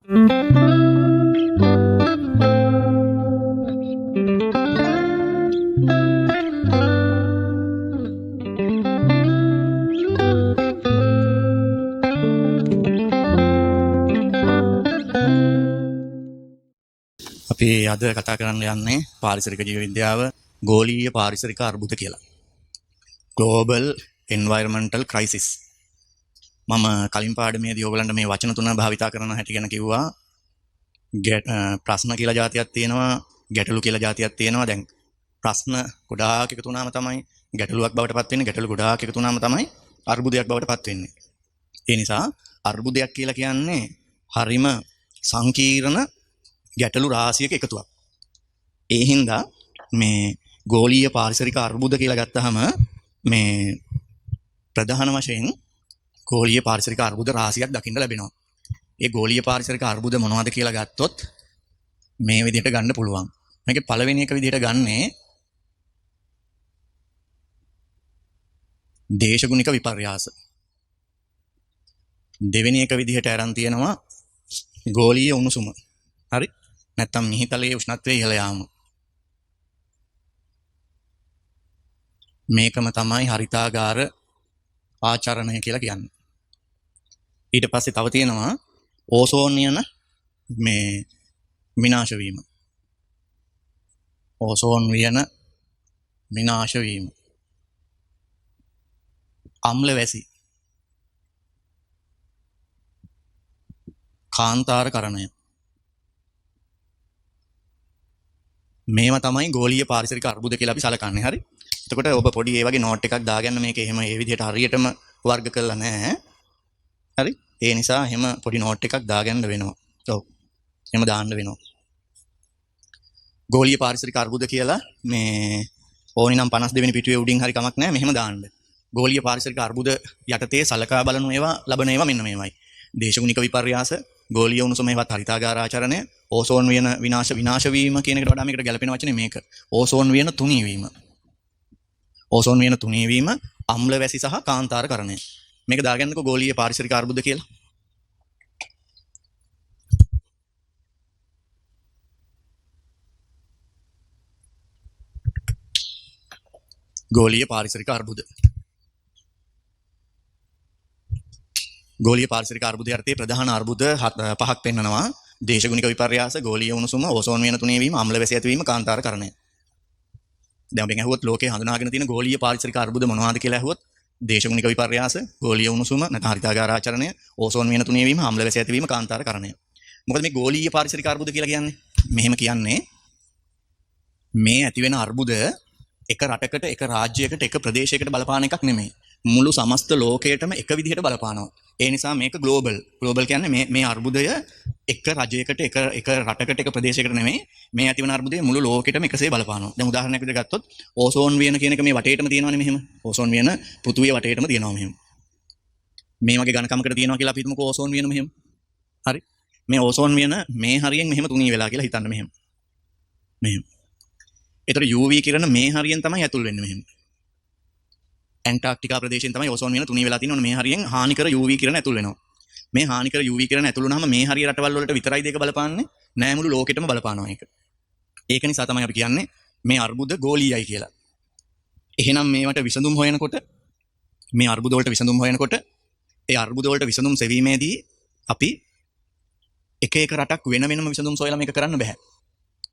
අපි අද කතා කරන්න යන්නේ පාරිසරික ජීව විද්‍යාව ගෝලීය පාරිසරික අර්බුද කියලා. Global Environmental Crisis. මම කලින් පාඩමේදී ඔයගලන්ට මේ වචන තුන භාවිතා කරන හැටි ගැන කිව්වා. ප්‍රශ්න කියලා જાතියක් තියෙනවා, ගැටලු කියලා જાතියක් තියෙනවා. දැන් ප්‍රශ්න ගොඩාක් එකතු වුණාම තමයි ගැටලුවක් බවට පත් වෙන්නේ. ගැටලු ගොඩාක් එකතු වුණාම තමයි අර්බුදයක් බවට පත් වෙන්නේ. ඒ නිසා අර්බුදයක් කියලා කියන්නේ හරිම සංකීර්ණ ගැටලු රාශියක එකතුවක්. ඒ හින්දා මේ ගෝලීය පාරිසරික අර්බුද කියලා ගත්තාම මේ ප්‍රධාන වශයෙන් ගෝලීය පාරිසරික අර්බුද රාශියක් දකින්න ලැබෙනවා. ඒ ගෝලීය පාරිසරික අර්බුද මොනවද කියලා ගත්තොත් මේ විදිහට ගන්න පුළුවන්. මේකේ පළවෙනි එක විදිහට ගන්නේ දේශගුණික විපර්යාස. දෙවෙනි එක විදිහට අරන් තියෙනවා ගෝලීය උණුසුම. හරි? නැත්තම් මිහිතලයේ උෂ්ණත්වයේ ඉහළ යාම. මේකම තමයි හරිතාගාර ආචරණය කියලා කියන්නේ. ඊට පස්සේ තව තියෙනවා ඕසෝන් යන මේ විනාශ වීම. ඕසෝන් වියන විනාශ වීම. අම්ල වැසි. කාන්තාරකරණය. මේවා තමයි ගෝලීය පාරිසරික අර්බුද කියලා අපි සලකන්නේ. හරි? එතකොට ඔබ පොඩි ඒ වගේ නෝට් එකක් දාගන්න මේක එහෙම ඒ විදිහට හරියටම වර්ග කරලා නැහැ. හරි? ඒ නිසා එහෙම පොඩි නෝට් එකක් දාගන්න වෙනවා. ඔව්. එහෙම දාන්න වෙනවා. ගෝලීය පාරිසරික අර්බුද කියලා මේ ඕනි නම් 52 වෙනි පිටුවේ උඩින් හරි කමක් නැහැ මෙහෙම දාන්න. ගෝලීය පාරිසරික අර්බුද යටතේ සලකා බලනු ඒවා ලබන ඒවා මෙන්න මේවයි. දේශගුණික විපර්යාස, ගෝලීය උණුසුම හේවත් හරිතාගාර ආචරණය, ඕසෝන් වියන විනාශ වීම කියන එකට වඩා මේකට ගැලපෙන වචනේ මේක. ඕසෝන් වියන තුනී වීම. ඕසෝන් වියන තුනී වීම, අම්ල වැසි සහ කාන්තාරකරණය. මේක දාගන්නකො ගෝලීය පාරිසරික අර්බුද කියලා. ගෝලීය පාරිසරික අර්බුද. ගෝලීය පාරිසරික අර්බුද යටතේ ප්‍රධාන අර්බුද පහක් පෙන්නනවා. දේශගුණික විපර්යාස, ගෝලීය උණුසුම, ඕසෝන් වියන තුනී වීම, අම්ල වැසි ඇතිවීම, කාන්තාරකරණය. දැන් අපි අහුවොත් ලෝකේ හඳුනාගෙන තියෙන ගෝලීය පාරිසරික අර්බුද මොනවද කියලා අහුවොත් දේශගුණික විපර්යාස, ගෝලීය උණුසුම, නැත්නම් හරිතාගාර ආචරණය, ඕසෝන් වියන තුනී වීම, අම්ල වැසි ඇතිවීම, කාන්තාරකරණය. මොකද මේ ගෝලීය පාරිසරික අර්බුද කියලා කියන්නේ? මෙහෙම කියන්නේ මේ ඇතිවෙන අර්බුද එක රටකට, එක රාජ්‍යයකට, එක ප්‍රදේශයකට බලපාන එකක් නෙමෙයි. මුළු සමස්ත ලෝකයටම එක විදිහට බලපානවා. ඒ නිසා මේක ග්ලෝබල්. ග්ලෝබල් කියන්නේ මේ අර්බුදය එක රජයකට, එක රටකට, එක ප්‍රදේශයකට නෙමෙයි. මේ ඇතිවන අර්බුදය මුළු ලෝකෙටම එකසේ බලපානවා. දැන් උදාහරණයක් විදිහට ගත්තොත් ඕසෝන් වියන කියන එක මේ වටේටම තියෙනවනේ මෙහෙම. ඕසෝන් වියන පෘථුවිය වටේටම තියෙනවා මෙහෙම. මේ වගේ ඝනකමකට තියෙනවා කියලා අපි හිතමුකෝ ඕසෝන් වියන මෙහෙම. හරි? මේ ඕසෝන් වියන මේ හරියෙන් මෙහෙම තුනී වෙලා කියලා හිතන්න මෙහෙම. මෙහෙම. ඒතර UV කිරණ මේ හරියෙන් තමයි ඇතුල් වෙන්නේ මෙහෙම. ඇන්ටාර්ක්ටිකා ප්‍රදේශයෙන් තමයි ඕසෝන් වියන තුනී වෙලා තියෙන්නේ. මේ හරියෙන් හානිකර UV කිරණ ඇතුල් වෙනවා. මේ හානිකර UV කිරණ ඇතුල් වුණාම මේ හරිය රටවල් වලට විතරයි දෙක බලපාන්නේ. නෑ මුළු ලෝකෙටම බලපානවා ඒක. ඒක නිසා තමයි අපි කියන්නේ මේ අර්බුද ගෝලීයයි කියලා. එහෙනම් මේවට විසඳුම් හොයනකොට මේ අර්බුද වලට විසඳුම් හොයනකොට ඒ අර්බුද වලට විසඳුම් සෙවීමේදී අපි එක එක රටක් වෙන වෙනම විසඳුම් සොයලා මේක කරන්න බෑ.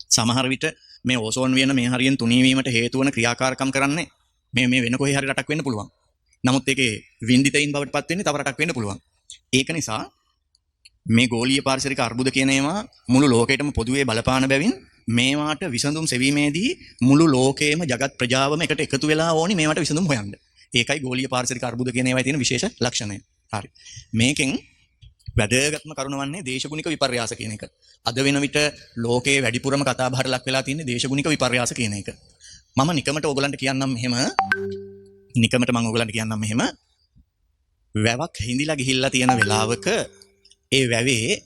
සමහර විට මේ ඕසෝන් වියන මේ හරියෙන් තුනී වීමට හේතු වන ක්‍රියාකාරකම් කරන්නේ මේ වෙන කොහේ හරි රටක් වෙන්න පුළුවන්. නමුත් ඒකේ වින්දිතයින් බවට පත් වෙන්නේ තව රටක් වෙන්න පුළුවන්. ඒක නිසා මේ ගෝලීය පාරිසරික අර්බුද කියන ඒවා මුළු ලෝකෙටම පොදුවේ බලපාන බැවින් මේවාට විසඳුම් සෙවීමේදී මුළු ලෝකයේම ජගත් ප්‍රජාවම එකට එකතු වෙලා ඕනි මේවට විසඳුම් හොයන්න. ඒකයි ගෝලීය පාරිසරික අර්බුද කියන ඒවායේ තියෙන විශේෂ ලක්ෂණය. හරි. මේකෙන් වැදගත්ම කරුණ වන්නේ දේශගුණික විපර්යාස කියන එක. අද වෙන විට ලෝකයේ වැඩිපුරම කතා බහට ලක් වෙලා තියෙන්නේ දේශගුණික විපර්යාස කියන එක. මම නිකමට ඕගලන්ට කියන්නම් මෙහෙම වැවක් හිඳිලා ගිහිල්ලා තියෙන වෙලාවක ඒ වැවේ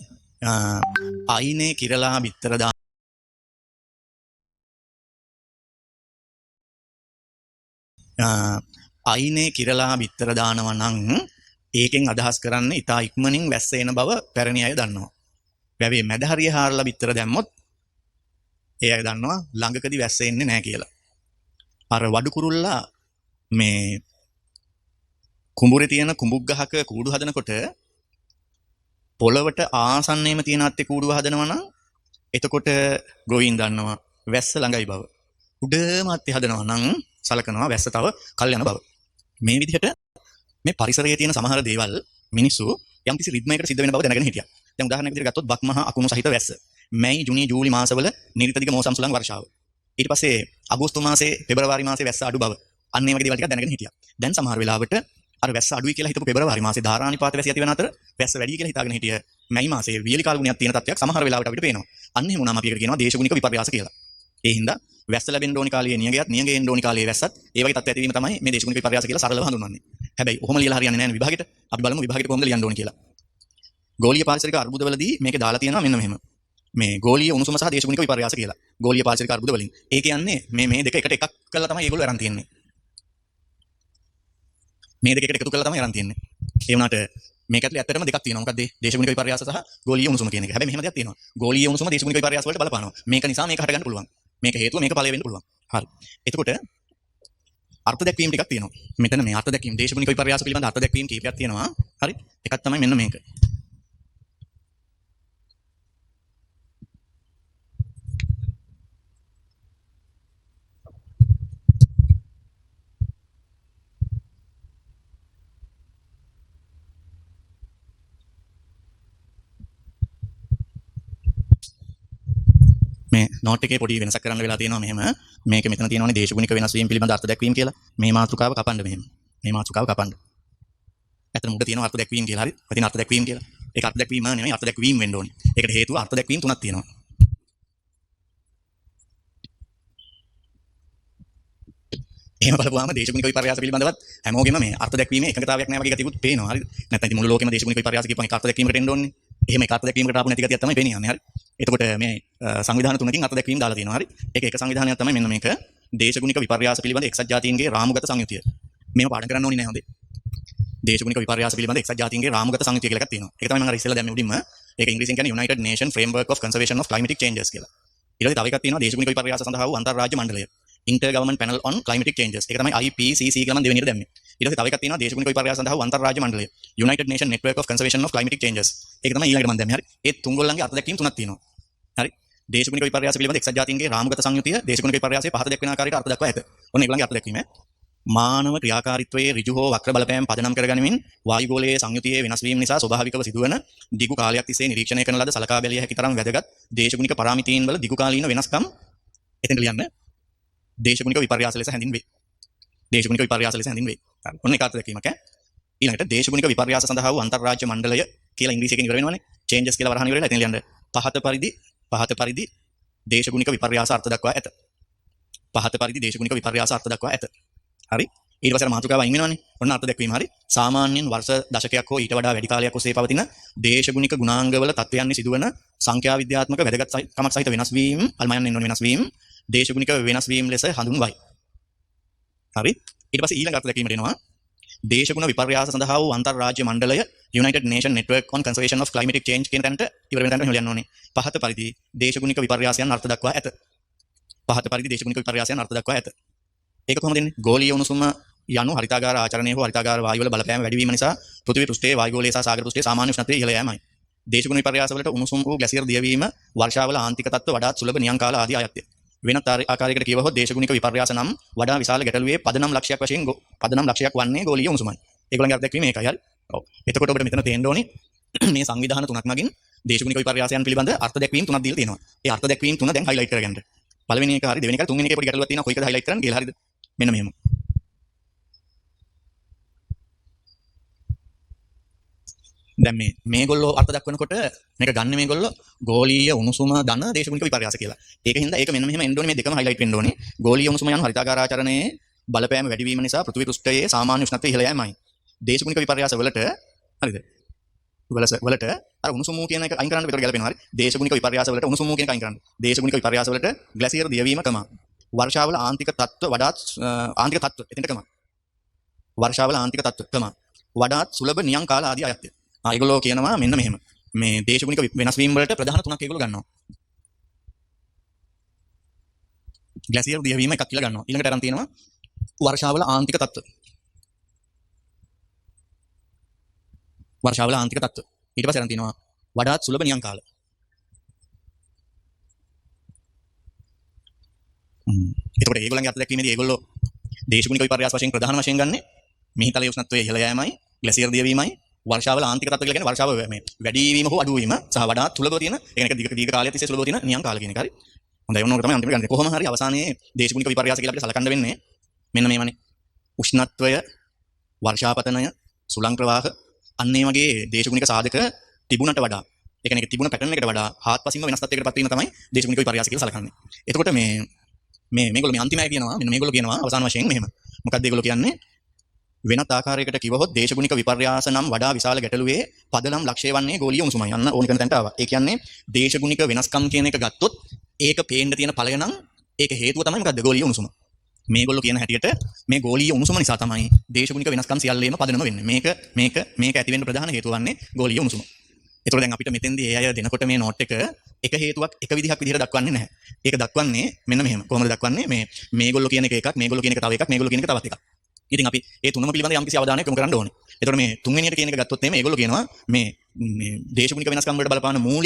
අයිනේ කිරලා බිත්තර අයිනේ කිරලා බිත්තර දානවා නම් ඒකෙන් අදහස් කරන්නේ ඉතා ඉක්මනින් වැස්ස එන බව පැරණි අය දන්නවා. වැවේ මැද හරිය හාරලා බිත්තර දැම්මොත් ඒ අය දන්නවා ළඟකදී වැස්ස එන්නේ නැහැ කියලා. අර වඩු කුරුල්ලා මේ කුඹුරේ තියෙන කුඹුක් ගහක කූඩු හදනකොට පොළවට ආසන්නයේම තියෙන අත්තේ කූඩුව හදනවා නම් එතකොට ගෝවින් දන්නවා වැස්ස ළඟයි බව. උඩම අත්තේ හදනවා නම් සලකනවා වැස්ස තව කල් යන බව. මේ විදිහට මේ පරිසරයේ තියෙන සමහර දේවල් මිනිස්සු යම්කිසි රිද්මයකට සිද්ධ වෙන බව දැනගෙන හිටියා. දැන් උදාහරණයක් විදිහට ගත්තොත් බක්මහා අකුණු සහිත වැස්ස. මැයි ජූනි ජූලි මාසවල නිරිතදිග මෝසම් සුළං වර්ෂාව. ඊට පස්සේ අගෝස්තු මාසේ පෙබරවාරි මාසේ වැස්ස අඩු බව. අන්න ඒ වගේ දේවල් ටිකක් දැනගෙන හිටියා. දැන් සමහර වෙලාවට අර වැස්ස අඩුයි කියලා හිතපු පෙබරවාරි මාසේ ධාරානිපාත වැසි ඇති වෙන අතර වැස්ස වැඩි කියලා හිතාගෙන හිටිය මැයි මාසේ වියලි කාලගුණයක් තියෙන තත්ත්වයක් සමහර වෙලාවට අපිට පේනවා. අන්න එහෙම වුණාම අපි ඒකට කියනවා දේශගුණික විපර්යාස කියලා. ඒ හින්දා වැස්ස ලැබෙන්න ඕනි කාලයේ නියගයත් නියගේ එන්න ඕනි කාලයේ වැස්සත් ඒ වගේ තත්ත්වයක් ඇතිවීම තමයි මේ දේශගුණික විපර්යාස කියලා සරලව හඳුන්වන්නේ. හැබැයි ඔහොම ලියලා හරියන්නේ නැහැ නේ විභාගෙට. අපි බලමු විභාගෙට කොහොමද ලියන්න ඕනි කියලා. ගෝලීය පාරිසරික අර්බුදවලදී මේකේ දාලා තියෙනවා මෙන්න මෙහෙම. මේ ගෝලීය උණුසුම සහ දේශගුණික විපර්යාස කියලා. ගෝලීය පාරිසරික අර්බුද වලින්. ඒ කියන්නේ මේ දෙක එකට එකක් කරලා තමයි ඒගොල්ලෝ අරන් තියන්නේ. මේ දෙක එකට එකතු කරලා තමයි අරන් තියන්නේ. ඒ වුණාට මේක ඇතුලේ ඇත්තටම දෙකක් තියෙනවා. මොකක්ද? දේශගුණික විපර්යාස සහ ගෝලීය උණුසුම කියන එක. හැබැයි මෙහෙම දෙයක් තියෙනවා. ගෝලීය උණුසුම දේශගුණික විපර්යාස වලට බලපානවා. මේක නිසා මේක හට ගන්න පුළුවන්. මේක හේතුව මේක ඵලය වෙන්න පුළුවන්. හරි. එතකොට අර්ථ දැක්වීම ටිකක් තියෙනවා. මෙතන මේ අර්ථ දැක්වීම දේශගුණික විපර්යාස පිළිබඳ අර්ථ දැක්වීම කීපයක් තියෙනවා. හරි. එකක් තමයි මෙන්න මේක. මේ නෝට් එකේ පොඩි වෙනසක් කරන්න වෙලා තියෙනවා මෙහෙම. මේක මෙතන තියෙනවානේ දේශගුණික වෙනස් වීම පිළිබඳ අර්ථ දැක්වීම කියලා. මේ මාතෘකාව කපන්න මෙහෙම. මේ මාතෘකාව කපන්න. ඇත්තට මුඩ තියෙනවා අර්ථ දැක්වීම කියලා. හරි. ඔය තියෙන අර්ථ දැක්වීම කියලා. ඒක අර්ථ දැක්වීම නෙමෙයි අර්ථ දැක්වීම වෙන්න ඕනේ. ඒකට හේතුව අර්ථ දැක්වීම තුනක් තියෙනවා. එහෙම බලපුවාම දේශගුණික විපර්යාස පිළිබඳවත් හැමෝගෙම මේ අර්ථ දැක්වීමේ එකඟතාවයක් නැහැ වගේ ගතියකුත් පේනවා. හරි. නැත්නම් ඉතින් මුළු ලෝකෙම දේශගුණික විපර්යාස කියපුවම ඒක අර්ථ දැක්වීමකට එන්න ඕනේ. එහෙම එක අර්ථ දැක්වීමකට ආපු නැති ගතියක් තමයි පේන්නේ යන්නේ. හරි. එතකොට මේ සංවිධාන තුනකින් අර්ථ දැක්වීම දාලා තියෙනවා. හරි. ඒක එක සංවිධානයක් තමයි මෙන්න මේක. දේශගුණික විපර්යාස පිළිබඳ එක්සත් ජාතීන්ගේ රාමුගත සංයුතිය. මේව පාඩම් කරන්න ඕනේ නැහැ හොඳේ. දේශගුණික විපර්යාස පිළිබඳ එක්සත් ජාතීන්ගේ රාමුගත සංයුතිය කියලා එකක් තියෙනවා. ඒක තමයි මම අර ඉස්සෙල්ලා දැම්මේ උඩින්ම. ඒක ඉංග්‍රීසියෙන් කියන්නේ United Nation Framework of Conservation of Climatic Changes කියලා. ඊට පස්සේ තව එකක් තියෙනවා දේශගුණික විපර්යාස සඳහා වූ අන්තර්රාජ්‍ය මණ්ඩලය. Intergovernment Panel on Climatic Changes. ඒක තමයි IPCC කියලා මම දෙවෙනියට දැම්මේ. ඊට පස්සේ තව එකක් තියෙනවා දේශගුණික විපර්යාස සඳහා වූ අන්තර්රාජ්‍ය මණ්ඩලය. United Nation Network of Conservation of Climatic Changes. ඒක තමයි ඊළඟට මම දැම්මේ. හරි. ඒ තුන්ගොල්ලන්ගේ අර්ථ දැක්වීම තුනක් තියෙනවා. හරි. දේශගුණික විපර්යාස පිළිබඳ එක්සත් ජාතීන්ගේ රාමුගත සංයුතිය දේශගුණික විපර්යාසයේ පහත දැක්වෙන ආකාරයට අර්ථ දක්වා ඇත. ඔන්න ඒගොල්ලන්ගේ අර්ථ දැක්වීම. මානව ක්‍රියාකාරීත්වයේ ඍජු හෝ වක්‍ර බලපෑම් පදනම් කරගනිමින් වායුගෝලයේ සංයුතියේ වෙනස් වීම නිසා ස්වභාවිකව සිදුවන දිගු කාලයක් තිස්සේ නිරීක්ෂණය කරන ලද සලකා බැලිය හැකි තරම් වැදගත් දේශගුණික පරාමිතීන් වල දිගු කාලීන වෙනස්කම් එතෙන්ට ලියන්න දේශගුණික විපර්යාස ලෙස හැඳින්වේ. දේශගුණික විපර්යාස ලෙස හැඳින්වේ. ඔන්න ඒක අර්ථ දැක්වීමක් ඈ. ඊළඟට දේශගුණික විපර්යාස සඳහා වූ අන්තර්රාජ්‍ය මණ්ඩලය කියලා ඉංග්‍රීසියෙන් ඉවර වෙනවනේ. changes කියලා වරහන් ඉවර වෙලා එතන ලියන්න. පහත පරිදි දේශගුණික විපර්යාස අර්ථ දක්වා ඇත. පහත පරිදි දේශගුණික විපර්යාස අර්ථ දක්වා ඇත. හරි. ඊට පස්සේ මාතෘකාව අයින් වෙනවනේ. ඔන්න අර්ථ දැක්වීම හරි. සාමාන්‍යයෙන් වර්ෂ දශකයක් හෝ ඊට වඩා වැඩි කාලයක් ඔස්සේ පවතින දේශගුණික ගුණාංගවල තත්ත්වයන් සිදුවන සංඛ්‍යා විද්‍යාත්මක වැදගත් කමක් සහිත වෙනස් වීම, අල්මයන් වෙන වෙනස් වීම, දේශගුණික වෙනස් වීම ලෙස හඳුන්වයි. හරි. ඊට පස්සේ ඊළඟ අර්ථ දැක්වීමට එනවා. දේශගුණ විපර්යාස සඳහා වූ අන්තර්රාජ්‍ය මණ්ඩලය United Nation Network on Conservation of Climatic Change කියන තැනට ඉවර වෙන තැනට මෙහෙම ලියන්න ඕනේ. පහත පරිදි දේශගුණික විපර්යාසයන් අර්ථ දක්වා ඇත. පහත පරිදි දේශගුණික විපර්යාසයන් අර්ථ දක්වා ඇත. ඒක කොහොමද එන්නේ? ගෝලීය උණුසුම යනු හරිතාගාර ආචරණය හෝ හරිතාගාර වායු වල බලපෑම වැඩි වීම නිසා පෘථිවි පෘෂ්ඨයේ වායුගෝලයේ සහ සාගර පෘෂ්ඨයේ සාමාන්‍ය උෂ්ණත්වය ඉහළ යෑමයි. දේශගුණ විපර්යාස වලට උණුසුම් වූ ග්ලැසියර් දියවීම, වර්ෂාවල ආන්තික තත්ත්ව වඩාත් සුලභ නියං කාල ආදී අයත්ය. වෙනත් ආකාරයකට කියවහොත් දේශගුණික විපර්යාස නම් වඩා විශාල ගැටලුවේ පදනම් ලක්ෂයක් වන්නේ ගෝලීය උණුසුමයි. ඒගොල්ලන්ගේ අර්ථ දැක්වීම ඒකයි හරි. ඔව්. එතකොට ඔබට මෙතන තේන්න ඕනේ මේ සංවිධාන තුනක් මගින් දේශගුණික විපර්යාසයන් පිළිබඳ අර්ථ දැක්වීම තුනක් දීලා තියෙනවා. ඒ අර්ථ දැක්වීම තුන දැන් හයිලයිට් කරගන්න. පළවෙනි එක හරි, දෙවෙනි එක, තුන්වෙනි එකේ පොඩි ගැටලුවක් තියෙනවා. කොයිකද හයිලයිට් කරන්න කියලා හරිද? මෙන්න මෙහෙම. දැන් මේගොල්ලෝ අර්ථ දක්වනකොට මේක ගන්න මේගොල්ලෝ ගෝලීය උණුසුම ධන දේශගුණික විපර්යාස කියලා. ඒකින්ද ඒක මෙන්න මෙහෙම එන්න ඕනේ, මේ දෙකම හයිලයිට් වෙන්න ඕනේ. ගෝලීය උණුසුම යන හරිතාගාරාචරණයේ බලපෑම වැඩි වීම නිසා පෘථිවි පෘෂ්ඨයේ සාමාන්‍ය උෂ්ණත්වය ඉහළ යෑමයි. දේශගුණික විපර්යාස වලට හරිද? වලට අර උණුසුම කියන එක අයින් කරන්න විතර ගැලපෙනවා හරි. දේශගුණික විපර්යාස වලට උණුසුම කියන එක අයින් කරන්න. දේශගුණික විපර්යාස වලට ග්ලැසියර් දියවීම කම. වර්ෂාවල ආන්තික තත්ත්ව වඩාත් ආන්තික තත්ත්ව එතනට කම. වර්ෂාවල ආන්තික තත්ත්ව කම. වඩාත් සුලභ නියං කාල ආදී අයත්ය. ඒගොල්ලෝ කියනවා මෙන්න මෙහෙම. මේ දේශගුණික වෙනස් වීම වලට ප්‍රධාන තුනක් ඒගොල්ලෝ ගන්නවා. ග්ලැසියර් දියවීම එකක් කියලා ගන්නවා. ඊළඟට අරන් තියෙනවා වර්ෂාවල ආන්තික තත්ත්ව. වර්ෂාවල ආන්තික තත්ත්ව. ඊට පස්සේ අරන් තියෙනවා වඩාත් සුලභ නියං කාල. එතකොට ඒගොල්ලන්ගේ අර්ථ දැක්වීමේදී ඒගොල්ලෝ දේශගුණික විපර්යාස වශයෙන් ප්‍රධාන වශයෙන් ගන්නේ මිහිතලයේ උෂ්ණත්වයේ ඉහළ යෑමයි, ග්ලැසියර් දියවීමයි, වර්ෂාවල ආන්තික තත්ත්ව කියලා කියන්නේ වර්ෂාව මේ වැඩි වීම හෝ අඩු වීම සහ වඩාත් සුලභව තියෙන, ඒ කියන්නේ දීර්ඝ කාලයක් තිස්සේ සුලභව තියෙන නියං කාල කියන එක. හරි. හොඳයි ඔන්න ඔක තමයි අන්තිමට ගන්නේ. කොහොම හරි අවසානයේ දේශගුණික විපර්යාස කියලා අපිට සලකන්න වෙන්නේ මෙන්න මේවනේ. උෂ්ණත්වය, වර්ෂාපතනය, සුළං ප්‍රවාහ අන්න ඒ වගේ දේශගුණික සාධක තිබුණට වඩා, ඒ කියන්නේ තිබුණ පැටර්න් එකට වඩා හාත්පසින්ම වෙනස් තත්යකටපත් වීම තමයි දේශගුණික විපර්යාස කියලා සලකන්නේ. එතකොට මේගොල්ලෝ මේ අන්තිමයි කියනවා මෙන්න මේගොල්ලෝ කියනවා අවසාන වශයෙන් මෙහෙම. මොකක්ද ඒගොල්ලෝ කියන්නේ? වෙනත් ආකාරයකට කිව්වොත් දේශගුණික විපර්යාස නම් වඩා විශාල ගැටලුවේ පදනම් ලක්ෂ්‍ය වන්නේ ගෝලීය උණුසුමයි. අන්න ඕන කරන තැනට ආවා. ඒ කියන්නේ දේශගුණික වෙනස්කම් කියන එක ගත්තොත් ඒක පේන්න තියෙන ඵලය නම් ඒක හේතුව තමයි මොකද්ද? ගෝලීය උණුසුම. මේගොල්ලෝ කියන හැටියට මේ ගෝලීය උණුසුම නිසා තමයි දේශගුණික වෙනස්කම් සියල්ලේම පදනම වෙන්නේ. මේක ඇති වෙන්න ප්‍රධාන හේතුව වන්නේ ගෝලීය උණුසුම. ඒතකොට දැන් අපිට මෙතෙන්දී ඒ අය දෙනකොට මේ නෝට් එක හේතුවක් එක විදිහක් විදිහට දක්වන්නේ නැහැ. ඒක දක්වන්නේ මෙන්න මෙහෙම. කොහොමද දක්වන්නේ? මේගොල්ලෝ කියන එක එකක්, මේගොල්ලෝ කියන එක තව එකක්, මේගොල්ලෝ කියන එක තවත් එකක්. ඉතින් අපි ඒ තුනම පිළිබඳව යම්කිසි අවධානයක් යොමු කරන්න ඕනේ. ඒතකොට මේ තුන්වෙනියට කියන එක ගත්තොත් එimhe මේගොල්ලෝ කියනවා මේ දේශගුණික වෙනස්කම් වලට බලපාන මූල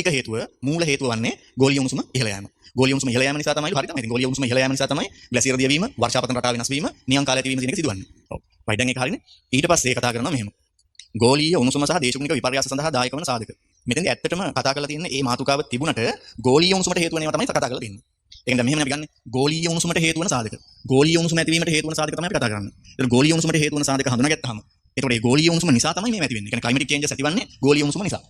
හේතුව වන්නේ ගෝලීය උණුසුම ඉහළ යෑම. ගෝලීය උණුසුම ඉහළ යෑම නිසා තමයි හරි තමයි. ඉතින් ගෝලීය උණුසුම ඉහළ යෑම නිසා තමයි ග්ලැසියර් දියවීම, වර්ෂාපතන රටාව වෙනස් වීම, නියං කාලය ඇතිවීම කියන එක සිදුවන්නේ. ඔව්. right දැන් ඒක හරිනේ. ඊට පස්සේ කතා කරනවා මෙහෙම. ගෝලීය උණුසුම සහ දේශගුණික විපර්යාස සඳහා දායක වන සාධක. මෙතෙන්දී ඇත්තටම කතා කරලා තියෙන්නේ මේ මාතෘකාව තිබුණට ගෝලීය උණුසුමට හේතු වෙන ඒවා තමයි කතා කරලා තියෙන්නේ. ඒක දැන් මෙහෙම අපි ගන්න ගෝලීය උණුසුමට හේතු වෙන සාධක. ගෝලීය උණුසුම ඇතිවීමට හේතු වෙන සාධක තමයි අපි කතා කරන්නේ. ඒතර ගෝලීය උණුසුමට හේතු වෙන සාධක හඳුනාගත්තාම ඒතකොට මේ ගෝලීය උණුසුම නිසා තමයි මේ ඇති වෙන්නේ. ඒ කියන්නේ ක්ලයිමැටික් චේන්ජස් ඇතිවන්නේ ගෝලීය උණුසුම නිසා.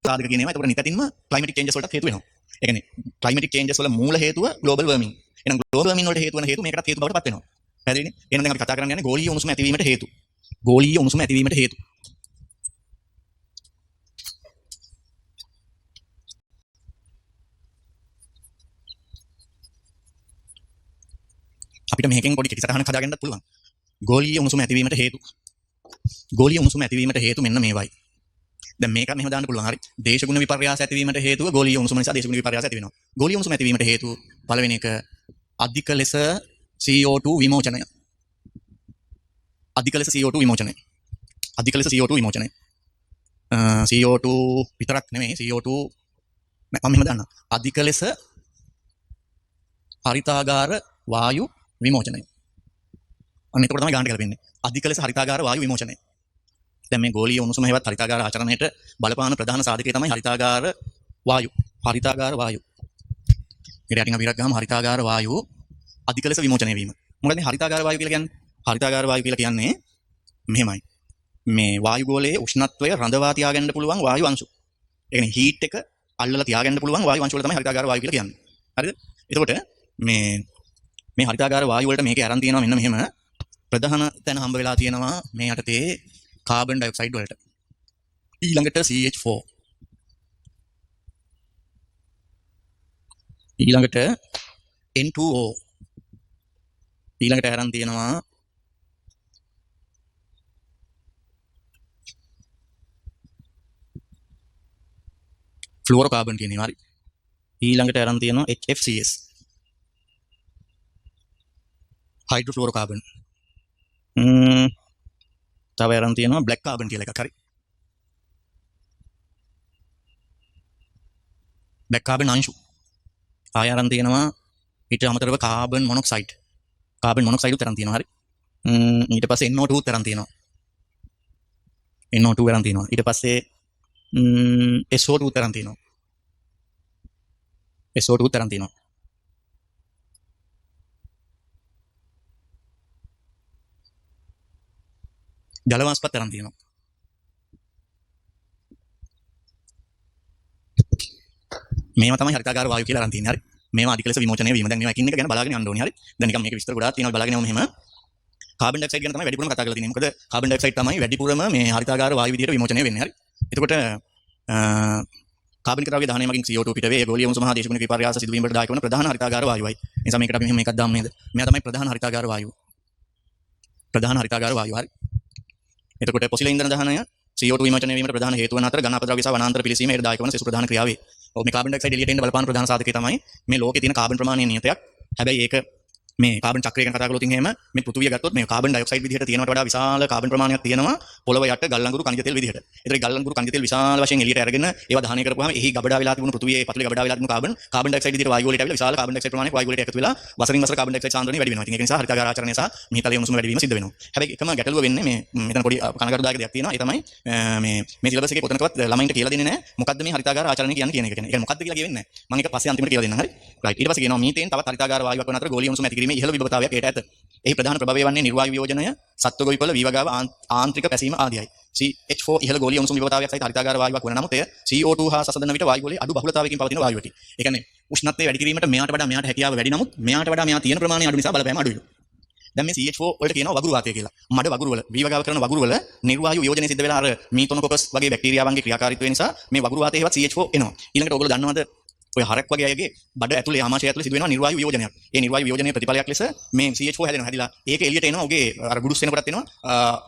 සාධක කියන ඒවා එතකොට නිතින්ම ක්ලයිමැටික් චේන්ජස් වලට හේතු වෙනවා. ඒ කියන්නේ ක්ලයිමැටික් චේන්ජස් වල මූල හේතුව ග්ලෝබල් වර්මින්. එහෙනම් ග්ලෝබල් වර්මින් වලට හේතු වෙන හේතු මේකටත් හේතු බවට පත් වෙනවා. පැහැදිලිනේ? එහෙනම් දැන් අපි කතා කරන්න යන්නේ ගෝලීය උණුසුම ඇතිවීමට හේතු. ගෝලීය උණුසුම ඇතිවීමට හේතු. අපිට මේකෙන් පොඩි කෙටි සටහනක් හදාගන්නත් පුළුවන්. ගෝලීය උණුසුම ඇතිවීමට හේතු. ගෝලීය උණුසුම ඇතිවීමට හේතු මෙන්න මේවයි. දැන් මේක මෙහෙම දාන්න පුළුවන්. හරි. දේශගුණ විපර්යාස ඇතිවීමට හේතුව ගෝලීය උණුසුම නිසා දේශගුණ විපර්යාස ඇති වෙනවා. ගෝලීය උණුසුම ඇතිවීමට හේතු පළවෙනි එක අධික ලෙස CO2 විමෝචනය. අධික ලෙස CO2 විමෝචනය. අධික ලෙස CO2 විමෝචනය. CO2 විතරක් නෙමෙයි CO2 මම මෙහෙම දාන්න. අධික ලෙස හරිතාගාර වායු විමෝචනය. අන්න එතකොට තමයි ගන්නට ගැලපෙන්නේ. අධික ලෙස හරිතාගාර වායු විමෝචනය. දැන් මේ ගෝලීය උණුසුම හේවත් හරිතාගාර ආචරණයට බලපාන ප්‍රධාන සාධකය තමයි හරිතාගාර වායු. හරිතාගාර වායු. ඊට යටින් අපි ඉරක් ගහම හරිතාගාර වායු අධික ලෙස විමෝචනය වීම. මොකද මේ හරිතාගාර වායු කියලා කියන්නේ? හරිතාගාර වායු කියලා කියන්නේ මෙහෙමයි. මේ වායු ගෝලයේ උෂ්ණත්වය රඳවා තියාගන්න පුළුවන් වායු අංශු. ඒ කියන්නේ හීට් එක අල්ලලා තියාගන්න පුළුවන් වායු අංශ වල තමයි හරිතාගාර වායු කියලා කියන්නේ. හරිද? එතකොට මේ හරිතාගාර වායු වලට මේකේ අරන් තියෙනවා මෙන්න මෙහෙම ප්‍රධාන තැන හම්බ වෙලා තියෙනවා මේ යටතේ කාබන් ඩයොක්සයිඩ් වලට. ඊළඟට CH4. ඊළඟට N2O. ඊළඟට අරන් තියෙනවා ෆ්ලුරෝකාබන් කියන ඒවා. හරි. ඊළඟට අරන් තියෙනවා HFCS. හයිඩ්‍රොෆ්ලුරෝකාබන්. තව අරන් තියෙනවා බ්ලැක් කාබන් කියලා එකක්. හරි. බ්ලැක් කාබන් අංශු. ආය අරන් තියෙනවා ඊට අමතරව කාබන් මොනොක්සයිඩ්. කාබන් මොනොක්සයිඩ් උත් අරන් තියෙනවා. හරි. ඊට පස්සේ NO2 උත් අරන් තියෙනවා. NO2 අරන් තියෙනවා. ඊට පස්සේ SO2 උත් අරන් තියෙනවා. SO2 උත් අරන් තියෙනවා. ජල වාෂ්පත් අරන් තියෙනවා. මේවා තමයි හරිතාගාර වායු කියලා අරන් තියෙන්නේ. හරි. මේවා අධික ලෙස විමෝචනය වීම. දැන් මේවා එකින් එක ගැන බලාගෙන යන්න ඕනේ. හරි. දැන් නිකන් මේක විස්තර ගොඩාක් තියෙනවා බලාගෙන යමු මෙහෙම. කාබන් ඩයොක්සයිඩ් ගැන තමයි වැඩිපුරම කතා කරලා තියෙන්නේ. මොකද කාබන් ඩයොක්සයිඩ් තමයි වැඩිපුරම මේ හරිතාගාර වායු විදිහට විමෝචනය වෙන්නේ. හරි. එතකොට කාබනික ද්‍රව්‍ය දහනය මගින් CO2 පිට වේ. ඒ ගෝලීය උණුසුම හා දේශගුණික විපර්යාස සිදුවීමට දායක වන ප්‍රධාන හරිතාගාර වායුවයි. ඒ නිසා මේකට අපි මෙහෙම එකක් දාමු නේද? මෙයා තමයි ප්‍රධාන හරිතාගාර වායුව. ප්‍රධාන හරිතාගාර වායුව. හරි. එතකොට පොසිල ඉන්ධන දහනය CO2 විමෝචනය වීමට ප්‍රධාන හේතු වන අතර ඝන අපද්‍රව්‍ය සහ වනාන්තර පිළිසීමේට දායක වන සෙසු ප්‍රධාන ක්‍රියාවේ. ඔව් මේ කාබන් ඩයොක්සයිඩ් එළියට එන්න බලපාන ප්‍රධාන සාධකය තමයි මේ ලෝකේ තියෙන කාබන් ප්‍රමාණය නියතයක්. හැබැයි ඒක මේ කාබන් චක්‍රය ගැන කතා කළොත් එහෙම මේ පෘථුවිය ගත්තොත් මේ කාබන් ඩයොක්සයිඩ් විදිහට තියෙනවට වඩා විශාල කාබන් ප්‍රමාණයක් තියෙනවා පොළව යට ගල් අඟුරු khනිජ තෙල් විදිහට. ඒතර ගල් අඟුරු khනිජ තෙල් විශාල වශයෙන් එළියට අරගෙන ඒවා දහනය කරපුවාම එහි ගබඩා වෙලා තිබුණු පෘථුවියේ පතුලේ ගබඩා වෙලා තිබුණු කාබන් ඩයොක්සයිඩ් විදිහට වායුව වලට ඇවිල්ලා විශාල කාබන් ඩයොක්සයිඩ් ප්‍රමාණයක් වායුව වලට එකතු වෙලා වසරින් වසර කාබන් ඩයොක්සයිඩ් සාන්ද්‍රණය වැඩි වෙනවා. ඉතින් ඒක නිසා හරිතාගාර ආචරණය සහ මීතලයේ උණුසුම වැඩි වීම සිද්ධ වෙනවා. හැබැයි එකම ගැටලුව වෙන්නේ මේ මෙතන පොඩි කනගාටුදායක දෙයක් තියෙනවා. ඒ තමයි මේ සිලබස් එකේ කොතනකවත් ළමයින්ට කියලා දෙන්නේ නැහැ. මොකද්ද මේ හරිතාගාර ආචරණය කියන්නේ කියන එක. ඒ කියන්නේ මොකද්ද කියලා කියවෙන්නේ නැහැ. මම ඒක පස්සේ අන්තිමට කියලා දෙන්නම්. හරි. රයිට්. ඊට පස්සේ කියනවා මීතේන් තවත් හරිතාගාර වායුවක් වන අතර ගෝලීය උණුසුම ඇති කිරීමේ ඉහළ විභවතාවයක් ඒට ඇත. එහි ප්‍රධාන ප්‍රභවය වන්නේ නිර්වායු වියෝජනය, සත්ව ගොවිපළ, වීවගාව, ආන්ත්‍රික පැසීම ආදියයි. CH4 ඉහළ ගෝලීය උණුසුම විභවතාවයක් සහිත හරිතාගාර වායුවක් වන නමුත් එය CO2 හා සසදන විට වායු ගෝලයේ අඩු බහුලතාවයකින් පවතින වායුවකි. ඒ කියන්නේ උෂ්ණත්වය වැඩි කිරීමට මෙයාට වඩා මෙයාට හැකියාව වැඩි නමුත් මෙයාට වඩා මෙයා තියෙන ප්‍රමාණය අඩු නිසා බලපෑම අඩුයිලු. දැන් මේ CH4 වලට කියනවා වගුරු වාතය කියලා. මඩ වගුරු වල වීවගාව කරන වගුරු වල නිර්වායු වියෝජනය සිද්ධ වෙලා අර මීතොනකොකස් වගේ බැක්ටීරියාවන්ගේ ක්‍රියාකාරීත්වය නිසා මේ වගුරු වාතයේ හෙවත් CH4 එනවා. ඊළඟට ඔයගොල්ලෝ දන්නවද ඔය හරක් වගේ අයගේ බඩ ඇතුලේ ආමාශය ඇතුලේ සිදු වෙනවා නිර්වායු වියෝජනයක්. ඒ නිර්වායු වියෝජනයේ ප්‍රතිඵලයක් ලෙස මේ CH4 හැදෙනවා. හැදිලා ඒක එළියට එනවා. ඔගේ අර ගුඩුස් වෙනකොටත් එනවා.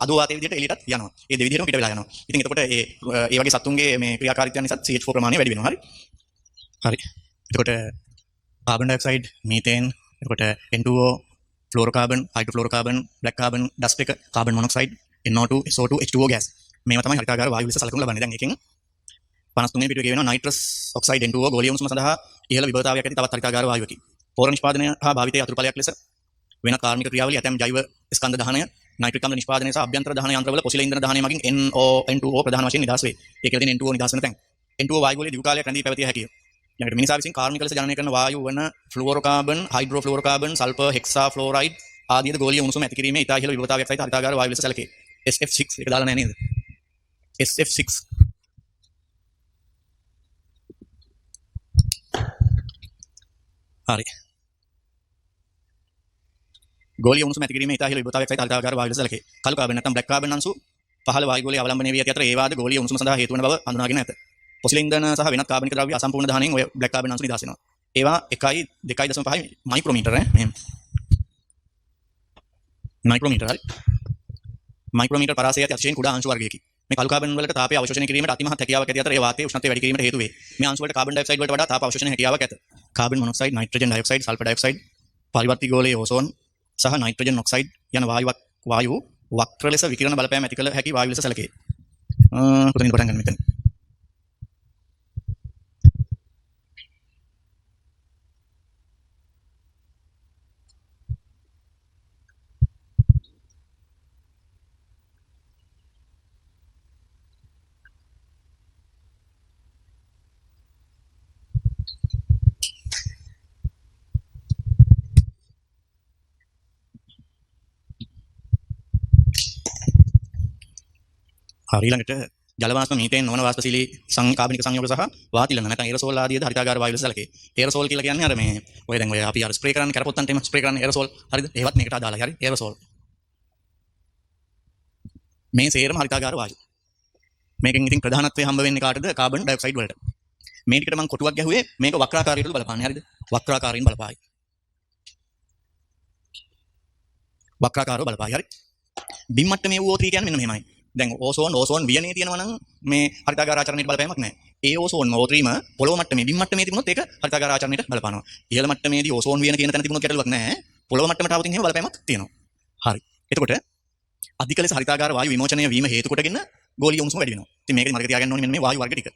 අදෝ වාතයේ විදිහට එළියටත් යනවා. ඒ දෙවිදිහටම පිට වෙලා යනවා. ඉතින් එතකොට ඒ වගේ සතුන්ගේ මේ ක්‍රියාකාරීත්වය නිසා CH4 ප්‍රමාණය වැඩි වෙනවා. හරි. හරි. එතකොට කාබන් ඩයොක්සයිඩ්, මීතේන්, එතකොට N2O, ෆ්ලෝරෝකාබන්, හයිඩ්‍රොෆ්ලෝරෝකාබන්, බ්ලැක් කාබන් ඩස්ට් එක, carbon monoxide, NO2, SO2, H2O gas. මේවා තමයි හරිතාගාර වායු ලෙස සලකනු ලබන්නේ. දැන් එකෙන් 53 වෙනි පිටුවේ කියවෙනවා නයිට්‍රස් ඔක්සයිඩ් N2O ගෝලීය උණුසුම සඳහා ඉහළ විභවතාවයක් ඇති තවත් හරිතාගාර වායුවකි. පෝර නිෂ්පාදනය හා භාවිතයේ අතුරුඵලයක් ලෙස වෙන කාර්මික ක්‍රියාවලිය ඇතැම් ජෛව ස්කන්ධ දහනය, නයිට්‍රික් අම්ල නිෂ්පාදනය සහ අභ්‍යන්තර දහන යන්ත්‍රවල පොසිල ඉන්ධන දහනය මගින් N2O ප්‍රධාන වශයෙන් නිදහස් වේ. ඒ කියලා තියෙන N2O නිදහස් වෙන තැන්. N2O වායු ගෝලයේ දීර්ඝ කාලයක් රැඳී පැවතිය හැකිය. ඊළඟට මිනිසා විසින් කාර්මික ලෙස ජනනය කරන වායු වන ෆ්ලුෝරෝකාබන්, හයිඩ්‍රෝෆ්ලුෝරෝකාබන්, සල්ෆර්, හෙක්සාෆ්ලෝරයිඩ් ආදී ගෝලීය උණුසුම ඇති කිරීමේ ඉතා ඉහළ විභවතාවයක් සහිත හරිතාගාර වායු ලෙස සැලකේ. SF6 එක දාලා නැහැ නේද? SF6 හරි. ගෝලීය උණුසුම ඇති කිරීමේ ඉතා ඉහළ විභවතාවයක් සහිත හරිතාගාර වායු ලෙස සැලකේ. කළු කාබන් නැත්නම් බ්ලැක් කාබන් අංශු පහළ වායු ගෝලයේ අවලම්බනය වී ඇති අතර ඒ වාද ගෝලීය උණුසුම සඳහා හේතු වන බව හඳුනාගෙන ඇත. පොසිල ඉන්ධන සහ වෙනත් කාබනික ද්‍රව්‍ය අසම්පූර්ණ දහනයෙන් ඔය බ්ලැක් කාබන් අංශු නිදහස් වෙනවා. ඒවා 1.2.5 මයික්‍රෝමීටර මෙහෙම. මයික්‍රෝමීටර හරි. මයික්‍රෝමීටර පරාසය ඇති අතිශයින් කුඩා අංශු වර්ගයකි. මේ කළු කාබන් වලට තාපය අවශෝෂණය කිරීමට අතිමහත් හැකියාවක් ඇති අතර ඒ වාතයේ උෂ්ණත්වය වැඩි කිරීමට හේතු වේ. මේ අංශු වලට කාබන් ඩයොක්සයිඩ් වලට වඩා තාප අවශෝෂණ හැකියාවක් ඇත. Carbon monoxide, nitrogen dioxide, sulphur dioxide, පරිවර්ති ගෝලයේ ඕසෝන් සහ නයිට්‍රජන් ඔක්සයිඩ් යන වායු වක්‍ර ලෙස විකිරණ බලපෑම ඇති කළ හැකි වායු ලෙස සැලකේ. කොතනින්ද පටන් ගන්න මෙතන? හරි ඊළඟට ජල වාෂ්ප මීතේන් නොවන වාෂ්පශීලී කාබනික සංයෝග සහ වාතිලන නැත්නම් එරසෝල් ආදියද හරිතාගාර වායු ලෙස සැලකේ. එරසෝල් කියලා කියන්නේ අර මේ ඔය දැන් ඔය අපි අර ස්ප්‍රේ කරන්නේ කරපොත්තන්ට එම ස්ප්‍රේ කරන්නේ එරසෝල්. හරිද? ඒවත් මේකට අදාළයි. හරි එරසෝල්. මේ සේරම හරිතාගාර වායු. මේකෙන් ඉතින් ප්‍රධානත්වයේ හම්බ වෙන්නේ කාටද? කාබන් ඩයොක්සයිඩ් වලට. මේ ටිකට මම කොටුවක් ගැහුවේ මේක වක්‍රාකාරයට බලපාන්නේ. හරිද? වක්‍රාකාරයෙන් බලපායි. වක්‍රාකාරව බලපායි. හරි. බිම් මට්ටමේ O3 කියන්නේ මෙන්න මෙහෙමයි. දැන් ඕසෝන් වියනේ තියෙනවා නම් මේ හරිතාගාර ආචරණයට බලපෑමක් නැහැ. ඒ ඕසෝන් O3ම පොළොව මට්ටමේ බිම් මට්ටමේ තිබුණොත් ඒක හරිතාගාර ආචරණයට බලපානවා. ඉහළ මට්ටමේදී ඕසෝන් වියන කියන තැන තිබුණොත් ගැටලුවක් නැහැ. පොළොව මට්ටමට ආවොත් එහෙම බලපෑමක් තියෙනවා. හරි. එතකොට අධික ලෙස හරිතාගාර වායු විමෝචනය වීම හේතු කොටගෙන ගෝලීය උණුසුම වැඩි වෙනවා. ඉතින් මේකෙදි මතක තියාගන්න ඕනේ මෙන්න මේ වායු වර්ග ටික.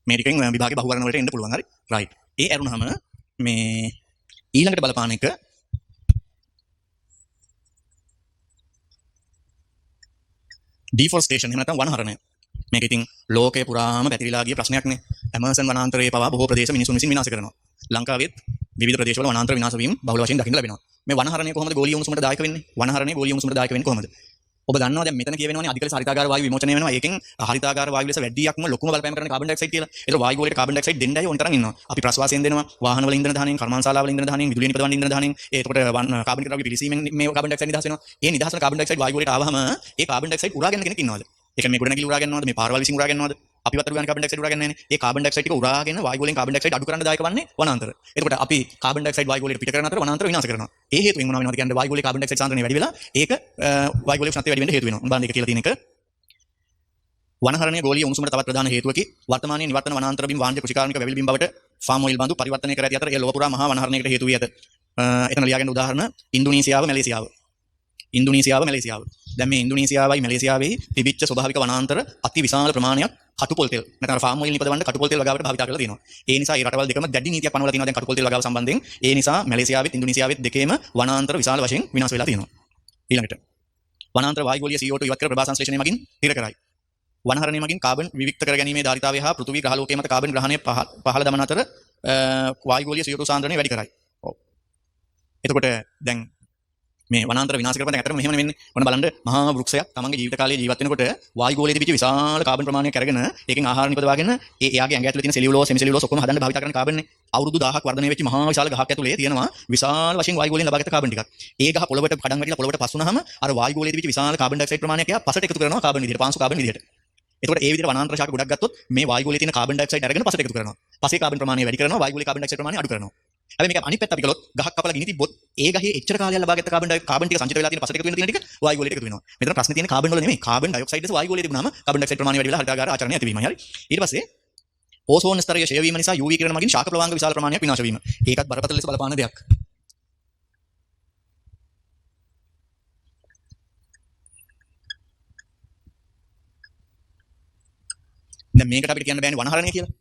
මේ ටිකෙන් විභාගේ බහුවර්ණ වලට එන්න පුළුවන්. හරි. රයිට්. ඒ ඇරුණාම මේ ඊළඟට බලපාන එක ඩිෆොරස්ටේෂන් එහෙම නැත්නම් වනහරණය. මේක ඉතින් ලෝකේ පුරාම පැතිරිලා ගිය ප්‍රශ්නයක් නේ. ඇමර්සන් වනාන්තරයේ පවා බොහෝ ප්‍රදේශ මිනිසුන් විසින් විනාශ කරනවා. ලංකාවේත් විවිධ ප්‍රදේශවල වනාන්තර විනාශ වීම බහුල වශයෙන් දකින්න ලැබෙනවා. මේ වනහරණය කොහොමද ගෝලීය උණුසුමට දායක වෙන්නේ? වනහරණය ගෝලීය උණුසුමට දායක වෙන්නේ කොහොමද? ඔබ දන්නවා දැන් මෙතන කියවෙනවානේ අධික ලෙස හරිතාගාර වායු විමෝචනය වෙනවා. ඒකෙන් හරිතාගාර වායු ලෙස වැඩියක්ම ලොකුම බලපෑම් කරන කාබන් ඩයොක්සයිඩ් කියලා. ඒතර වායු ගෝලයට කාබන් ඩයොක්සයිඩ් දෙන්නයි ඕන තරම් ඉන්නවා. අපි ප්‍රශ්වාසයෙන් දෙනවා, වාහන වල ඉන්ධන දහණයෙන්, කර්මාන්තශාලා වල ඉන්ධන දහණයෙන්, විදුලිය නිපදවන්න ඉන්ධන දහණයෙන්. ඒකට කාබනික ද්‍රව්‍ය පිළිසීමෙන් මේ කාබන් ඩයොක්සයිඩ් නිදහස් වෙනවා. ඒ නිදහස් වෙන කාබන් ඩයොක්සයිඩ් වායු ගෝලයට ආවහම ඒ කාබන් ඩයොක්සයිඩ් උරා ගන්න කෙනෙක් ඉන්නවද? ඒ කියන්නේ මේ ගොඩනැගිලි උරා ගන්නවද? මේ පාරවල් විසින් උරා ගන්නවද? අපි වතුර ගන්න කාබන් ඩයොක්සයිඩ් උරා ගන්නේ නැහැ නේ. ඒ කාබන් ඩයොක්සයිඩ් ටික උරාගෙන වායු ගෝලයෙන් කාබන් ඩයොක්සයිඩ් අඩු කරන්න දායක වන්නේ වනාන්තර. එතකොට අපි කාබන් ඩයොක්සයිඩ් වායු ගෝලයට පිට කරන අතර වනාන්තර විනාශ කරනවා. ඒ හේතුවෙන් මොනවා වෙනවද කියන්නේ වායු ගෝලයේ කාබන් ඩයොක්සයිඩ් සාන්ද්‍රණය වැඩි වෙලා ඒක වායු ගෝලයේ උෂ්ණත්වය වැඩි වෙන්න හේතු වෙනවා. උන්බාන් දෙක කියලා තියෙන එක වනහරණය ගෝලීය උණුසුමට තවත් ප්‍රධාන හේතුවකි. වර්තමානයේ නිවර්තන වනාන්තර බිම් වාණිජ කෘෂිකාර්මික වැවිලි බිම් බවට ෆාම් ඔයිල් බඳු පරිවර්තනය කර ඇති අතර ඒ ලොව පුරා මහා වනහරණයකට හේතු වී ඇත. එතන ලියාගෙන උදාහරණ ඉන්දුනීසියාව, මැලේසියාව. දැන් මේ ඉන්දුනීසියාවයි මැලේසියාවෙහි තිබිච්ච ස්වභාවික වනාන්තර අති විශාල ප්‍රමාණයක් කටුපොල් තෙල් නැත්නම් ෆාම් ඔයිල් නිපදවන්න කටුපොල් තෙල් වගාවට භාවිත කරලා තියෙනවා. ඒ නිසා මේ රටවල් දෙකම දැඩි නීතියක් පනවලා තියෙනවා දැන් කටුපොල් තෙල් වගාව සම්බන්ධයෙන්. ඒ නිසා මැලේසියාවෙත් ඉන්දුනීසියාවෙත් දෙකේම වනාන්තර විශාල වශයෙන් විනාශ වෙලා තියෙනවා. ඊළඟට වනාන්තර වායු ගෝලීය CO2 ඉවත් කර ප්‍රභා සංශ්ලේෂණය මගින් තිර කරයි. වනහරණය මගින් කාබන් විවික්ත කර ගැනීමේ ධාරිතාවය හා පෘථිවි ග්‍රහලෝකයේ මත කාබන් ග්‍රහණය පහළ දමන අතර වායු ගෝලීය CO2 සාන්ද්‍රණය වැඩි කරයි. ඔව්. එතකොට දැන් මේ වනාන්තර විනාශ කරපුවා දැන් අතරම මෙහෙම වෙන්නේ. ඔන්න බලන්න මහා වෘක්ෂයක් තමන්ගේ ජීවිත කාලයේ ජීවත් වෙනකොට වායු ගෝලයේ තිබිච්ච විශාල කාබන් ප්‍රමාණයක් අරගෙන ඒකෙන් ආහාර නිපදවාගෙන එයාගේ ඇඟ ඇතුලේ තියෙන සෙලියුලෝස්, සෙමිසෙලියුලෝස් ඔක්කොම හදන්න භාවිත කරන කාබන්නේ අවුරුදු 1000ක් වර්ධනය වෙච්ච මහා විශාල ගහක් ඇතුලේ තියෙනවා විශාල වශයෙන් වායු ගෝලයෙන් ලබාගත් කාබන් ටිකක්. ඒ ගහ පොළවට කඩන් වැටිලා පොළවට පස් වුනහම අර වායු ගෝලයේ තිබිච්ච විශාල කාබන් ඩයොක්සයිඩ් ප්‍රමාණයක් එයා පසට එකතු කරනවා කාබන් විදිහට, පාංශු කාබන් විදිහට. එතකොට ඒ විදිහට වනාන්තර ශාක ගොඩක් ගත්තොත් මේ වායු ගෝලයේ තියෙන කාබන් ඩයොක්සයිඩ් අරගෙන පසට එකතු කරනවා. පසේ කාබන් ප්‍රමාණය වැඩි කරනවා, වායු ගෝලයේ කාබන් ඩයොක්සයිඩ් ප්‍රමාණය අඩු කරනවා. හැබැයි මේක අනිත් පැත්ත අපි කළොත් ගහක් කපලා ගිනි තිබ්බොත් ඒ ගහේ එච්චර කාලයක් ලබාගත්ත කාබන් ටික සංචිත වෙලා තියෙන පසට එකතු වෙන ටික වායු ගෝලයට එකතු වෙනවා. මෙතන ප්‍රශ්නේ තියෙන්නේ කාබන් වල නෙමෙයි. කාබන් ඩයොක්සයිඩ් ලෙස වායු ගෝලයේ තිබුණාම කාබන් ඩයොක්සයිඩ් ප්‍රමාණය වැඩි වෙලා හරිතාගාර ආචරණය ඇතිවීමයි. හරි. ඊට පස්සේ ඕසෝන් ස්තරයේ ක්ෂය වීම නිසා UV කිරණ මගින් ශාක ප්‍රවාහක විශාල ප්‍රමාණයක් විනාශ වීම. ඒකත් බරපතල ලෙස බලපාන දෙයක්. දැන් මේකට අපිට කියන්න බෑනේ වනහරණය කියලා.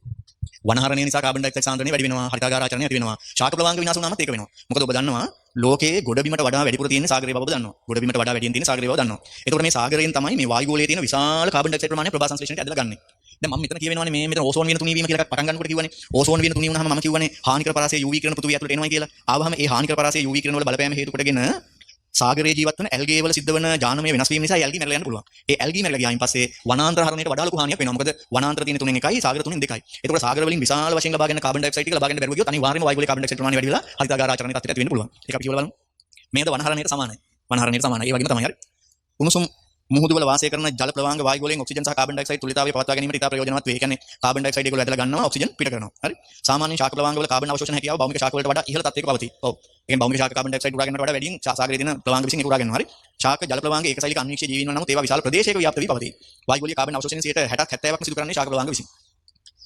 වනහරණය නිසා කාබන් ඩයොක්සයිඩ් සාන්ද්‍රණය වැඩි වෙනවා, හරිතාගාර ආචරණය ඇති වෙනවා. ශාක ප්‍රවාහක විනාශ වුණාමත් ඒක වෙනවා. මොකද ඔබ දන්නවා ලෝකයේ ගොඩබිමට වඩා වැඩිපුර තියෙන සාගරයේ බව දන්නවා. ගොඩබිමට වඩා වැඩියෙන් තියෙන සාගරයේ බව දන්නවා. ඒතකොට මේ සාගරයෙන් තමයි මේ වායු ගෝලයේ තියෙන විශාල කාබන් ඩයොක්සයිඩ් ප්‍රමාණය ප්‍රභා සංශ්ලේෂණයට ඇදලා ගන්නෙ. දැන් මම මෙතන කියවෙනවානේ මේ මෙතන ඕසෝන් වින තුනී වීම කියලා එකක් පටන් ගන්නකොට කිව්වනේ. ඕසෝන් වින තුනී වුණාම මම කිව්වනේ හානිකර පරාසය UV කිරණ පෘථිවිය ඇතුළට එනවා කියලා. ආවහම ඒ හානිකර පරාසය UV කිරණ වල බලපෑම හේතු කොටගෙන සාගරයේ ජීවත් වෙන ඇල්ගේ වල සිද්ධ වෙන ජානමය වෙනස් වීම නිසා ඇල්ගී මැරලා යන්න පුළුවන්. ඒ ඇල්ගී මැරලා ගියායින් පස්සේ වනාන්තර හරණයට වඩා ලොකු හානියක් වෙනවා. මොකද වනාන්තර තියෙන 3න් 1යි සාගර 3න් 2යි. ඒකෝට සාගර වලින් විශාල වශයෙන් ලබා ගන්න කාබන් ඩයොක්සයිඩ් ටික ලබා ගන්න බැරුව ගියොත් අනිවාර්යයෙන්ම වායු ගෝලයේ කාබන් ඩයොක්සයිඩ් ප්‍රමාණය වැඩි වෙලා හරිතාගාර ආචරණයේ තත්ත්වයට ඇති වෙන්න පුළුවන්. ඒක අපි කියවලා බලමු. මේකද වනහරණයට සමානයි. වනහරණයට සමානයි. ඒ වගේම තමයි. හරි. උණුසුම් මුහුදු වල වාසය කරන ජල ප්‍රවාහක වායු ගෝලයෙන් ඔක්සිජන් සහ කාබන් ඩයොක්සයිඩ් තුලිතාවය පවත්වා ගැනීමට ඉතා ප්‍රයෝජනවත් වේ. ඒ කියන්නේ කාබන් ඩයොක්සයිඩ් ඒගොල්ලෝ ඇදලා ගන්නවා ඔක්සිජන් පිට කරනවා. හරි. සාමාන්‍ය ශාක ප්‍රවාහක වල කාබන් අවශෝෂණ හැකියාව භෞමික ශාක වලට වඩා ඉහළ තත්ත්වයක පවතී. ඔව්. ඒ කියන්නේ භෞමික ශාක කාබන් ඩයොක්සයිඩ් උරා ගන්නට වඩා වැඩියෙන් සාගරයේ තියෙන ප්‍රවාහක විසින් ඒක උරා ගන්නවා. හරි. ශාක ජල ප්‍රවාහක ඒකසෛලික අන්වීක්ෂය ජීවීන් වල නමුත් ඒවා විශාල ප්‍රදේශයක ව්‍යාප්ත වී පවතී. වායු ගෝලීය කාබන් අවශෝෂණය 60ක් 70ක්ම සිදු කරන්නේ ශාක ප්‍රවාහක විසින්.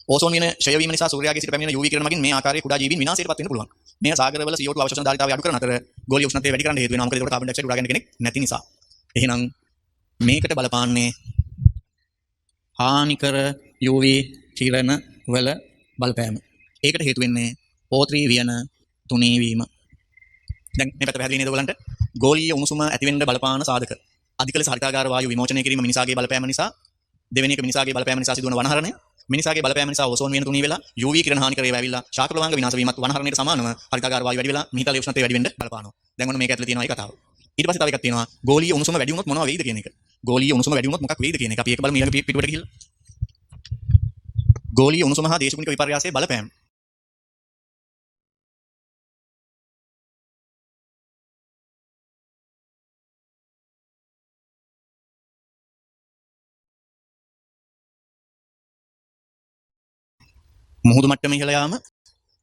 ඕසෝන් වින ක්ෂය වීම නිසා සූර්යාගේ සිට පැමිණෙන UV කිරණ මගින් මේ ආකාරයේ කුඩා ජීවීන් විනාශයට පත් වෙන්න පුළුවන්. මේ සාගරවල CO2 අවශෝෂණ ධාරිතාවය අඩු කරන අතර ගෝලීය උෂ්ණත්වය වැඩි කරන්න හේතු වෙනවා. මොකද ඒකට කාබන් ඩයොක්සයිඩ් උරා ගන්න කෙනෙක් නැති නිසා. එහෙනම් මේකට බලපාන්නේ හානිකර UV කිරණ වල බලපෑම. ඒකට හේතු වෙන්නේ O3 වියන තුනී වීම. දැන් මේ පැත්ත පැහැදිලි නේද ඔයගලන්ට? ගෝලීය උණුසුම ඇති වෙන්න බලපාන සාධක. අධික ලෙස හරිතාගාර වායු විමෝචනය කිරීම මිනිසාගේ බලපෑම නිසා, දෙවෙනි එක මිනිසාගේ බලපෑම නිසා සිදුවන වනහරණය, මිනිසාගේ බලපෑම නිසා ඕසෝන් වියන තුනී වෙලා UV කිරණ හානිකර ඒවා ඇවිල්ලා ශාක ප්‍රවාහක විනාශ වීමත් වනහරණයට සමානව හරිතාගාර වායු වැඩි වෙලා මිහිතලයේ උෂ්ණත්වය වැඩි වෙන්න බලපානවා. දැන් ඔන්න මේක ඇතුලේ තියෙනවා ඒ කතාව. ඊට පස්සේ තව එකක් තියෙනවා ගෝලීය උණුසුම වැඩි වුණොත් මොනවා වෙයිද කියන එක. ගෝලීය උණුසුම වැඩි වුණොත් මොකක් වෙයිද කියන එක. අපි ඒක බලමු ඊළඟ පිටුවට ගිහිල්ලා. ගෝලීය උණුසුම හා දේශගුණික විපර්යාසයේ බලපෑම. මුහුදු මට්ටම ඉහළ යාම,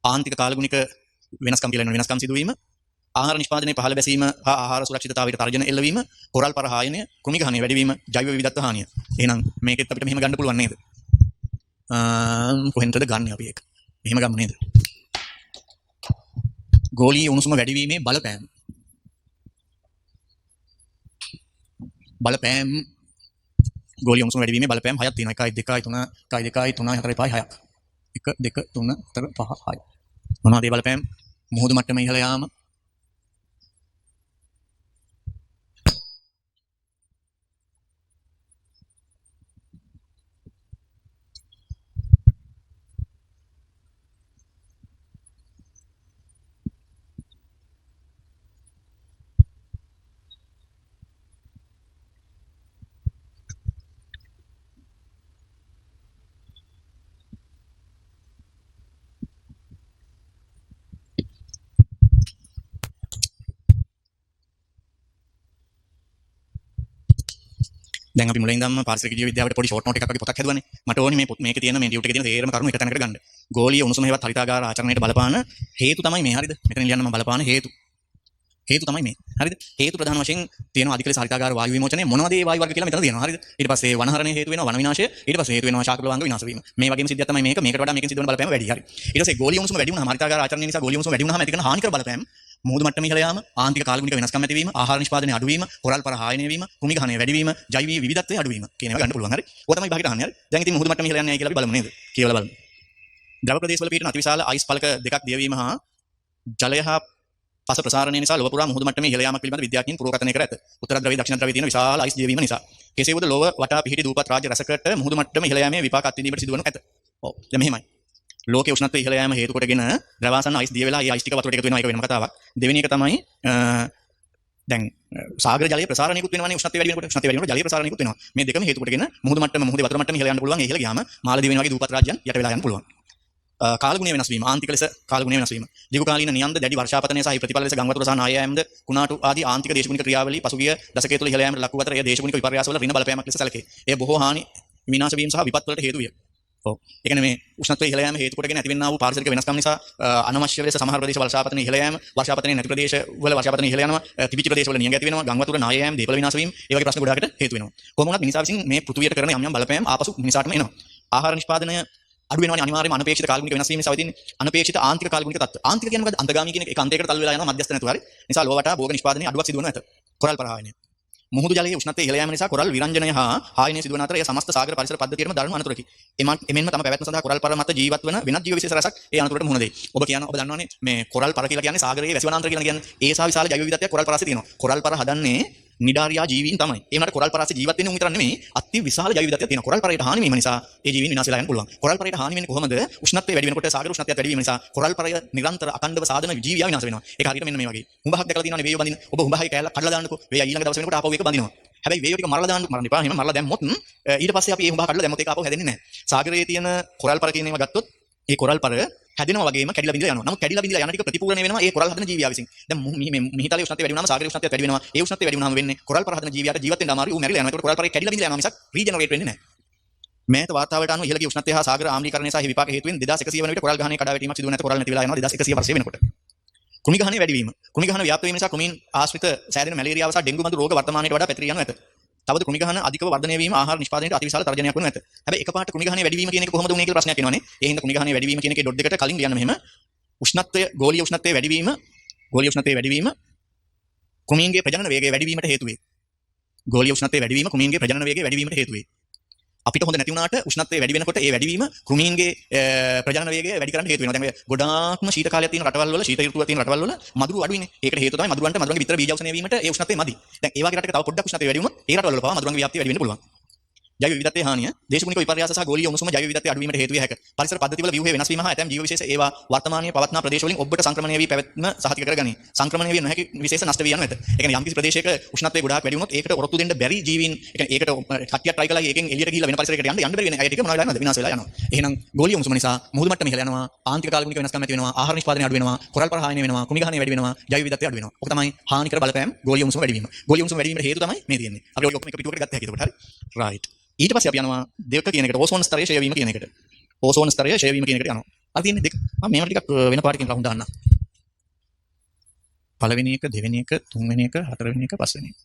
ආන්තික කාලගුණික වෙනස්කම් කියලා වෙන වෙනස්කම් සිදුවීම, ආහාර නිෂ්පාදනයේ පහළ බැසීම හා ආහාර සුරක්ෂිතතාවයට තර්ජන එල්ලවීම, කොරල් පරහායනය, කෘමිඝානය වැඩිවීම, ජෛව විවිධත්ව හානිය. එහෙනම් මේකෙත් අපිට මෙහෙම ගන්න පුළුවන් නේද? කොහෙන්ද ගන්න අපි ඒක? මෙහෙම ගමු නේද? ගෝලීය උණුසුම වැඩිවීමේ බලපෑම. ගෝලීය උණුසුම වැඩිවීමේ බලපෑම් හයක් තියෙනවා. 1 2 3 1 2 3 4 5 6ක්. 1 2 3 4 5 6. මොනවද මේ බලපෑම්? මුහුදු මට්ටම ඉහළ යාම, දැන් අපි මුලින් ඉඳන්ම පාරිසරික ජීව විද්‍යාවට පොඩි ෂෝට් නෝට් එකක් වගේ පොතක් හැදුවානේ. මට ඕනේ මේ මේකේ තියෙන මේ ඩියුට් එකේ තියෙන තේරම කරුණු එක තැනකට ගන්න. ගෝලීය උණුසුම හේවත් හරිතාගාර ආචරණයට බලපාන හේතු තමයි මේ. හරිද? මෙතන ලියන්න මම බලපාන හේතු තමයි මේ. හරිද? හේතු ප්‍රධාන වශයෙන් තියෙනවා අධික ලෙස හරිතාගාර වායු විමෝචනය. මොනවද ඒ වායු වර්ග කියලා මෙතන තියෙනවා. හරිද? ඊට පස්සේ වනහරණය හේතු වෙනවා වන විනාශය. ඊට පස්සේ හේතු වෙනවා ශාක ප්‍රවාහංග විනාශ වීම. මේ වගේම සිද්ධියක් තමයි මේක. මේකට වඩා මේකෙන් සිද්ධ වෙන බලපෑම වැඩි. හරි. ඊට පස්සේ ගෝලීය උණුසුම වැඩි වුණාම හරිතාගාර ආචරණය නිසා ගෝලීය උණුසුම වැඩි වුණාම ඇති කරන හානිකර බලපෑම මුහුදු මට්ටම ඉහළ යාම, ආන්තික කාලගුණික වෙනස්කම් ඇතිවීම, ආහාර නිෂ්පාදනයේ අඩුවීම, කොරල් පර හායනය වීම, භූමි ගහනය වැඩිවීම, ජෛවීය විවිධත්වයේ අඩුවීම කියන ඒවා ගන්න පුළුවන්. හරි. ඕක තමයි විභාගෙට අහන්නේ. හරි. දැන් ඉතින් මුහුදු මට්ටම ඉහළ යන්නේ කියලා අපි බලමු නේද? කියවලා බලමු. ද්‍රව ප්‍රදේශවල පිහිටන අතිවිශාල අයිස් පළක දෙකක් දියවීම හා ජලය හා පස ප්‍රසාරණය නිසා ලොව පුරා මුහුදු මට්ටමේ ඉහළ යාමක් පිළිබඳ විද්‍යාඥයින් පුරෝකථනය කර ඇත. උත්තර ද්‍රවයේ දක්ෂිණ ද්‍රවයේ තියෙන විශාල අයිස් දියවීම නිසා. කෙසේ වුවද ලොව වටා පිහිටි දූපත් රාජ්‍ය රසකට මුහුදු මට්ටම ඉහළ යාමේ විපාක අත්විඳීමට සිදුවනු ඇත. ඔව්. දැන් මෙහෙමයි. ලෝකයේ උෂ්ණත්වය ඉහළ යාම හේතු කොටගෙන ද්‍රවාසන අයිස් දිය වෙලා ඒ අයිස් ටික වතුරට එකතු වෙනවා. ඒක වෙනම කතාවක්. දෙවෙනි එක තමයි දැන් සාගර ජලයේ ප්‍රසාරණයකුත් වෙනවානේ උෂ්ණත්වය වැඩි වෙනකොට. උෂ්ණත්වය වැඩි වෙනකොට ජලයේ ප්‍රසාරණයකුත් වෙනවා. මේ දෙකම හේතු කොටගෙන මුහුදු මට්ටම මුහුදේ වතුර මට්ටම ඉහළ යන්න පුළුවන්. ඒ ඉහළ ගියාම මාලදිව වගේ දූපත් රාජ්‍යයන් යට වෙලා යන්න පුළුවන්. කාලගුණය වෙනස් වීම, ආන්තික ලෙස කාලගුණය වෙනස් වීම. දීර්ඝ කාලීන නියම්ද දැඩි වර්ෂාපතනය සහ ප්‍රතිඵල ලෙස ගංගා වතුර සහ නායෑම්ද කුණාටු ආදී ආන්තික දේශගුණික ක්‍රියාවලි පසුගිය දශකයේ තුල ඉහළ යාමට ලක්ව අතර එය දේශගුණික විපර්යාසවල ඍණ බලපෑමක් ලෙස සැලකේ. එය බොහෝ හානි විනාශ වීම සහ විපත් වලට හේතු විය. ඔව්. ඒ කියන්නේ මේ උෂ්ණත්වය ඉහළ යාම හේතු කොටගෙන ඇතිවෙනා වූ පාරිසරික වෙනස්කම් නිසා අනවශ්‍ය ලෙස සමහර ප්‍රදේශ වර්ෂාපතන ඉහළ යාම, වර්ෂාපතනයේ නැති ප්‍රදේශ වල වර්ෂාපතන ඉහළ යනවා, තිබිච්ච ප්‍රදේශ වල නියඟ ඇති වෙනවා, ගංගා වතුර නායෑම්, දීපල විනාශ වීම, ඒ වගේ ප්‍රශ්න ගොඩාකට හේතු වෙනවා. කොහොම වුණත් මිනිසා විසින් මේ පෘථුවියට කරන යම් යම් බලපෑම් ආපසු මිනිසාටම එනවා. ආහාර නිෂ්පාදනය අඩු වෙනවානේ අනිවාර්යයෙන්ම අනපේක්ෂිත කාලගුණික වෙනස් වීම නිසා වෙන්නේ අනපේක්ෂිත ආන්තික කාලගුණික තත්ත්ව. ආන්තික කියන්නේ මොකද්ද? අන්තගාමී කියන එක අන්තයකට තල්ලු වෙලා යනවා මධ්‍යස්ථ නැතුව හරි. නිසා ලෝ වටා භෝග නිෂ්පාදනයේ අඩුවක් සිදු වෙනවා ඇත. කොරල් පරායනය. මුහුදු ජලයේ උෂ්ණත්වය ඉහළ යාම නිසා කොරල් විරංජනය හා ආයනය සිදු වන අතර ඒ සමස්ත සාගර පරිසර පද්ධතියටම දරුණු අනතුරකි. එමෙන්ම තම පැවැත්ම සඳහා කොරල් පර මත ජීවත් වන වෙනත් ජීව විශේෂ රසක් ඒ අනතුරට මුහුණ දෙයි. ඔබ දන්නවනේ මේ කොරල් පර කියලා කියන්නේ සාගරයේ වැසිවනාන්තර කියලා කියන්නේ ඒ සා විශාල ජෛව විවිධත්වයක් කොරල් පරාසේ තියෙනවා. කොරල් පර හදන්නේ නිඩාරියා ජීවීන් තමයි. ඒ වුණාට කොරල් පරාසේ ජීවත් වෙන්නේ උන් විතර නෙමෙයි. අති විශාල ජෛව විවිධත්වයක් තියෙනවා. කොරල් පරයට හානි වීම නිසා ඒ ජීවීන් විනාශ වෙලා යන්න පුළුවන්. කොරල් පරයට හානි වෙන්නේ කොහොමද? උෂ්ණත්වය වැඩි වෙනකොට සාගර උෂ්ණත්වයත් වැඩි වීම නිසා කොරල් පරය නිරන්තර අඛණ්ඩව සාධන ජීවියා විනාශ වෙනවා. ඒක හරියට මෙන්න මේ වගේ. උඹහක් දැකලා තියෙනවනේ වේයෝ බඳින. ඔබ උඹහයි කෑල්ල කඩලා දාන්නකෝ. වේය ඊළඟ දවස් වෙනකොට ආපහු ඒක බඳිනවා. හැබැයි වේයෝ ටික මරලා එපා. එහෙම මරලා දැම්මොත් ඊට පස්සේ අපි ඒ උඹහ කඩලා දැම්මොත් ඒක ආපහු හැදෙන්නේ නැහැ. සාගරයේ තියෙන කොරල් පර කියන ඒවා ගත්තොත් ඒ කොරල් පර හැදෙනවා වගේම කැඩිලා බිඳලා යනවා. නමුත් කැඩිලා බිඳලා යන ටික ප්‍රතිපූර්ණ වෙනවා ඒ කොරල් හදන ජීවියා විසින්. දැන් මිහිතලයේ උෂ්ණත්වය වැඩි වුණාම සාගරයේ උෂ්ණත්වය වැඩි වෙනවා. ඒ උෂ්ණත්වය වැඩි වුණාම වෙන්නේ කොරල් පර හදන ජීවියාට ජීවත් වෙන්න අමාරුයි. ඌ මැරිලා යනවා. ඒකට කොරල් පරේ කැඩිලා බිඳලා යනවා මිසක් රීජනරේට් වෙන්නේ නැහැ. මෑත වාතාවරණයට අනුව ඉහළ ගිය උෂ්ණත්වය හා සාගර ආම්ලීකරණය සහ විපාක හේතුවෙන් 2100 වන විට කොරල් ගහනයේ කඩා වැටීමක් සිදු වන නැත. කොරල් නැති වෙලා යනවා 2100 වර්ෂය වෙනකොට. කුමි ගහනය වැඩි වීම. කුමි ගහන ව්‍යාප්ත වීම නිසා කුමීන් ආශ්‍රිත සෑදෙන මැලේරියාව සහ ඩෙන්ගු බඳු රෝග වර්තමානයට වඩා පැතිරී යනු ඇත. තවද කුමි ගහන අධිකව වර්ධනය වීම ආහාර නිෂ්පාදනයට අතිවිශාල තර්ජනයක් වනු ඇත. හැබැයි එකපාරට කුමි ගහනය වැඩි වීම කියන එක කොහොමද උනේ කියලා ප්‍රශ්නයක් එනවනේ. ඒ හින්දා කුමි ගහනය වැඩි වීම කියන එකේ ඩොට් දෙකට කලින් ලියන්න මෙහෙම. උෂ්ණත්වය ගෝලීය උෂ්ණත්වයේ වැඩි වීම කුමීන්ගේ ප්‍රජනන වේගය වැඩි වීමට හේතු වේ. ගෝලීය උෂ්ණත්වයේ වැඩි වීම කුමීන්ගේ ප්‍රජනන වේගය වැඩි වීමට හේතු වේ. අපිට හොඳ නැති වුණාට උෂ්ණත්වය වැඩි වෙනකොට ඒ වැඩිවීම කුමීන්ගේ ප්‍රජනන වේගය වැඩි කරන්න හේතු වෙනවා. දැන් ගොඩාක්ම ශීත කාලයක් තියෙන රටවල් වල ශීත ඍතුවක් තියෙන රටවල් වල මදුරු අඩුයිනේ. ඒකට හේතුව තමයි මදුරුවන්ගේ විතර බීජ අවසනය වීමට ඒ උෂ්ණත්වය මදි. දැන් ඒ වගේ රටක තව පොඩ්ඩක් උෂ්ණත්වය වැඩි වුණොත් ඒ රටවල පවා මදුරුවන්ගේ ව්‍යාප්තිය වැඩි වෙන්න පුළුවන්. ජෛව විවිධත්වයේ හානිය දේශගුණික විපර්යාස සහ ගෝලීය උණුසුම ජෛව විවිධත්වය අඩු වීමට හේතු විය හැක. පරිසර පද්ධතිවල ව්‍යුහයේ වෙනස් වීම හා ඇතැම් ජීව විශේෂ ඒවා වර්තමානයේ පවත්නා ප්‍රදේශ වලින් ඔබට සංක්‍රමණය වී පැවැත්ම සහතික කරගනී. සංක්‍රමණය වී නොහැකි විශේෂ නෂ්ට වී යනු ඇත. ඒ කියන්නේ යම්කිසි ප්‍රදේශයක උෂ්ණත්වය ගොඩාක් වැඩි වුණොත් ඒකට ඔරොත්තු දෙන්න බැරි ජීවීන්, ඒ කියන්නේ ඒකට කට්ටියක් try කළා ඒකෙන් එළියට ගිහිල්ලා වෙන පරිසරයකට යන්න බැරි වෙන අය ටික මොනවා වෙලා යනවද? විනාශ වෙලා යනවා. එහෙනම් ගෝලීය උණුසුම නිසා මුහුදු මට්ටම ඉහළ යනවා, ආන්තික කාලගුණික වෙනස්කම් ඇති වෙනවා, ආහාර නිෂ්පාදනය අඩු වෙනවා, කොරල් පර හායනය වෙනවා, කුමි ගහනය වැඩි වෙනවා, ජෛව විවිධත්වය අඩු වෙනවා. ඔක තමයි හානිකර බලපෑම් ගෝලීය උණුසුම වැඩි වීම. ගෝලීය උණුසුම වැඩි වීමට හේතු තමයි මේ තියෙන්නේ. අපි ඔය ඔක්කොම එක පිටුවකට ගත්ත හැකි ඒකට හරි. right. ඊට පස්සේ අපි යනවා දෙක කියන එකට ඕසෝන් ස්තරයේ ක්ෂය වීම කියන එකට. ඕසෝන් ස්තරයේ ක්ෂය වීම කියන එකට යනවා. අර තියෙන්නේ දෙක. මම මේවට ටිකක් වෙන පාටකින් රවුන්ඩ් දාන්න. පළවෙනි එක, දෙවෙනි එක, තුන්වෙනි එක, හතරවෙනි එක, පස්වෙනි එක.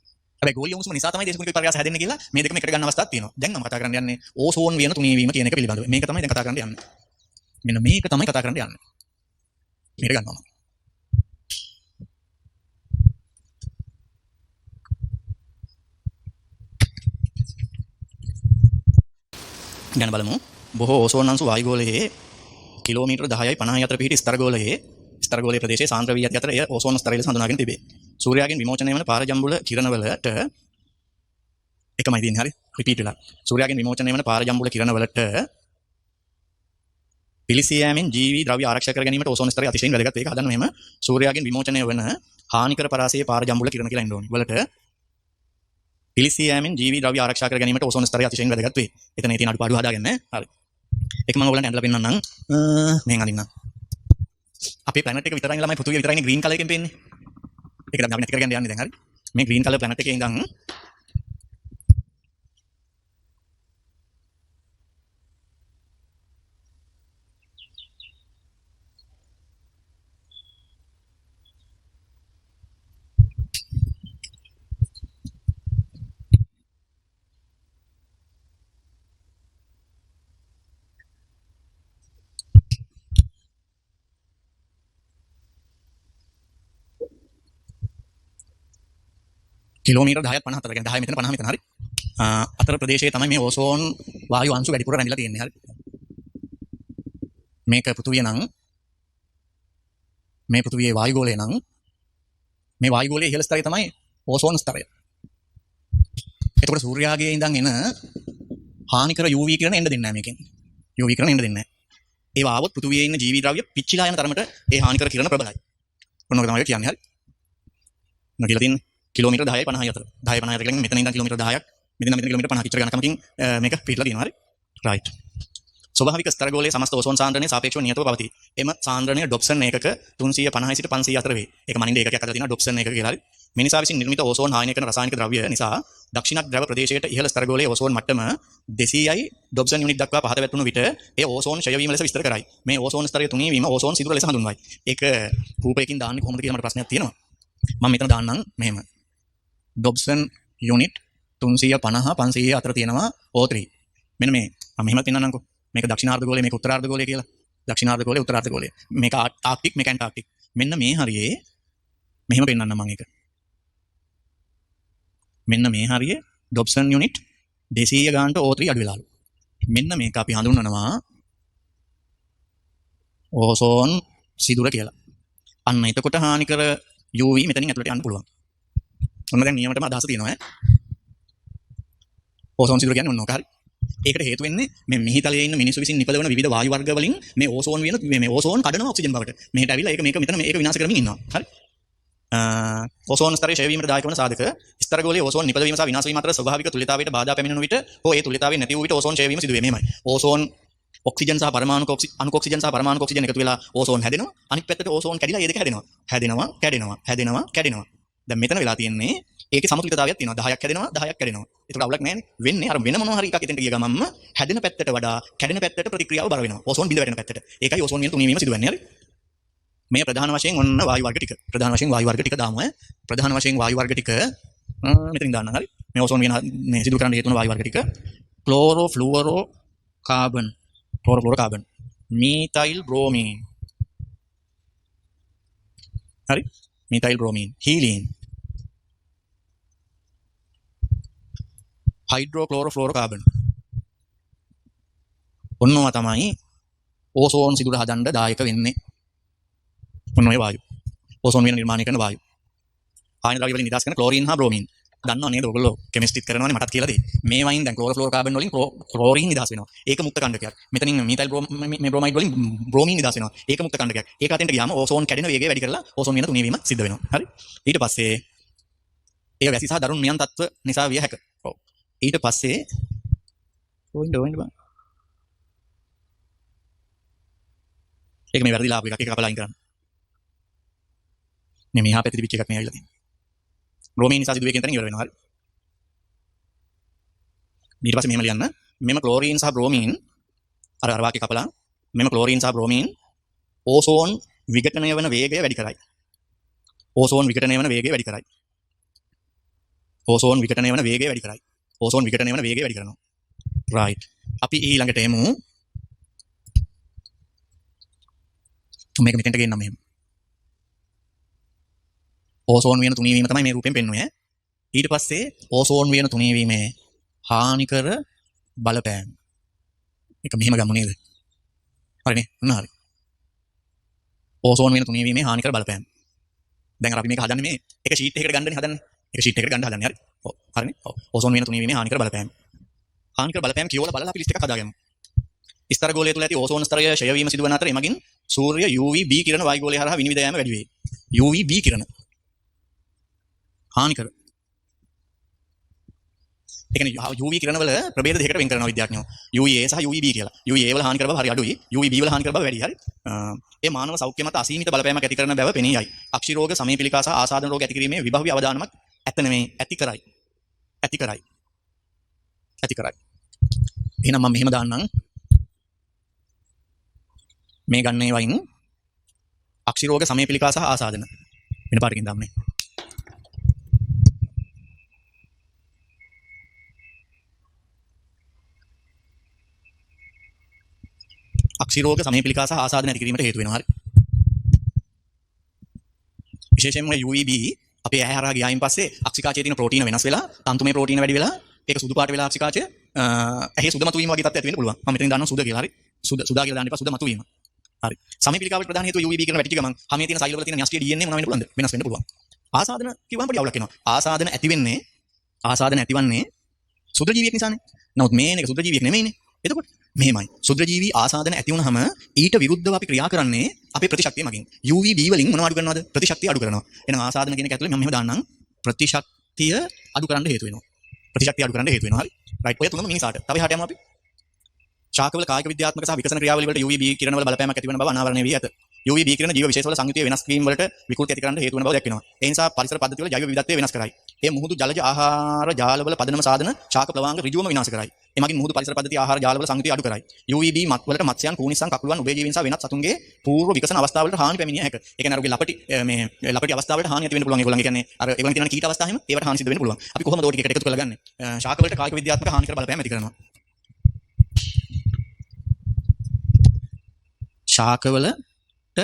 හැබැයි ගෝලීය උණුසුම නිසා තමයි දේශගුණික විපර්යාස හැදෙන්නේ කියලා මේ දෙකම එකට ගන්න අවස්ථාවක් තියෙනවා. දැන් මම කතා කරන්න යන්නේ ඕසෝන් වියන තුනී වීම කියන එක පිළිබඳව. මේක තමයි දැන් කතා කරන්න යන්නේ. මෙන්න මේක තමයි කතා කරන්න යන්නේ. මේක ගන්නවා. ගැන බලමු. බොහෝ ඕසෝන් අංශු වායුගෝලයේ කිලෝමීටර් 10යි 50යි අතර පිහිටි ස්තරගෝලයේ ප්‍රදේශයේ සාන්ද්‍ර වී ඇති අතර එය ඕසෝන් ස්තරය ලෙස හඳුනාගෙන තිබේ. සූර්යාගෙන් විමෝචනය වන පාරජම්බුල කිරණවලට එකමයි තියෙන්නේ හරි. රිපීට් වෙලා. සූර්යාගෙන් විමෝචනය වන පාරජම්බුල කිරණවලට පිලිසී යෑමෙන් ජීවි ද්‍රව්‍ය ආරක්ෂා කර ගැනීමට ඕසෝන් ස්තරය අතිශයින් වැදගත්. ඒක හදන්න මෙහෙම. සූර්යාගෙන් විමෝචනය වන හානිකර පරාසයේ පාරජම්බුල කිරණ කියලා එන්න ඕනේ. වලට පිලිසී යෑමෙන් ජීවි ද්‍රව්‍ය ආරක්ෂා කර ගැනීමට ඕසෝන් ස්තරය අතිශයින් වැදගත් වේ. එතන තියෙන අඩුපාඩු හදාගන්න. හරි. ඒක මම ඔයගලන්ට ඇඳලා පෙන්නන්නම්. මෙහෙන් අදින්න. අපේ ප්ලැනට් එක විතරයි ළමයි පෘථිවිය විතරයිනේ ග්‍රීන් කලර් එකෙන් පේන්නේ. ඒක අපි නැති කරගන්න යන්නේ දැන් හරි. මේ ග්‍රීන් කලර් ප්ලැනට් එකේ ඉඳන් කිලෝමීටර් 10ක් 54 කියන්නේ 10 මෙතන 50 මෙතන හරි. අතර ප්‍රදේශයේ තමයි මේ ඕසෝන් වායු අංශු වැඩිපුර රැඳිලා තියෙන්නේ හරි. මේක පෘථුවිය නම් මේ පෘථුවියේ වායුගෝලය නම් මේ වායුගෝලයේ ඉහළ ස්තරය තමයි ඕසෝන් ස්තරය. එතකොට සූර්යාගයේ ඉඳන් එන හානිකර UV කිරණ එන්න දෙන්නේ නැහැ මේකෙන්. UV කිරණ එන්න දෙන්නේ නැහැ. ඒව ආවොත් පෘථුවියේ ඉන්න ජීවි ද්‍රව්‍ය පිච්චිලා යන තරමට ඒ හානිකර කිරණ ප්‍රබලයි. ඔන්න ඔක තමයි කියන්නේ හරි. නගිලා තියෙන්නේ කිලෝමීටර් 10යි 50යි අතර. 10යි 50යි අතර කියන්නේ මෙතන ඉඳන් කිලෝමීටර් 10ක් මෙතන කිලෝමීටර් 50ක් ඉතර ගණකමකින් මේක පිටලා තියෙනවා හරි. රයිට්. ස්වභාවික ස්තරගෝලයේ සමස්ත ඕසෝන් සාන්ද්‍රණය සාපේක්ෂව නියතව පවතී. එම සාන්ද්‍රණය ඩොප්සන් ඒකක 350 සිට 500 අතර වේ. ඒක මනින්ද ඒකකයක් අතර තියෙනවා ඩොප්සන් ඒකක කියලා හරි. මේ නිසා විසින් නිර්මිත ඕසෝන් හානි කරන රසායනික ද්‍රව්‍ය නිසා දක්ෂිණ ද්‍රව ප්‍රදේශයට ඉහළ ස්තරගෝලයේ ඕසෝන් මට්ටම 200යි ඩොප්සන් යුනිට් දක්වා පහත වැටුණු විට ඒ ඕසෝන් ක්ෂය වීම ලෙස විස්තර කරයි. මේ ඕසෝන් ස්තරයේ තුනී වීම ඕසෝන් සිදුර ලෙස හඳුන්වයි. ඒක රූපයකින් දාන්නේ කොහොමද කියලා මට ප්‍රශ්නයක් තියෙනවා. මම මෙතන දාන්නම් මෙහෙම. ඩොප්සන් යුනිට් 350 500 අතර තියෙනවා O3. මෙන්න මේ මම මෙහෙම පෙන්නන්නම්කෝ. මේක දක්ෂිණාර්ධ ගෝලය මේක උත්තරාර්ධ ගෝලය කියලා. දක්ෂිණාර්ධ ගෝලය උත්තරාර්ධ ගෝලය. මේක ආර්ක්ටික් මේක ඇන්ටාර්ක්ටික්. මෙන්න මේ හරියේ මෙහෙම පෙන්නන්නම් මම ඒක. මෙන්න මේ හරියේ ඩොප්සන් යුනිට් 200 ගානට O3 අඩු වෙලාලු. මෙන්න මේක අපි හඳුන්වනවා ඕසෝන් සිදුර කියලා. අන්න එතකොට හානිකර UV මෙතනින් ඇතුළට යන්න පුළුවන්. ඔන්න දැන් නියමටම අදහස තියෙනවා ඈ. ඕසෝන් සිදුර කියන්නේ ඔන්න ඔක හරි. ඒකට හේතු වෙන්නේ මේ මිහිතලයේ ඉන්න මිනිස්සු විසින් නිපදවන විවිධ වායු වර්ග වලින් මේ ඕසෝන් වෙන මේ ඕසෝන් කඩනවා ඔක්සිජන් බවට. මෙහෙට ඇවිල්ලා ඒක මේක මෙතන මේක විනාශ කරමින් ඉන්නවා. හරි. ඕසෝන් ස්තරයේ ක්ෂය වීමට දායක වන සාධක ස්තරගෝලයේ ඕසෝන් නිපදවීම සහ විනාශ වීම අතර ස්වභාවික තුලිතාවයට බාධා පැමිණෙන විට හෝ ඒ තුලිතාවය නැති වූ විට ඕසෝන් ක්ෂය වීම සිදු වේ. මෙහෙමයි. ඕසෝන් ඔක්සිජන් සහ පරමාණු ඔක්සිජන් සහ පරමාණු ඔක්සිජන් එකතු වෙලා ඕසෝන් හැදෙනවා. අනිත් පැත්තට ඕසෝන් කැඩිලා ඒ දෙක හැදෙනවා. හැදෙනවා, කැඩෙනවා, හැදෙනවා, කැඩෙනවා. දැන් මෙතන වෙලා තියෙන්නේ ඒකේ සමතුලිතතාවයක් තියෙනවා. 10ක් හැදෙනවා, 10ක් කැඩෙනවා. ඒක අවුලක් නැහැ නේ. වෙන්නේ අර වෙන මොනවා හරි එකක් එතෙන්ට ගිය ගමන්ම හැදෙන පැත්තට වඩා කැඩෙන පැත්තට ප්‍රතික්‍රියාව බර වෙනවා. ඕසෝන් බිඳ වැටෙන පැත්තට. ඒකයි ඕසෝන් වීම තුනී වීම සිදු වෙන්නේ. හරි. මේ ප්‍රධාන වශයෙන් ඔන්න වායු වර්ග ටික. ප්‍රධාන වශයෙන් වායු වර්ග ටික දාමු ඈ. ප්‍රධාන වශයෙන් වායු වර්ග ටික මෙතනින් දාන්න. හරි. මේ ඕසෝන් වෙන මේ සිදු කරන්න හේතු වන වායු වර්ග ටික ක්ලෝරෝ ෆ්ලුවරෝ කාබන්, ක්ලෝරෝ ෆ්ලුවරෝ කාබන්, මීතයිල් බ්‍රෝමීන්. හරි. මීතයිල් බ්‍රෝමීන්, හීලින්, හයිඩ්‍රෝක්ලෝරෝෆ්ලෝරෝකාබන්. ඔන්නවා තමයි ඕසෝන් සිදුර හදන්න දායක වෙන්නේ. ඔන්න ඔය වායු. ඕසෝන් වෙන නිර්මාණය කරන වායු. ආයන ද්‍රව්‍ය වලින් නිදහස් කරන ක්ලෝරින් හා බ්‍රෝමීන්. දන්නව නේද ඔයගොල්ලෝ කෙමිස්ට්‍රිත් කරනවානේ මටත් කියලා දෙයි. මේ වයින් දැන් ක්ලෝරෝෆ්ලෝරෝකාබන් වලින් ක්ලෝරින් නිදහස් වෙනවා. ඒක මුක්ත කණ්ඩකයක්. මෙතනින් මීතයිල් මේ බ්‍රෝමයිඩ් වලින් බ්‍රෝමීන් නිදහස් වෙනවා. ඒක මුක්ත කණ්ඩකයක්. ඒක අතෙන්ට ගියාම ඕසෝන් කැඩෙන වේගය වැඩි කරලා ඕසෝන් වෙන තුනී වීම සිද්ධ වෙනවා. හරි. ඊට පස්සේ ඒක වැසි සහ දරුණු නියන් තත්ත්ව නිසා විය හැකියි. ඔව්. ඊට පස්සේ ඕින්ද බං. ඒක මේ වැරදි ලාභ එකක්. ඒක කපලා අයින් කරන්න. මේ මෙහා පැත්තේ තිබිච්ච එකක් මේ ඇවිල්ලා තියෙනවා. බ්‍රෝමීන් නිසා සිදුවේ කියන තැන ඉවර වෙනවා. හරි. ඊට පස්සේ මෙහෙම ලියන්න. මෙම ක්ලෝරීන් සහ බ්‍රෝමීන් අර වාක්‍ය කපලා මෙම ක්ලෝරීන් සහ බ්‍රෝමීන් ඕසෝන් විඝටනය වන වේගය වැඩි කරයි. ඕසෝන් විඝටනය වන වේගය වැඩි කරයි. ඕසෝන් විඝටනය වන වේගය වැඩි කරයි. ඕසෝන් විඝටනය වන වේගය වැඩි කරනවා. රයිට්. අපි ඊළඟට එමු. මේක මෙතෙන්ට ගෙන්නම මෙහෙම. ඕසෝන් වේන තුනී වීම තමයි මේ රූපයෙන් පෙන්වන්නේ ඈ. ඊට පස්සේ ඕසෝන් වේන තුනී වීමේ හානිකර බලපෑම. මේක මෙහෙම ගමු නේද? හරිනේ. ඔන්න හරි. ඕසෝන් වේන තුනී වීමේ හානිකර බලපෑම. දැන් අපි මේක හදන්නේ මේ එක ෂීට් එකකට ගන්නනේ හදන්නේ. එක ෂීට් එකකට ගන්න හදන්නේ. හරි. ඔව්. හරිනේ. ඔව්. ඕසෝන් වේන තුනී වීමේ හානිකර බලපෑම. හානිකර බලපෑම කියවලා බලලා අපි ලිස්ට් එකක් හදාගමු. ස්තරගෝලය තුළ ඇති ඕසෝන් ස්තරය ක්ෂය වීම සිදුවන අතර එමගින් සූර්ය UVB කිරණ වායුගෝලය හරහා විනිවිද යාම වැඩි වේ. UVB කිරණ හානිකර. ඒ කියන්නේ UV කිරණ වල ප්‍රභේද දෙකකට වෙන් කරනවා විද්‍යාඥයෝ. UVA සහ UVB කියලා. UVA වල හානිකර බව හරි අඩුයි. UVB වල හානිකර බව වැඩි. හරි. ඒ මානව සෞඛ්‍ය මත අසීමිත බලපෑමක් ඇති කරන බව පෙනී යයි. අක්ෂි රෝග, සමීපිලිකා සහ ආසාදන රෝග ඇති කිරීමේ විභව්‍ය අවදානමක් ඇත නෙමෙයි ඇති කරයි. ඇති කරයි. ඇති කරයි. එහෙනම් මම මෙහෙම දාන්නම්. මේ ගන්නේ වයින් අක්ෂි රෝග, සමීපිලිකා සහ ආසාදන වෙන පාටකින් දාන්නේ. අක්ෂි රෝග, සමීපිලිකා සහ ආසාදන ඇති කිරීමට හේතු වෙනවා. හරි. විශේෂයෙන්ම UVB අපේ ඇහැ හරහා ගියායින් පස්සේ අක්ෂිකාචයේ තියෙන ප්‍රෝටීන වෙනස් වෙලා තන්තුමය ප්‍රෝටීන වැඩි වෙලා ඒක සුදු පාට වෙලා අක්ෂිකාචය ඇහි සුද මතුවීම වගේ තත්ත්වයක් ඇති වෙන්න පුළුවන්. මම මෙතන දානවා සුද කියලා. හරි. සුදා කියලා දාන්න එපා සුද මතුවීම. හරි. සමය පිළිකාවට ප්‍රධාන හේතුව UVB කියන වැටිච්ච ගමන් හැමේ තියෙන සෛල වල තියෙන න්‍යෂ්ටිය DNA මොනවා වෙන්න පුළුවන්ද? වෙනස් වෙන්න පුළුවන්. ආසාදන කිව්වම පොඩි අවුලක් එනවා. ආසාදන ඇතිවන්නේ සුද්ධ ජීවියෙක් නිසානේ. නමුත් මේක සුද්ධ ජීවියෙක් නෙමෙයිනේ. එතකොට මෙහෙමයි. සුද්ධ ජීවි ආසාදන ඇති වුනහම ඊට විරුද්ධව අපි ක්‍රියා කරන්නේ අපේ ප්‍රතිශක්තිය මගින්. UVB වලින් මොනවද අඩු කරනවද? ප්‍රතිශක්තිය අඩු කරනවා. එහෙනම් ආසාදන කියන එක ඇතුලේ මම මෙහෙම දාන්නම්. ප්‍රතිශක්තිය අඩු කරන්න හේතු වෙනවා. ප්‍රතිශක්තිය අඩු කරන්න හේතු වෙනවා. හරි. රයිට්. ඔය තුනම මිනිසාට. තව එහාට යමු අපි. ශාකවල කායික විද්‍යාත්මක සහ විකසන ක්‍රියාවලිය වලට UVB කිරණ වල බලපෑමක් ඇති වෙන බව අනාවරණය වී ඇත. UVB කිරණ ජීව විශේෂ වල සංයුතිය වෙනස් වීම වලට විකෘති ඇති කරන්න හේතු වෙන බව දැක්වෙනවා. ඒ නිසා පරිසර පද්ධති වල ජෛව විවිධත්වය වෙනස් කරයි. ඒ මුහුදු ජලජ ආහාර ජාල වල පදනම සාධන ශාක ප්‍රවාහංග ඍජුවම විනාශ කරයි. එමගින් මුහුදු පරිසර පද්ධති ආහාර ජාල වල සංයුතිය අඩු කරයි. UVB මත් වලට මත්ස්‍යයන්, කූනිස්සන්, කකුළුවන්, උභයජීවීන් සහ වෙනත් සතුන්ගේ පූර්ව විකසන අවස්ථාවලට හානි පැමිණිය හැක. ඒ කියන්නේ අරගේ ලපටි අවස්ථාවලට හානි ඇති වෙන්න පුළුවන්. ඒගොල්ලන් කියන්නේ අර ඒගොල්ලන් කියන කීට අවස්ථාව හැම ඒවට හානි සිද්ධ වෙන්න පුළුවන්. අපි කොහොමද ඔය ටික එකට එකතු කරලා ගන්නෙ? ශාක වලට කායික විද්‍යාත්මක හානිකර බලපෑම් ඇති කරනවා. ශාකවලට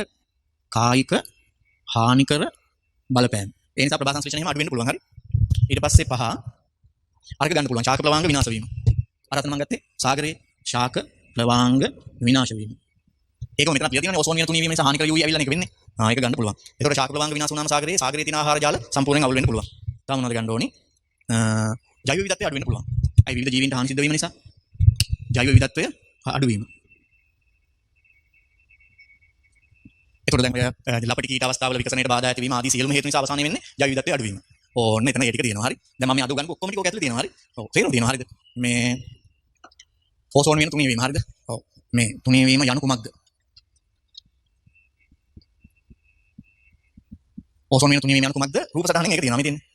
කායික හානිකර බලපෑම්. ඒ නිසා ප්‍රභා සංශ්ලේෂණය එහෙම අඩු වෙන්න පුළුවන්. හරි. ඊට පස්සේ පහ අරක ගන්න පුළුවන් ශාක ප්‍රවාහංග විනාශ වීම. අර අතන මම ගත්තේ සාගරයේ ශාක ප්‍රවාහංග විනාශ වීම. ඒකම මෙතන පිළිලා තියෙනවානේ ඕසෝන් වින තුනී වීම නිසා හානිකර UV ඇවිල්ලා නේ වෙන්නේ. ඒක ගන්න පුළුවන්. ඒතකොට ශාක ප්‍රවාහංග විනාශ වුණාම සාගරයේ තියෙන ආහාර ජාල සම්පූර්ණයෙන් අවුල් වෙන්න පුළුවන්. තව මොනවද ගන්න ඕනි? ජෛව විවිධත්වය අඩු වෙන්න පුළුවන්. අයි විවිධ ජීවීන්ට හානි සිද්ධ වීම නිසා ජෛව විවිධත්වය අඩු වීම. ඒතකොට දැන් ඔය ලපටි කීට අවස්ථාවල විකසනයට බාධා ඇති වීම ආදී සියලුම හේතු නිසා අවසානයේ වෙන්නේ ජෛව විවිධත්වය අඩු වීම. ඕන්න එතන ඒ ටික තියෙනවා. හරි. දැන් මම මේ අද උගන්වපු ඔක්කොම ටික ඔක ඇතුලේ තියෙනවා. හරි. ඔව් තේරෙනවද තියෙනවා. හරිද? මේ ඕසෝන් වින තුනී වීම. හරිද? ඔව්. මේ තුනී වීම යනු කුමක්ද? ඕසෝන් වින තුනී වීම යනු කුමක්ද? රූප සටහනෙන් ඒක තියෙනවා. මේ තියෙන්නේ.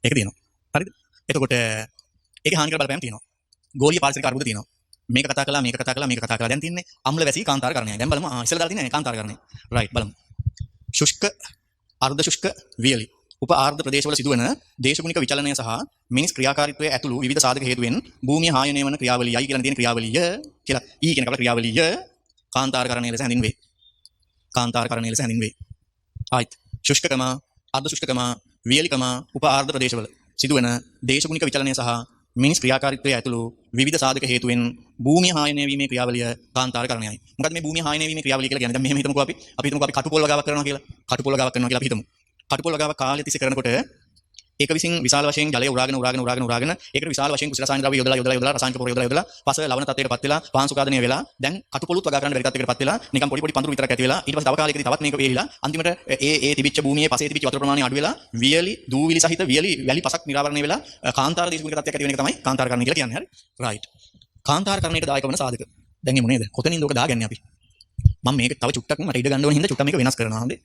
ඒක තියෙනවා. හරිද? එතකොට ඒකේ හානිකර බලපෑම් තියෙනවා. ගෝලීය පාරිසරික අර්බුද තියෙනවා. මේක කතා කළා මේක කතා කළා මේක කතා කළා දැන් තියන්නේ අම්ල වැසී කාන්තාරකරණය. දැන් බලමු ඉස්සෙල්ලා දාලා තියෙන්නේ කාන්තාරකරණය. රයිට් බලමු. ශුෂ්ක අර්ධ ශුෂ්ක වියලි උප ආර්ධ ප්‍රදේශවල සිදුවන දේශගුණික විචලනය සහ මිනිස් ක්‍රියාකාරීත්වයේ ඇතුළු විවිධ සාධක හේතුවෙන් භූමිය හායනය වන ක්‍රියාවලියයි කියලා තියෙන ක්‍රියාවලිය කියලා ඊ කියන කල ක්‍රියාවලිය කාන්තාරකරණය ලෙස හැඳින්වේ. කාන්තාරකරණය ලෙස හැඳින්වේ. ආයිත් ශුෂ්කකම අර්ධ ශුෂ්කකම වියලිකම උප ආර්ධ ප්‍රදේශවල සිදුවන දේශගුණික විචලනය සහ මිනිස් ක්‍රියාකාරීත්වයේ ඇතුළු විවිධ සාධක හේතුවෙන් භූමිය හායනය වීමේ ක්‍රියාවලිය කාන්තාරකරණයයි. මොකද මේ භූමිය හායනය වීමේ ක්‍රියාවලිය කියලා කියන්නේ දැන් මෙහෙම හිතමුකෝ අපි හිතමුකෝ අපි කටුපොළ ගාවක් කරනවා කියලා. කටුපොළ ගාවක් කරනවා කියලා අපි හිතමු. කටුපොළ ගාවක් කාලය තිස්සේ කරනකොට ඒක විසින් විශාල වශයෙන් ජලය උරාගෙන ඒකට විශාල වශයෙන් කුසල රසායන ද්‍රව්‍ය යොදලා රසායනික පොර යොදලා පස ලවණ තත්ත්වයකටපත් වෙලා පාංශුකාදනය වෙලා දැන් කටුපොළුත් වගා ගන්න බැරි තත්ත්වයකටපත් වෙලා නිකන් පොඩි පොඩි පඳුරු විතරක් ඇති වෙලා ඊට පස්සේ තව කාලයකදී තවත් මේක වේලිලා අන්තිමට ඒ තිබිච්ච භූමියේ පසේ තිබිච්ච වතුර ප්‍රමාණය අඩු වෙලා වියලි දූවිලි සහිත වියලි වැලි පසක් නිරාවරණය වෙලා කාන්තාර දේශගුණික තත්ත්වයක් ඇති වෙන එක තමයි කාන්තාරකරණය කියලා කියන්නේ. හරි. රයිට්. කාන්තාරකරණයට දායක වන සාධක. දැන් එමු නේද? කොතනින්ද ඔක දාගන්නේ අපි? මම මේක තව චුට්ටක් මට ඉඩ ගන්න ඕන හින්දා චුට්ටක් මේක වෙනස් කරනවා. හොඳේ.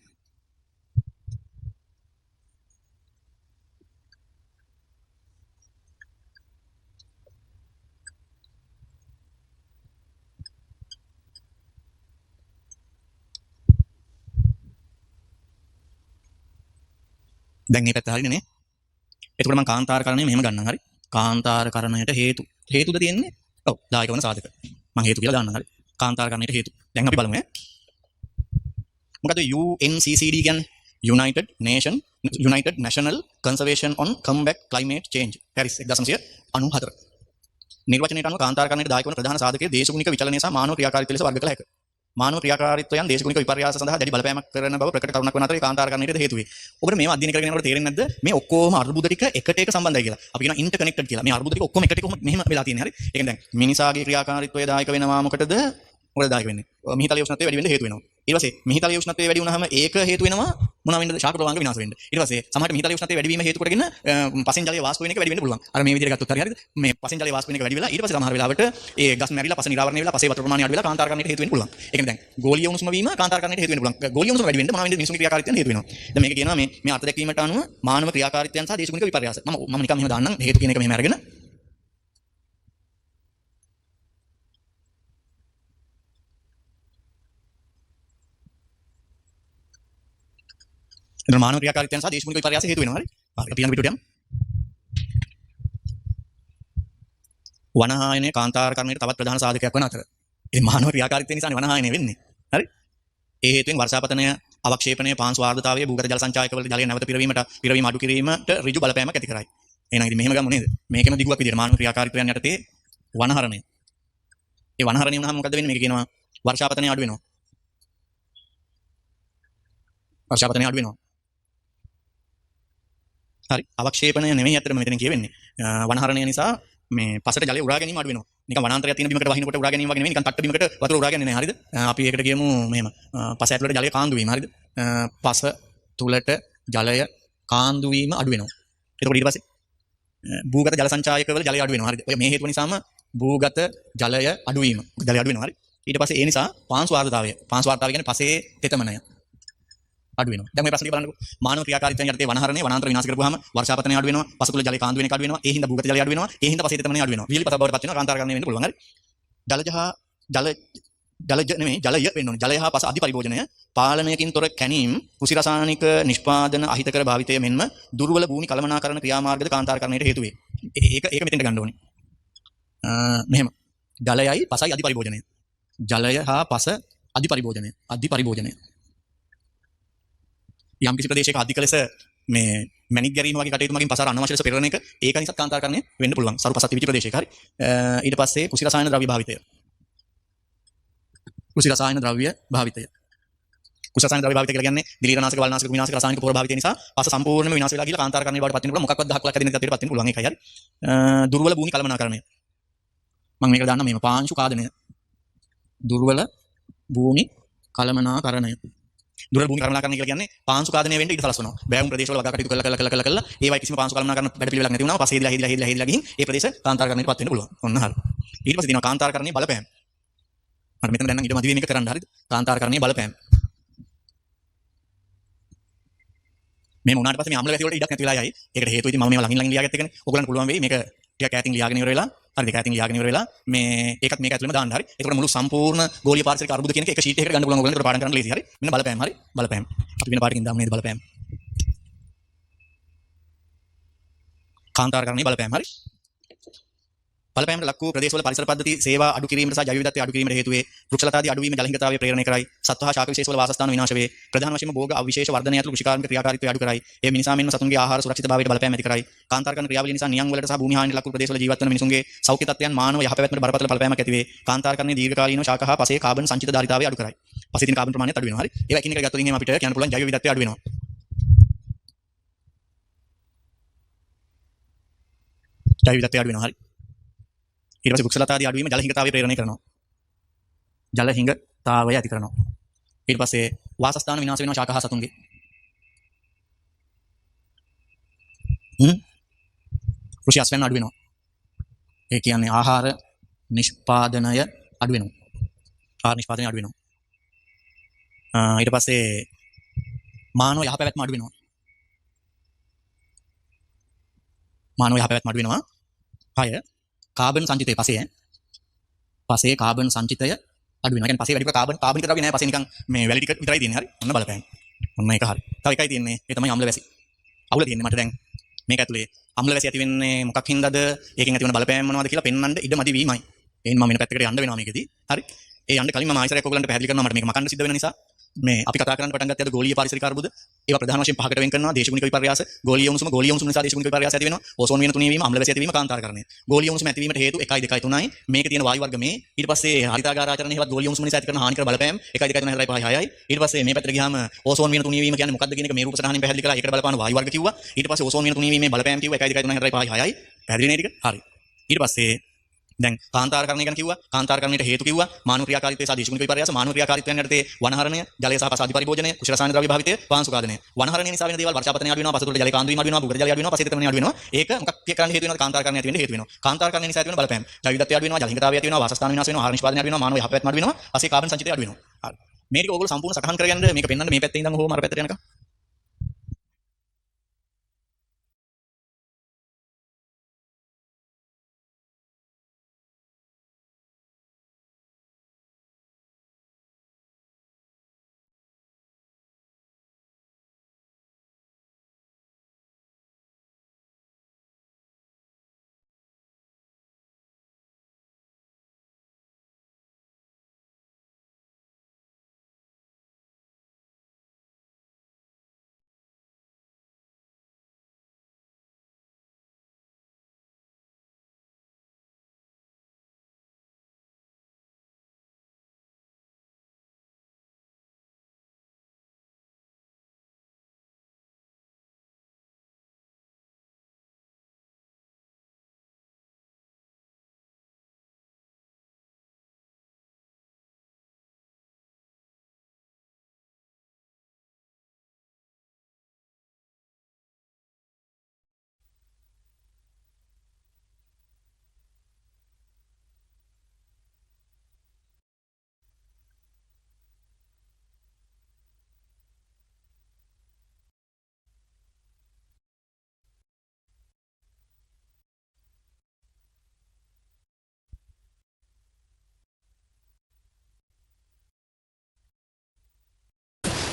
දැන් මේ පැත්ත හරිනේ නේ. එතකොට මම කාන්තාරකරණය මෙහෙම ගන්නම්. හරි. කාන්තාරකරණයට හේතුද තියෙන්නේ? ඔව් දායක වන සාධක. මම හේතු කියලා දාන්නම්. හරි. කාන්තාරකරණයට හේතු. දැන් අපි බලමු ඈ. මොකද UNCCD කියන්නේ? United National Conservation on Combat Climate Change. Paris 1994. නිර්වචනයට අනුව කාන්තාරකරණයට දායක වන ප්‍රධාන සාධකය දේශගුණික විචලනය සහ මානව ක්‍රියාකාරීත්වය ලෙස වර්ග කළ හැකිය. මානව ක්‍රියාකාරීත්වයන් දේශගුණික විපර්යාස සඳහා දැඩි බලපෑමක් කරන බව ප්‍රකට කරුණක් වන අතර ඒ කාන්තාරකරණයට හේතු වේ. ඔබට මේව අධ්‍යයනය කරගෙන යනකොට තේරෙන්නේ නැද්ද මේ ඔක්කොම අර්බුද ටික එකට එක සම්බන්ධයි කියලා. අපි කියනවා ඉන්ටර්කනෙක්ටඩ් කියලා. මේ අර්බුද ටික ඔක්කොම එකට එක කොහොමද මෙහෙම වෙලා තියෙන්නේ හරි. ඒ කියන්නේ දැන් මිනිසාගේ ක්‍රියාකාරීත්වය දායක වෙනවා මොකටද? මොකටද දායක වෙන්නේ? මිහිතලයේ උෂ්ණත්වය වැඩි වෙන්න හේතු වෙනවා. ඊට පස්සේ මිහිතලයේ උෂ්ණත්වය වැඩි වුණාම ඒක හේතු වෙනවා මොනවා වෙන්නද? ශාක ප්‍රවාහංග විනාශ වෙන්න. ඊට පස්සේ සමහරට මිහිතලයේ උෂ්ණත්වය වැඩි වීම හේතු කොටගෙන පසින් ජලයේ වාෂ්ප වෙන එක වැඩි වෙන්න පුළුවන්. අර මේ විදිහට ගත්තොත් හරියද? මේ පසින් ජලයේ වාෂ්ප වෙන එක වැඩි වෙලා ඊට පස්සේ සමහර වෙලාවට ඒ ගස් මැරිලා පස නිරාවරණය වෙලා පසේ වතුර ප්‍රමාණය අඩු වෙලා කාන්තාරකරණයට හේතු වෙන්න පුළුවන්. ඒ කියන්නේ දැන් ගෝලීය උණුසුම වීම කාන්තාරකරණයට හේතු වෙන්න පුළුවන්. ගෝලීය උණුසුම වැඩි වෙන්න මොනවා වෙන්නද? මිනිසුන්ගේ ක්‍රියාකාරීත්වයන් හේතු වෙනවා. දැන් මේක කියනවා මේ අර්ථ දැක්වීමට අනුව මානව ක්‍රියාකාරීත්වයන් සහ දේශගුණික විපර්යාස. මම නිකන් මෙහෙම දාන්නම් හේතු කියන එක මෙහෙම අරගෙන එතන මානව ක්‍රියාකාරීත්වයන් සහ දේශගුණික විපර්යාස හේතු වෙනවා. හරි. හරි. අපි යන පිටුට යමු. වනහායනයේ කාන්තාරකරණයට තවත් ප්‍රධාන සාධකයක් වන අතර ඒ මානව ක්‍රියාකාරීත්වය නිසානේ වනහායනය වෙන්නේ. හරි. ඒ හේතුවෙන් වර්ෂාපතනය අවක්ෂේපණය පාංශු ආර්ද්‍රතාවය භූගත ජල සංචායකවල ජලය නැවත පිරවීම අඩු කිරීමට ඍජු බලපෑමක් ඇති කරයි. එහෙනම් ඉතින් මෙහෙම ගමු නේද? මේකෙම දිගුවක් විදියට මානව ක්‍රියාකාරීත්වයන් යටතේ වනහරණය. ඒ වනහරණය වුණාම මොකද වෙන්නේ? මේක කියනවා වර්ෂාපතනය අඩු වෙනවා. වර්ෂාපතනය අඩු වෙනවා. හරි. අවක්ෂේපණය නෙමෙයි අතරම මෙතන කියවෙන්නේ. වනහරණය නිසා මේ පසට ජලය උරා ගැනීම අඩු වෙනවා. නිකන් වනාන්තරයක් තියෙන බිමකට වහිනකොට උරා ගැනීම වගේ නෙමෙයි. නිකන් තට්ට බිමකට වතුර උරා ගැනීම නේ. හරිද? අපි ඒකට කියමු මෙහෙම. පස ඇතුළට ජලය කාන්දු වීම. හරිද? පස තුලට ජලය කාන්දු වීම අඩු වෙනවා. එතකොට ඊට පස්සේ භූගත ජල සංචායකවල ජලය අඩු වෙනවා. හරිද? ඔය මේ හේතුව නිසාම භූගත ජලය අඩු වීම. ජලය අඩු වෙනවා. හරි. ඊට පස්සේ ඒ නිසා පාංශු ආර්ද්‍රතාවය. පාංශු ආර්ද්‍රතාවය කියන්නේ පසේ තෙතමනය අඩු වෙනවා. දැන් මේ ප්‍රශ්නේ බලන්නකෝ. මානව ක්‍රියාකාරීත්වයන් යටතේ වනහරණය වනාන්තර විනාශ කරපුවාම වර්ෂාපතනය අඩු වෙනවා. පස තුල ජලය කාන්දු වෙන එක අඩු වෙනවා. ඒ හින්දා භූගත ජලය අඩු වෙනවා. ඒ හින්දා පසේ තෙතමනය අඩු වෙනවා. වියලි පස බවට පත් වෙනවා. කාන්තාරකරණය වෙන්න පුළුවන්. හරි. ජලය වෙන්න ඕනේ. ජලය හා පස අධි පරිභෝජනය පාලනයකින් තොර කැණීම් කෘෂි රසායනික නිෂ්පාදන අහිතකර භාවිතය මෙන්ම දුර්වල භූමි කළමනාකරණ ක්‍රියාමාර්ගද කාන්තාරකරණයට හේතු වේ. ඒක මෙතෙන්ට ගන්න ඕනේ. මෙහෙම. ජලයයි පසයි අධි පරිභෝජනය. ජලය හා පස අධි පරිභෝජනය. යම් කිසි ප්‍රදේශයක අධික ලෙස මේ මැණික් ගැරීම වගේ කටයුතු මගින් පසාර අනවශ්‍ය ලෙස පෙරළන එක ඒක නිසා කාන්තාරකරණය වෙන්න පුළුවන්. සරු පසත් තිබිච්ච ප්‍රදේශයක. හරි. ඊට පස්සේ කෘෂි රසායන ද්‍රව්‍ය භාවිතය. කෘෂි රසායන ද්‍රව්‍ය භාවිතය කියලා කියන්නේ දිලීරනාශක වල්නාශක විනාශක රසායනික පොර භාවිතය නිසා පස සම්පූර්ණයෙන්ම විනාශ වෙලා ගිහලා කාන්තාරකරණය බවට පත් වෙන පුළුවන්. මොකක්වත් දහක්ලක් හැදෙන තත්ත්වයට පත් වෙන්න පුළුවන්. ඒකයි. හරි. දුර්වල භූමි කළමනාකරණය. මම මේක දාන්න මේව පාංශු කාදනය. දුර්වල භූමි කළමනාකරණය. දුර්වල භූමි කළමනාකරණය කියලා කියන්නේ පාංශු කාදනය වෙන්න ඉඩ සලස්වනවා. බෑවුම් ප්‍රදේශවල වගා කටයුතු කළා ඒවයි කිසිම පාංශු කළමනාකරණ වැඩපිළිවෙලක් නැති වුණාම පස හෙදිලා ගිහින් ඒ ප්‍රදේශ කාන්තාරකරණයට පත් වෙන්න පුළුවන්. ඔන්න හරි. ඊට පස්සේ තියෙනවා කාන්තාරකරණයේ බලපෑම. මට මෙතන දැන් නම් ඉඩ මදි වෙන එක කරන්න. හරිද? කාන්තාරකරණයේ බලපෑම. මේ මොනාට පස්සේ මේ අම්ල වැසි වලට ඉඩක් නැති වෙලා යයි. ඒකට හේතුව ඉතින් මම මේවා ළඟින් ලියාගත්ත එකනේ. ඔයගලන්ට පුළුවන් වෙයි මේක ටිකක් ඈතින් ලියාගෙන ඉවර වෙලා හරිද? ඒක ඈතින් ලියාගෙන ඉවර වෙලා මේ ඒකත් මේක ඇතුළේම දාන්න. හරි. ඒකට මුළු සම්පූර්ණ ගෝලීය පාරිසරික අර්බුද කියන එක ෂීට් එකකට ගන්න පුළුවන්. ඔයගලන්ට ඒකට පාඩම් කරන්න ලේසි. හරි. මෙන්න බලපෑම. හරි. බලපෑම. අපි වෙන පාඩකින් දාමු නේද බලපෑම. කාන්තාරකරණයේ බලපෑම. හරි. බලපෑමට ලක් වූ ප්‍රදේශවල පරිසර පද්ධති සේවා අඩු කිරීමට සහ ජෛව විවිධත්වය අඩු කිරීමට හේතු වේ. වෘක්ෂලතාදී අඩු වීම ජල හිඟතාවය ප්‍රේරණය කරයි. සත්ව හා ශාක විශේෂවල වාසස්ථාන විනාශ වේ. ප්‍රධාන වශයෙන්ම භෝග අවිශේෂ වර්ධනය ඇතුළු කෘෂිකාර්මික ක්‍රියාකාරීත්වය අඩු කරයි. ඒ මිනිසා මෙන්ම සතුන්ගේ ආහාර සුරක්ෂිතභාවයට බලපෑම් ඇති කරයි. කාන්තාරකරණ ක්‍රියාවලිය නිසා නියම් වලට සහ භූමි හානියට ලක් වූ ප්‍රදේශවල ජීවත් වන මිනිසුන්ගේ සෞඛ්‍ය තත්ත්වයන් මානව යහපැවැත්මට බරපතල බලපෑමක් ඇති වේ. කාන්තාරකරණයේ දීර්ඝකාලීනව ශාක හා පසේ කාබන් සංචිත ධාරිතාවය අඩු කරයි. පසේ තියෙන කාබන් ප්‍රමාණයත් අඩු වෙනවා. හරි. ඒවා එකින් එක ගත්තොත් එහෙනම් අපිට කියන්න පුළුවන් ජෛව විවිධත්වය අඩු වෙනවා. ජෛව විවිධත්වය අඩු වෙනවා. හරි. ඊට පස්සේ වෘක්ෂලතාදී අඩු වීම ජල හිඟතාවය ප්‍රේරණය කරනවා. ජල හිඟතාවය ඇති කරනවා. ඊට පස්සේ වාසස්ථාන විනාශ වෙනවා ශාක හා සතුන්ගේ. කෘෂි අස්වැන්න අඩු වෙනවා. ඒ කියන්නේ ආහාර නිෂ්පාදනය අඩු වෙනවා. ආහාර නිෂ්පාදනය අඩු වෙනවා. ඊට පස්සේ මානව යහපැවැත්ම අඩු වෙනවා. මානව යහපැවැත්ම අඩු වෙනවා. 6 කාබන් සංචිතය පසේ කාබන් සංචිතය අඩු වෙනවා. කියන්නේ පසේ වැඩිපුර කාබනික ද්‍රව්‍ය නෑ. පසේ නිකන් මේ වැලි ටික විතරයි තියෙන්නේ. හරි. ඔන්න බලපෑම. ඔන්න ඒක හරි. තව එකයි තියෙන්නේ. ඒ තමයි අම්ල වැසි. අවුල තියෙන්නේ මට දැන් මේක ඇතුලේ අම්ල වැසි ඇති වෙන්නේ මොකක් හින්දාද? ඒකෙන් ඇති වෙන බලපෑම මොනවද කියලා පෙන්වන්න ඉඩ මදි වීමයි. එහෙනම් මම වෙන පැත්තකට යන්න වෙනවා මේකෙදි. හරි. ඒ යන්න කලින් මම ආයෙසරයක් ඔයගලන්ට පැහැදිලි කරනවා මට මේක මකන්න සිද්ධ වෙන නිසා. මේ අපි කතා කරන්න පටන් ගත්තේ අද ගෝලීය පාරිසරික අර්බුද. ඒවා ප්‍රධාන වශයෙන් පහකට වෙන් කරනවා. දේශගුණික විපර්යාස, ගෝලීය උණුසුම නිසා දේශගුණික විපර්යාස ඇති වෙනවා. ඕසෝන් වියන තුනී වීම, අම්ල වැසි ඇතිවීම, කාන්තාරකරණය. ගෝලීය උණුසුම ඇතිවීමට හේතු 1 2 3යි. මේකේ තියෙන වායු වර්ග මේ. ඊට පස්සේ හරිතාගාර ආචරණය හේවත් ගෝලීය උණුසුම නිසා ඇති කරන හානිකර බලපෑම් 1 2 3 4 5 6යි. ඊට පස්සේ මේ පැත්තට ගියාම ඕසෝන් වියන තුනී වීම කියන්නේ මොකක්ද කියන එක මේ රූප සටහනින් පැහැදිලි කළා. ඒකට බලපාන වායු වර්ග කිව්වා. ඊට පස්සේ ඕසෝන් වියන තුනී වීමේ බලපෑම් කිව්වා 1 2 3 4 5 6යි. පැහැදිලි නේ ටික? හරි. ඊට පස්සේ දැන් කාන්තාරකරණය ගැන කිව්වා. කාන්තාරකරණයට හේතු කිව්වා. මානව ක්‍රියාකාරීත්වය සහ දේශගුණික විපර්යාස. මානව ක්‍රියාකාරීත්වයන් යටතේ වනහරණය, ජලය සහ පස අධිපරිභෝජනය, කුෂි රසායන ද්‍රව්‍ය භාවිතය, පාංශු කාදනය. වනහරණය නිසා වෙන දේවල් වර්ෂාපතනය අඩු වෙනවා, පස තුළ ජලය කාන්දු වීම අඩු වෙනවා, භූගත ජලය අඩු වෙනවා, පස තෙතමනය අඩු වෙනවා. ඒක මොකක් කරන්න හේතු වෙනවද? කාන්තාරකරණය ඇති වෙන්න හේතු වෙනවා. කාන්තාරකරණය නිසා ඇති වෙන බලපෑම. ජෛව විවිධත්වය අඩු වෙනවා, ජල හිඟතාවය ඇති වෙනවා, වාසස්ථාන විනාශ වෙනවා, ආහාර නිෂ්පාදනය අඩු වෙනවා, මානව යහපැවැත්ම අඩු වෙනවා, පස්සේ කාබන් සංචිතය අඩු වෙනවා. හරි. මේ ටික ඕගොල්ලෝ සම්පූර්ණ සටහන් කරගන්න මේක පෙන්වන්න මේ පැත්තේ ඉඳන් හොම අර පැත්තට යනකම්.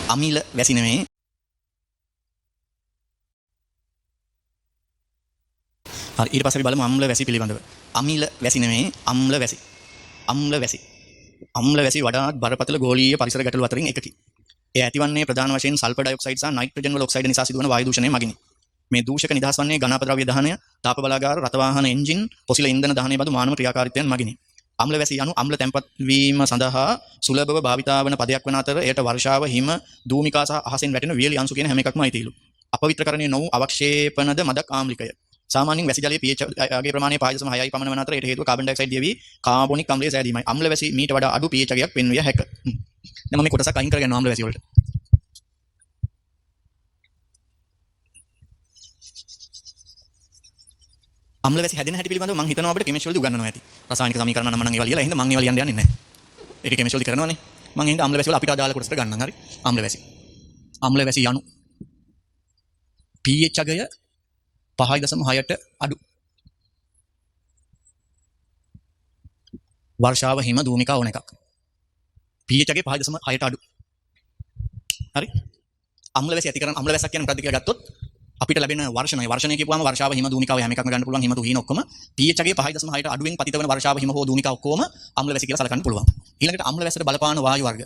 අමිල වැසි නෙමෙයි. හරි ඊට පස්සේ අපි බලමු අම්ල වැසි පිළිබඳව. අමිල වැසි නෙමෙයි අම්ල වැසි. අම්ල වැසි. අම්ල වැසි වඩාත් බරපතල ගෝලීය පරිසර ගැටලු අතරින් එකකි. එය ඇතිවන්නේ ප්‍රධාන වශයෙන් සල්ෆර් ඩයොක්සයිඩ් සහ නයිට්‍රජන් වල ඔක්සයිඩ් නිසා සිදුවන වායු දූෂණය මගිනි. මේ දූෂක නිදහස් වන්නේ ඝන අපද්‍රව්‍ය දහනය, තාප බලාගාර, රත වාහන එන්ජින්, පොසිල ඉන්ධන දහනය බඳු මානව ක්‍රියාකාරීත්වයන් මගිනි. අම්ල වැසි යනු අම්ල තැන්පත් වීම සඳහා සුලභව භාවිතා වන පදයක් වන අතර එයට වර්ෂාව, හිම, ධූමිකා සහ අහසෙන් වැටෙන වියලි අංශු කියන හැම එකක්ම අයිතිලු. අපවිත්‍රකරණය නොවූ අවක්ෂේපනද මදක් ආම්ලිකය. සාමාන්‍යයෙන් වැසි ජලයේ pH ගේ ප්‍රමාණය 5.6යි පමණ වන අතර ඊට හේතුව කාබන් ඩයොක්සයිඩ් දියවි කාබොනික් අම්ලය සෑදීමයි. අම්ල වැසි මීට වඩා අඩු pH ගයක් පෙන්විය හැක. දැන් මම මේ කොටසක් අයින් කරගන්නවා අම්ල වැසි වලට. අම්ල වැසි හැදෙන හැටි පිළිබඳව මම හිතනවා අපිට කෙමිස්ට්‍රි වලදී උගන්වනවා ඇති. රසායනික සමීකරණ නම් ඒවා ලියලා එහෙනම් මම ඒවා ලියන්න යන්නේ නැහැ. ඒක කෙමිස්ට්‍රි වලදී කරනවානේ. මම එහෙනම් අම්ල වැසි වල අපිට අදාළ කොටසට ගන්නම් හරි. අම්ල වැසි. අම්ල වැසි යනු pH අගය 5.6ට අඩු. වර්ෂාව, හිම, ධූමිකා ඕන එකක්. pH අගය 5.6ට අඩු. හරි. අම්ල වැසි ඇති කරන අම්ල වැස්සක් කියන්නේ මොකක්ද කියලා ගත්තොත් අපිට ලැබෙන වර්ෂණය කියපුවාම වර්ෂාව, හිම, ධූමිකාව හැම එකක්ම ගන්න පුළුවන්. හිම, තුහින ඔක්කොම pH අගය 5.6ට අඩුවෙන් පතිත වෙන වර්ෂාව, හිම හෝ ධූමිකා ඔක්කොම අම්ල වැසි කියලා සලකන්න පුළුවන්. ඊළඟට අම්ල වැස්සට බලපාන වායු වර්ග.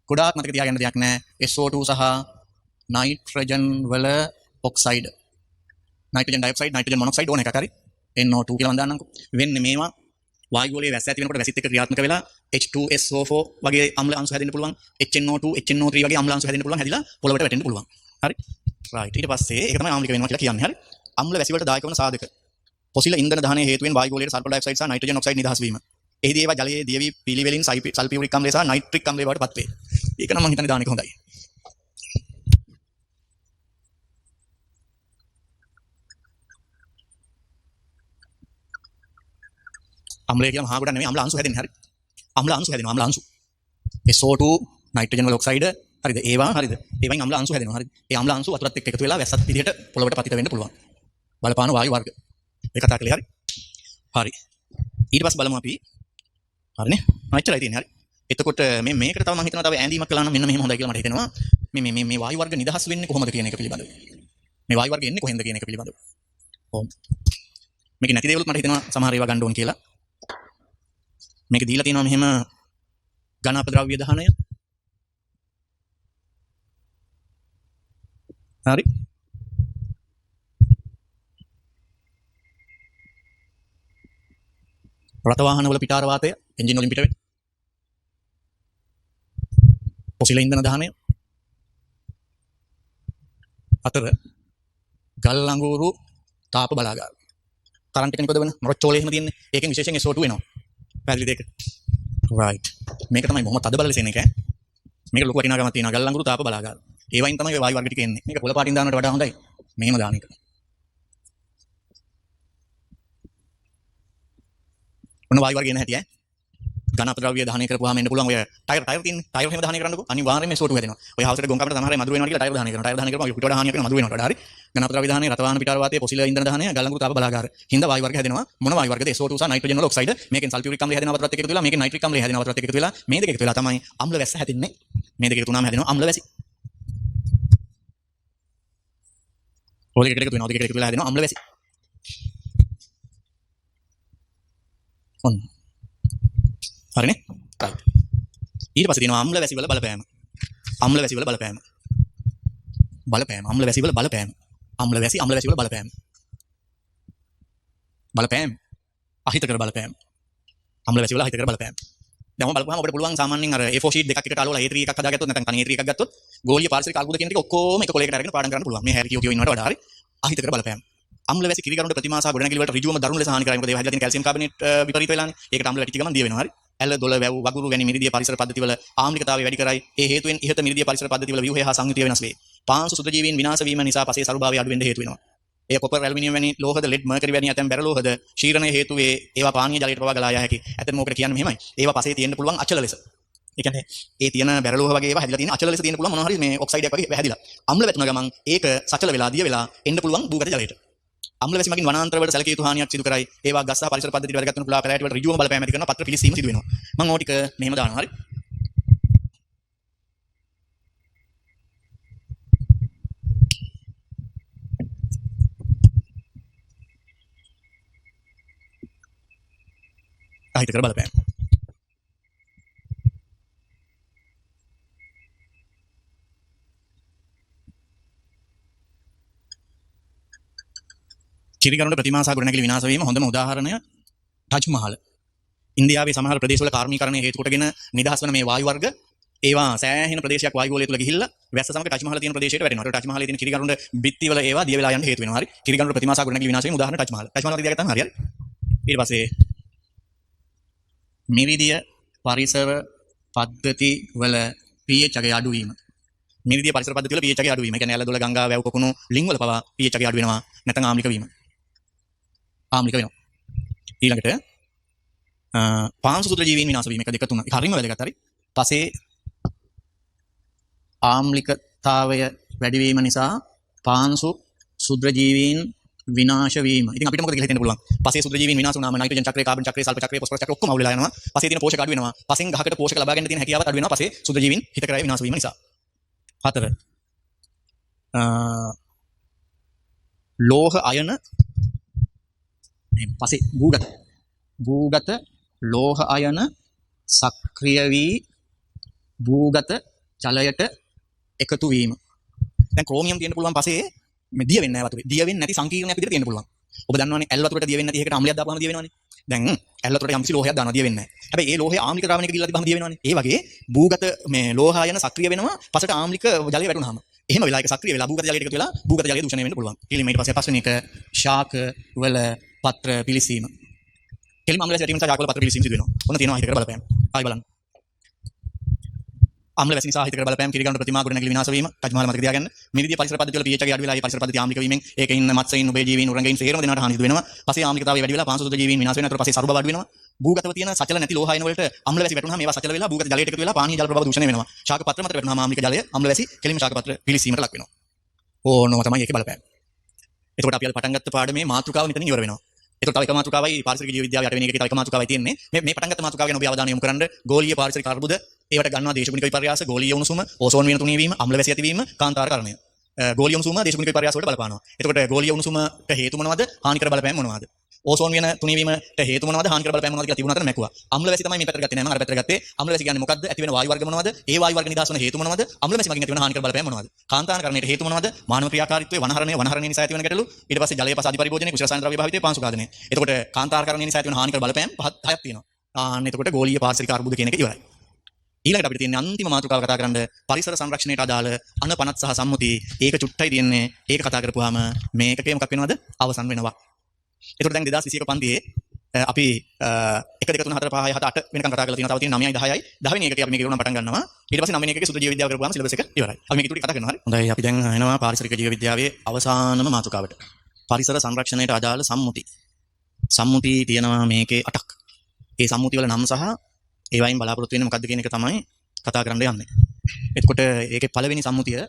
ගොඩාක් මතක තියාගන්න දෙයක් නෑ. SO2 සහ නයිට්‍රජන් වල oxide. Nitrogen dioxide, nitrogen monoxide ඕන එකක් හරි. NO2 කියලා මම දාන්නම්කෝ. වෙන්නේ මේවා වායු වලේ වැස්ස ඇති වෙනකොට වැසිත් එක්ක ක්‍රියාත්මක වෙලා H2SO4 වගේ අම්ල අංශු හැදෙන්න පුළුවන්. HNO2, HNO3 වගේ අම්ල අංශු හැදෙන්න පුළුවන්. හැදිලා පොළවට වැටෙන්න පුළුවන්. හරි. රයිට්. ඊට පස්සේ ඒක තමයි ආම්ලික වෙනවා කියලා කියන්නේ. හරි. අම්ල වැසි වලට දායක වන සාධක. පොසිල ඉන්ධන දහනයේ හේතුවෙන් වායු ගෝලයේ සල්ෆර් ඩයොක්සයිඩ් සහ නයිට්‍රජන් ඔක්සයිඩ් නිදහස් වීම. එහිදී ඒවා ජලයේ දියවි පිළිවෙලින් සල්ෆියුරික් අම්ලය සහ නයිට්‍රික් අම්ලය බවට පත් වේ. ඒක නම් මම හිතන්නේ දාන එක හොඳයි. අම්ලය කියලා මහා ගොඩක් නෙමෙයි අම්ල අංශු හැදෙන්නේ. හරි. අම්ල අංශු හැදෙනවා. අම්ල අංශු. SO2 නයිට්‍රජන් වල ඔක්සයිඩ් හරිද? ඒවා හරිද? ඒවයින් අම්ල අංශු හැදෙනවා. හරිද? ඒ අම්ල අංශු වතුරත් එක්ක එකතු වෙලා වැස්සත් විදිහට පොළවට පතිත වෙන්න පුළුවන්. බලපාන වායු වර්ග. ඒක කතා කළේ. හරි. හරි. ඊට පස්සේ බලමු අපි. හරිනේ. මෙච්චරයි තියෙන්නේ. හරි. එතකොට මේකට තව මම හිතනවා තව ඈඳීමක් කළා නම් මෙන්න මෙහෙම හොඳයි කියලා මට හිතෙනවා. මේ වායු වර්ග නිදහස් වෙන්නේ කොහොමද කියන එක පිළිබඳව. මේ වායු වර්ග එන්නේ කොහෙන්ද කියන එක පිළිබඳව. කොහොම. මේක නැති දේවලුත් මට හිතෙනවා සමහර ඒවා ගන්න ඕන කියලා. මේක දීලා තියෙනවා මෙහෙම ඝන අපද්‍රව්‍ය දහනය. හරි. රත වාහන වල පිටාර වාතය එන්ජින් වලින් පිට වෙන. පොසිල ඉන්ධන දහනය. අතර ගල් අඟුරු තාප බලාගාර. තරන්ට් එක නිකද වෙන මොරොච්චෝලේ එහෙම තියෙන්නේ. ඒකෙන් විශේෂයෙන් SO2 වෙනවා. පැහැදිලිද ඒක? රයිට්. මේක තමයි බොහොම තද බල ලෙස එන එක. මේක ලොකු වටිනාකමක් තියෙනවා. ගල් අඟුරු තාප බලාගාර. ඒ වයින් තමයි වායු වර්ග ටික එන්නේ. මේක පොළ පාටින් දානවට වඩා හොඳයි. මෙහෙම දාන එක. මොන වායු වර්ග එන හැටි ඈ? ඝන අපද්‍රව්‍ය දහනය කරපුවාම එන්න පුළුවන් ඔය ටයර් තියෙන්නේ. ටයර් එහෙම දහනය කරන්නකෝ. අනිවාර්යයෙන්ම SO2 හැදෙනවා. ඔය හවුස් එකට ගොන් කපට සමහර අය මදුරු වෙනවා කියලා ටයර් දහනය කරනවා. ටයර් දහනය කරපුවාම ඔය පිට වඩා හානියක් වෙනවා මදුරු වෙනවට වඩා හරි. ඝන අපද්‍රව්‍ය දහනය, රත වාහන පිටාර වාතය, පොසිල ඉන්ධන දහනය, ගල් අඟුරු තාප බලාගාර. හින්දා වායු වර්ග හැදෙනවා. මොන වායු වර්ගද? SO2 සහ නයිට්‍රජන් වල ඔක්සයිඩ්. මේකෙන් සල්ෆියුරික් අම්ලය හැදෙනවා වතුරත් එක්ක එකතු වෙලා, මේකෙන් නයිට්‍රික් අම්ලය හැදෙනවා වතුරත් එක්ක එකතු වෙලා, මේ දෙක එකතු වෙලා තමයි අම්ල වැස්ස හැදෙන්නේ. මේ දෙක එකතු වුණාම හැදෙනවා අම්ල වැසි. ඔය දෙක එකතු වෙනවා. දෙක එකතු වෙලා හැදෙනවා අම්ල වැසි. ඔන්න. හරිනේ? right. ඊට පස්සේ තියෙනවා අම්ල වැසි වල බලපෑම. අම්ල වැසි වල බලපෑම. අම්ල වැසි වල බලපෑම. අම්ල වැසි වල බලපෑම. බලපෑම. අහිතකර බලපෑම. අම්ල වැසි වල අහිතකර බලපෑම. දැන් මම බලපුවාම ඔබට පුළුවන් සාමාන්‍යයෙන් අර A4 sheet දෙකක් එකට අලවලා A3 එකක් හදාගත්තොත් නැත්නම් කණ A3 එකක් ගත්තොත් ගෝලීය පාරිසරික අර්බුද කියන ටික ඔක්කොම එක කොලයකට අරගෙන පාඩම් කරන්න පුළුවන්. මේ හැරි කියෝ ඉන්නවට වඩා හරි අහිතකර බලපෑම. අම්ල වැසි කිරිකරුන්ට ප්‍රතිමා සහ ගොඩනැගිලි වලට ඍජුවම දරුණු ලෙස හානි කරයි. මොකද ඒවා හැදලා තියෙන කැල්සියම් කාබනේට් විපරීත වෙලානේ. ඒකට අම්ල වැටි ගමන් දිය වෙනවා. හරි. ඇල දොළ වැව් වගුරු වැනි මිරිදිය පරිසර පද්ධතිවල ආම්ලිකතාවය වැඩි කරයි. ඒ හේතුවෙන් ඉහත මිරිදිය පරිසර පද්ධතිවල ව්‍යුහය හා සංයුතිය වෙනස් වේ. පාංශු සුද්ධජීවීන් විනාශ වීම නිසා පසේ සරුභාවය අඩු වෙන්න හේතු වෙනවා. ඒ කොපර් ඇලුමිනියම් වැනි ලෝහද ලෙඩ් මර්කරි වැනි ඇතැම් බැර ලෝහද ශීරණය හේතු වේ. ඒවා පානීය ජලයට පවා ගලා යා හැකි. ඇතැම් මොකට කියන්නේ මෙහෙමයි. ඒවා පසේ තියෙන්න පුළුවන් අචල ලෙස. ඒ කියන්නේ ඒ තියෙන බැර ලෝහ වගේ ඒවා හැදිලා තියෙන අචල ලෙස තියෙන්න පුළුවන් මොනවා හරි මේ ඔක්සයිඩ් එකක් වගේ හැදිලා. අම්ල වැටුණ ගමන් ඒක සචල වෙලා දිය වෙලා එන්න පුළුවන් භූගත ජලයට. අම්ල වැසි මගින් වනාන්තර වලට සැලකිය යුතු හානියක් සිදු කරයි. ඒවා ගස් සහ පරිසර පද්ධතියට වැදගත් වන පුලා පැලෑටි වලට ඍජුවම බලපෑම් ඇති කරන පත්‍ර පිලිස්සීම සිදු වෙනවා. මම ඕ ටික මෙහෙම දානවා. හරි. අහිතකර බලපෑම්. කිරිගරුඬ ප්‍රතිමා සහ ගොඩනැගිලි විනාශ වීම හොඳම උදාහරණය ටජ් මහල්. ඉන්දියාවේ සමහර ප්‍රදේශවල කාර්මීකරණය හේතු කොටගෙන නිදහස් වන මේ වායු වර්ග ඒවා සෑහෙන ප්‍රදේශයක් වායු ගෝලය තුල ගිහිල්ලා වැස්ස සමග ටජ් මහල තියෙන ප්‍රදේශයට වැටෙනවා. ටජ් මහලේ තියෙන කිරිගරුඬ බිත්තිවල ඒවා දිය වෙලා යන්න හේතු වෙනවා. හරි. කිරිගරුඬ ප්‍රතිමා සහ ගොඩනැගිලි විනාශ වීම උදාහරණ ටජ් මහල. ටජ් මහල වගේ තියාගත්තාම හරි. ඊට පස්සේ මිරිදිය පරිසර පද්ධති වල pH එක අඩු වීම. මිරිදිය පරිසර පද්ධති වල pH එක අඩු වීම. ඒ කියන්නේ ඇල දොල ගංගා වැව් කොකුණු ලිං වල පවා pH එක අඩු වෙනවා. නැත්නම් ආම්ලික වීම. ආම්ලික වෙනවා. ඊළඟට පාංශු සුත්‍ර ජීවීන් විනාශ වීම 1 2 3. ඒක හරියම වැදගත්. හරි. පස්සේ ආම්ලිකතාවය වැඩි වීම නිසා පාංශු සුත්‍ර ජීවීන් විනාශ වීම. ඉතින් අපිට මොකද කියලා හිතෙන්න පුළුවන්. පස්සේ සුත්‍ර ජීවීන් විනාශ වුණාම නයිට්‍රජන් චක්‍රය, කාබන් චක්‍රය, සල්ෆර් චක්‍රය, ෆොස්ෆරස් චක්‍රය ඔක්කොම අවුල් වෙලා යනවා. පස්සේ තියෙන පෝෂක අඩු වෙනවා. පස්සෙන් ගහකට පෝෂක ලබා ගන්න තියෙන හැකියාවත් අඩු වෙනවා. පස්සේ සුත්‍ර ජීවීන් හිතකරය විනාශ වීම නිසා. 4. ලෝහ අයන පස්සේ භූගත ලෝහ අයන සක්‍රිය වී භූගත ජලයට එකතු වීම. දැන් ක්‍රෝමියම් තියෙන්න පුළුවන් පස්සේ මේ දිය වෙන්නේ නැහැ වතුරේ. දිය වෙන්නේ නැති සංකීර්ණයක් විදිහට තියෙන්න පුළුවන්. ඔබ දන්නවනේ ඇල් වතුරට දිය වෙන්නේ නැති එකකට අම්ලයක් දාපුවම දිය වෙනවනේ. දැන් ඇල් වතුරට යම්කිසි ලෝහයක් දානවා දිය වෙන්නේ නැහැ. හැබැයි ඒ ලෝහය ආම්ලික ද්‍රාවණයක ගිල්ලා තිබ්බම දිය වෙනවනේ. ඒ වගේ භූගත මේ ලෝහ අයන සක්‍රිය වෙනවා පසට ආම්ලික ජලය වැටුනහම. එහෙම වෙලා ඒක සක්‍රිය වෙලා භූගත ජලයට එකතු වෙලා භූගත ජලය දූෂණය වෙන්න පුළුවන්. ඊළඟ ඊට පස්සේ පස්වෙනි එක ශාක වල පත්‍ර පිලිසීම. කෙලිම අම්ල වැසි වැටීම නිසා ශාක වල පත්‍ර පිලිසීම සිදු වෙනවා. ඔන්න තියෙනවා හිතකර බලපෑම්. ආයි බලන්න. අම්ල වැසි නිසා හිතකර බලපෑම් කිරිගරුඬ ප්‍රතිමා ගොඩනැගිලි විනාශ වීම ටජ් මහල් මතක තියාගන්න. මිරිදිය පරිසර පද්ධතිය වල pH එක අඩු වෙලා ඒ පරිසර පද්ධතිය ආම්ලික වීමෙන් ඒකේ ඉන්න මත්ස්‍යයින් උභය ජීවීන් උරගයින් සේරම දෙනාට හානි සිදු වෙනවා. පස්සේ ආම්ලිකතාවය වැඩි වෙලා පාංශු සුද්ධ ජීවීන් විනාශ වෙනවා. ඊට පස්සේ සරුබ බඩ වෙනවා. භූගතව තියෙන සචල නැති ලෝහ අයන වලට අම්ල වැසි වැටුනහම ඒවා සචල වෙලා භූගත ජලයට එකතු වෙලා පානීය ජල ප්‍රවාහ දූෂණය වෙනවා. ශාක පත්‍ර මත වැටුනහම ආම්ලික ජලය අම්ල වැසි කෙලිම ශාක පත්‍ර පිලිසීමට ලක් වෙනවා. ඕනම තමයි ඒකේ බලපෑම. එතකොට අපි අද පටන් ගත්ත පාඩමේ මාතෘකාව නිතරින් ඉවර වෙනවා. එතකොට තව එක මාතෘකාවයි පාරිසරික ජීව විද්‍යාව 8 වෙනි එකේ තව එක මාතෘකාවයි තියෙන්නේ. මේ පටන් ගත්ත මාතෘකාව ගැන ඔබ අවධානය යොමු කරන්න. ගෝලීය පාරිසරික අර්බුද, ඒවට ගන්නවා දේශගුණික විපර්යාස, ගෝලීය උණුසුම, ඕසෝන් වියන තුනී වීම, අම්ල වැසි ඇතිවීම, කාන්තාරකරණය. ගෝලීය උණුසුම දේශගුණික විපර්යාස වලට බලපානවා. එතකොට ගෝලීය උණුසුමට හේතු මොනවද? හානිකර බලපෑම් මොනවද? ඕසෝන් වියන තුනී වීමට හේතු මොනවද? හානිකර බලපෑම් මොනවද කියලා තිබුණ අතර මැකුවා. අම්ල වැසි තමයි මේ පැත්තට ගත්තේ නෑ. මම අර පැත්තට ගත්තේ. අම්ල වැසි කියන්නේ මොකද්ද? ඇති වෙන වායු වර්ග මොනවද? ඒ වායු වර්ග නිදාස් වන හේතු මොනවද? අම්ල වැසි මගින් ඇති වෙන හානිකර බලපෑම් මොනවද? කාන්තාරකරණයට හේතු මොනවද? මානව ක්‍රියාකාරීත්වය, වනහරණය නිසා ඇති වෙන ගැටලු. ඊට පස්සේ ජලය පස අධිපරිභෝජනය, කුසල රසායන ද්‍රව්‍ය භාවිතය, පාංශු ඝාතනය. එතකොට කාන්තාරකරණය නිසා ඇති වෙන හානිකර බලපෑම් හයක් තියෙනවා. එතකොට ගෝලීය පාරිසරික අර්බුද කියන එක ඉවරයි. ඊළඟට අපිට තියෙන අන්තිම මාතෘකාව කතා කරන්න පරිසර සංරක්ෂණයට අදාළ අන 50 සහ සම්මුති. ඒක චුට්ටයි තියෙන්නේ. ඒක කතා කරපුවාම මේකේ මොකක් වෙනවද? අවසන් වෙනවා. එතකොට දැන් 2021 පන්තියේ අපි 1 2 3 4 5 6 7 8 වෙනකන් කතා කරලා තියෙනවා. තව තියෙන 9යි 10යි 10 වෙනි එකේ අපි මේක උනම් පටන් ගන්නවා. ඊට පස්සේ 9 වෙනි එකේ සුද්ධ ජීව විද්‍යාව කරපුවාම සිලබස් එක ඉවරයි. අපි මේක ඊට කතා කරනවා. හරි. හොඳයි අපි දැන් එනවා පාරිසරික ජීව විද්‍යාවේ අවසානම මාතෘකාවට. පරිසර සංරක්ෂණයට අදාළ සම්මුති. සම්මුති තියෙනවා මේකේ 8ක්. ඒ සම්මුති වල නම් සහ ඒවයින් බලාපොරොත්තු වෙන්නේ මොකක්ද කියන එක තමයි කතා කරන්න යන්නේ. එතකොට ඒකේ පළවෙනි සම්මුතිය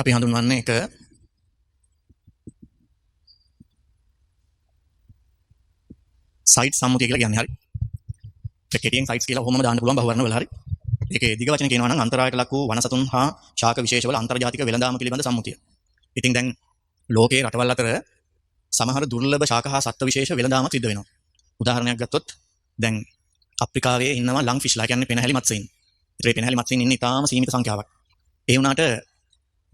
අපි හඳුන්වන්නේ එක සයිට් සම්මුතිය කියලා කියන්නේ. හරි. ඒක කෙටියෙන් සයිට්ස් කියලා කොහොමද දාන්න පුළුවන් බහුවර්ණ වල. හරි. ඒකේ දිග වචන කියනවා නම් අන්තරායට ලක් වූ වනසතුන් හා ශාක විශේෂවල අන්තර්ජාතික වෙළඳාම පිළිබඳ සම්මුතිය. ඉතින් දැන් ලෝකයේ රටවල් අතර සමහර දුර්ලභ ශාක හා සත්ත්ව විශේෂ වෙළඳාමක් සිද්ධ වෙනවා. උදාහරණයක් ගත්තොත් දැන් අප්‍රිකාවේ ඉන්නවා ලං ෆිෂ්ලා කියන්නේ පෙනහැලි මත්ස්‍යයින්. ඒ පෙනහැලි මත්ස්‍යයින් ඉන්නේ ඉතාම සීමිත සංඛ්‍යාවක්. ඒ වුණාට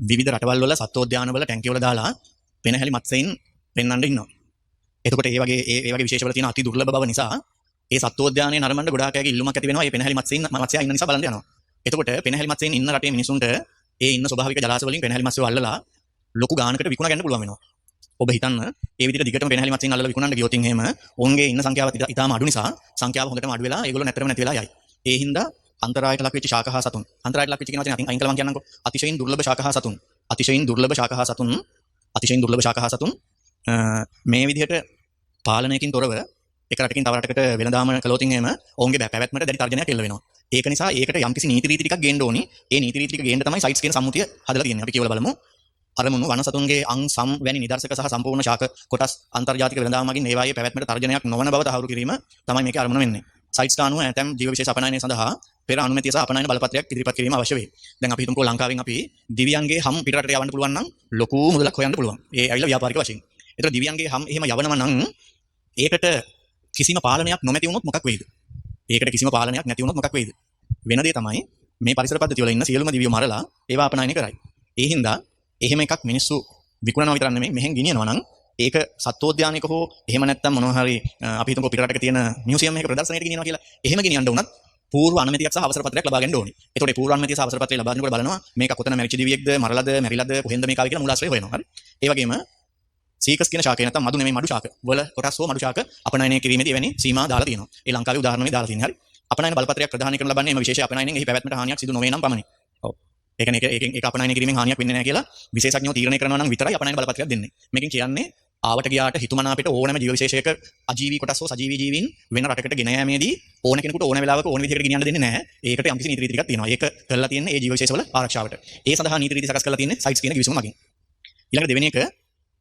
විවිධ රටවල් වල සත්වෝද්‍යාන වල ටැංකිය වල දාලා පෙනහැලි මත්ස්‍යයින් පෙන්වන්න ඉන්නවා. එතකොට ඒ වගේ විශේෂ වල තියෙන අති දුර්ලභ බව නිසා ඒ සත්වෝද්‍යානයේ නරඹන්න ගොඩාක් අයගේ ඉල්ලුමක් ඇති වෙනවා. මේ පෙනහැලි මත්ස්‍යයා ඉන්න නිසා බලන්න යනවා. එතකොට පෙනහැලි මත්ස්‍යයින් ඉන්න රටේ මිනිසුන්ට ඒ ඉන්න ස්වභාවික ජලාශ වලින් පෙනහැලි මත්ස්‍යව අල්ලලා ලොකු ගානකට විකුණ ගන්න පුළුවන් වෙනවා. ඔබ හිතන්න ඒ විදිහට දිගටම පෙනහැලි මත්ස්‍යයින් අල්ලලා විකුණන්න ගියොත් එහෙම ඔවුන්ගේ ඉන්න සංඛ්‍යාව ඉතාම අඩු නිසා සංඛ්‍යාව හොඳටම අඩු වෙලා ඒගොල්ලෝ නැතරම නැති වෙලා යයි. ඒ හින්දා අන්තරායට ලක් වෙච්ච ශාක හා සතුන්. අන්තරායට ලක් වෙච්ච කියන වචනේ අයින් කළා මම කියන්නම්කෝ. අතිශයින් දුර්ලභ ශාක හා සතුන්. අතිශයින් දුර්ලභ ශාක හා සතුන්. අතිශයින් දුර්ලභ ශාක හා සතුන් මේ විදිහට පාලනයකින් තොරව එක රටකින් තව රටකට වෙළඳාම කළොත් එහෙම ඔවුන්ගේ පැවැත්මට දැඩි තර්ජනයක් එල්ල වෙනවා. ඒක නිසා ඒකට යම්කිසි නීති රීති ටිකක් ගේන්න ඕනි. ඒ නීති රීති ටික ගේන්න තමයි සයිට්ස් කියන සම්මුතිය හදලා තියෙන්නේ. අපි කියවලා බලමු. අරමුණු වනසතුන්ගේ අං සම් වැනි නිදර්ශක සහ සම්පූර්ණ ශාක කොටස් අන්තර්ජාතික වෙළඳාම මගින් ඒවායේ පැවැත්මට තර්ජනයක් නොවන බව තහවුරු කිරීම තමයි මේකේ අරමුණ වෙන්නේ. සයිට්ස් කානුව ඇතැම් ජීව විශේෂ අපනයනය සඳහා පෙර අනුමැතිය සහ අපනයන බලපත්‍රයක් ඉදිරිපත් කිරීම අවශ්‍ය වේ. දැන් අපි හිතමුකෝ ලංකාවෙන් අපි දිව්‍යයන්ගේ හම් පිටරටට යවන්න පුළුවන් නම් ලොකු මුදලක් හොයන්න පුළුවන්. ඒ ඇවිල්ලා ව්‍යාපාරික වශයෙන්. ඒතර දිව්‍යයන්ගේ හම් එහෙම යවනම නම් ඒකට කිසිම පාලනයක් නොමැති වුණොත් මොකක් වෙයිද? ඒකට කිසිම පාලනයක් නැති වුණොත් මොකක් වෙයිද? වෙන දේ තමයි මේ පරිසර පද්ධතිය වල ඉන්න සියලුම දිවියෝ මරලා ඒවා අපනයනය කරයි. ඒ හින්දා එහෙම එකක් මිනිස්සු විකුණනවා විතරක් නෙමෙයි මෙහෙන් ගෙනියනවා නම් ඒක සත්වෝද්‍යානයක හෝ එහෙම නැත්නම් මොනවා හරි අපි හිතමුකෝ පිටරටක තියෙන මියුසියම් එකක ප්‍රදර්ශනයට ගෙනියනවා කියලා. එහෙම ගෙනියන්න උනත් පූර්ව අනුමැතියක් සහ අවසර පත්‍රයක් ලබා ගන්න ඕනේ. එතකොට ඒ පූර්ව අනුමැතිය සහ අවසර පත්‍රය ලබා ගන්නකොට බලනවා මේක කොතන මැරිච්ච දිවියෙක්ද, මරලාද, මැරිලාද, කොහෙන්ද මේක ආවේ කියලා මූලාශ්‍රය හොයනවා. හරි. ඒ වගේම සීකස් කියන ශාකය නැත්නම් මදු නෙමෙයි මඩු ශාක වල කොටස් හෝ මඩු ශාක අපනයනය කිරීමේදී එවැනි සීමා දාලා තියෙනවා. ඒ ලංකාවේ උදාහරණ මේ දාලා තියෙනවා. හරි. අපනයන බලපත්‍රයක් ප්‍රදානය කරන ලබන්නේ එම විශේෂ අපනයනෙන් එහි පැවැත්මට හානියක් සිදු නොවේ නම් පමණි. ඔව්. ඒ කියන්නේ ඒක අපනයනය කිරීමෙන් හානියක් වෙන්නේ නැහැ කියලා විශේෂඥයෝ තීරණය කරනවා නම් විතරයි අපනයන බලපත්‍රයක් දෙන්නේ. මේකෙන් කියන්නේ ආවට ගියාට හිතුමනාපෙට ඕනෑම ජීව විශේෂයක අජීවී කොටස් හෝ සජීවී ජීවීන් වෙන රටකට ගෙන යාමේදී ඕන කෙනෙකුට ඕන වෙලාවක ඕන විදිහකට ගෙනියන්න දෙන්නේ නැහැ. ඒකට යම්කිසි නීති රීති ටිකක් තියෙනවා. ඒක කරලා තියෙන්නේ ඒ ජීව විශේෂවල ආරක්ෂාවට. ඒ සඳහා නීති රීති සකස් කරලා තියෙන්නේ සයිට්ස් කියන කිවිසුම මගින්. ඊළඟ දෙවෙනි එක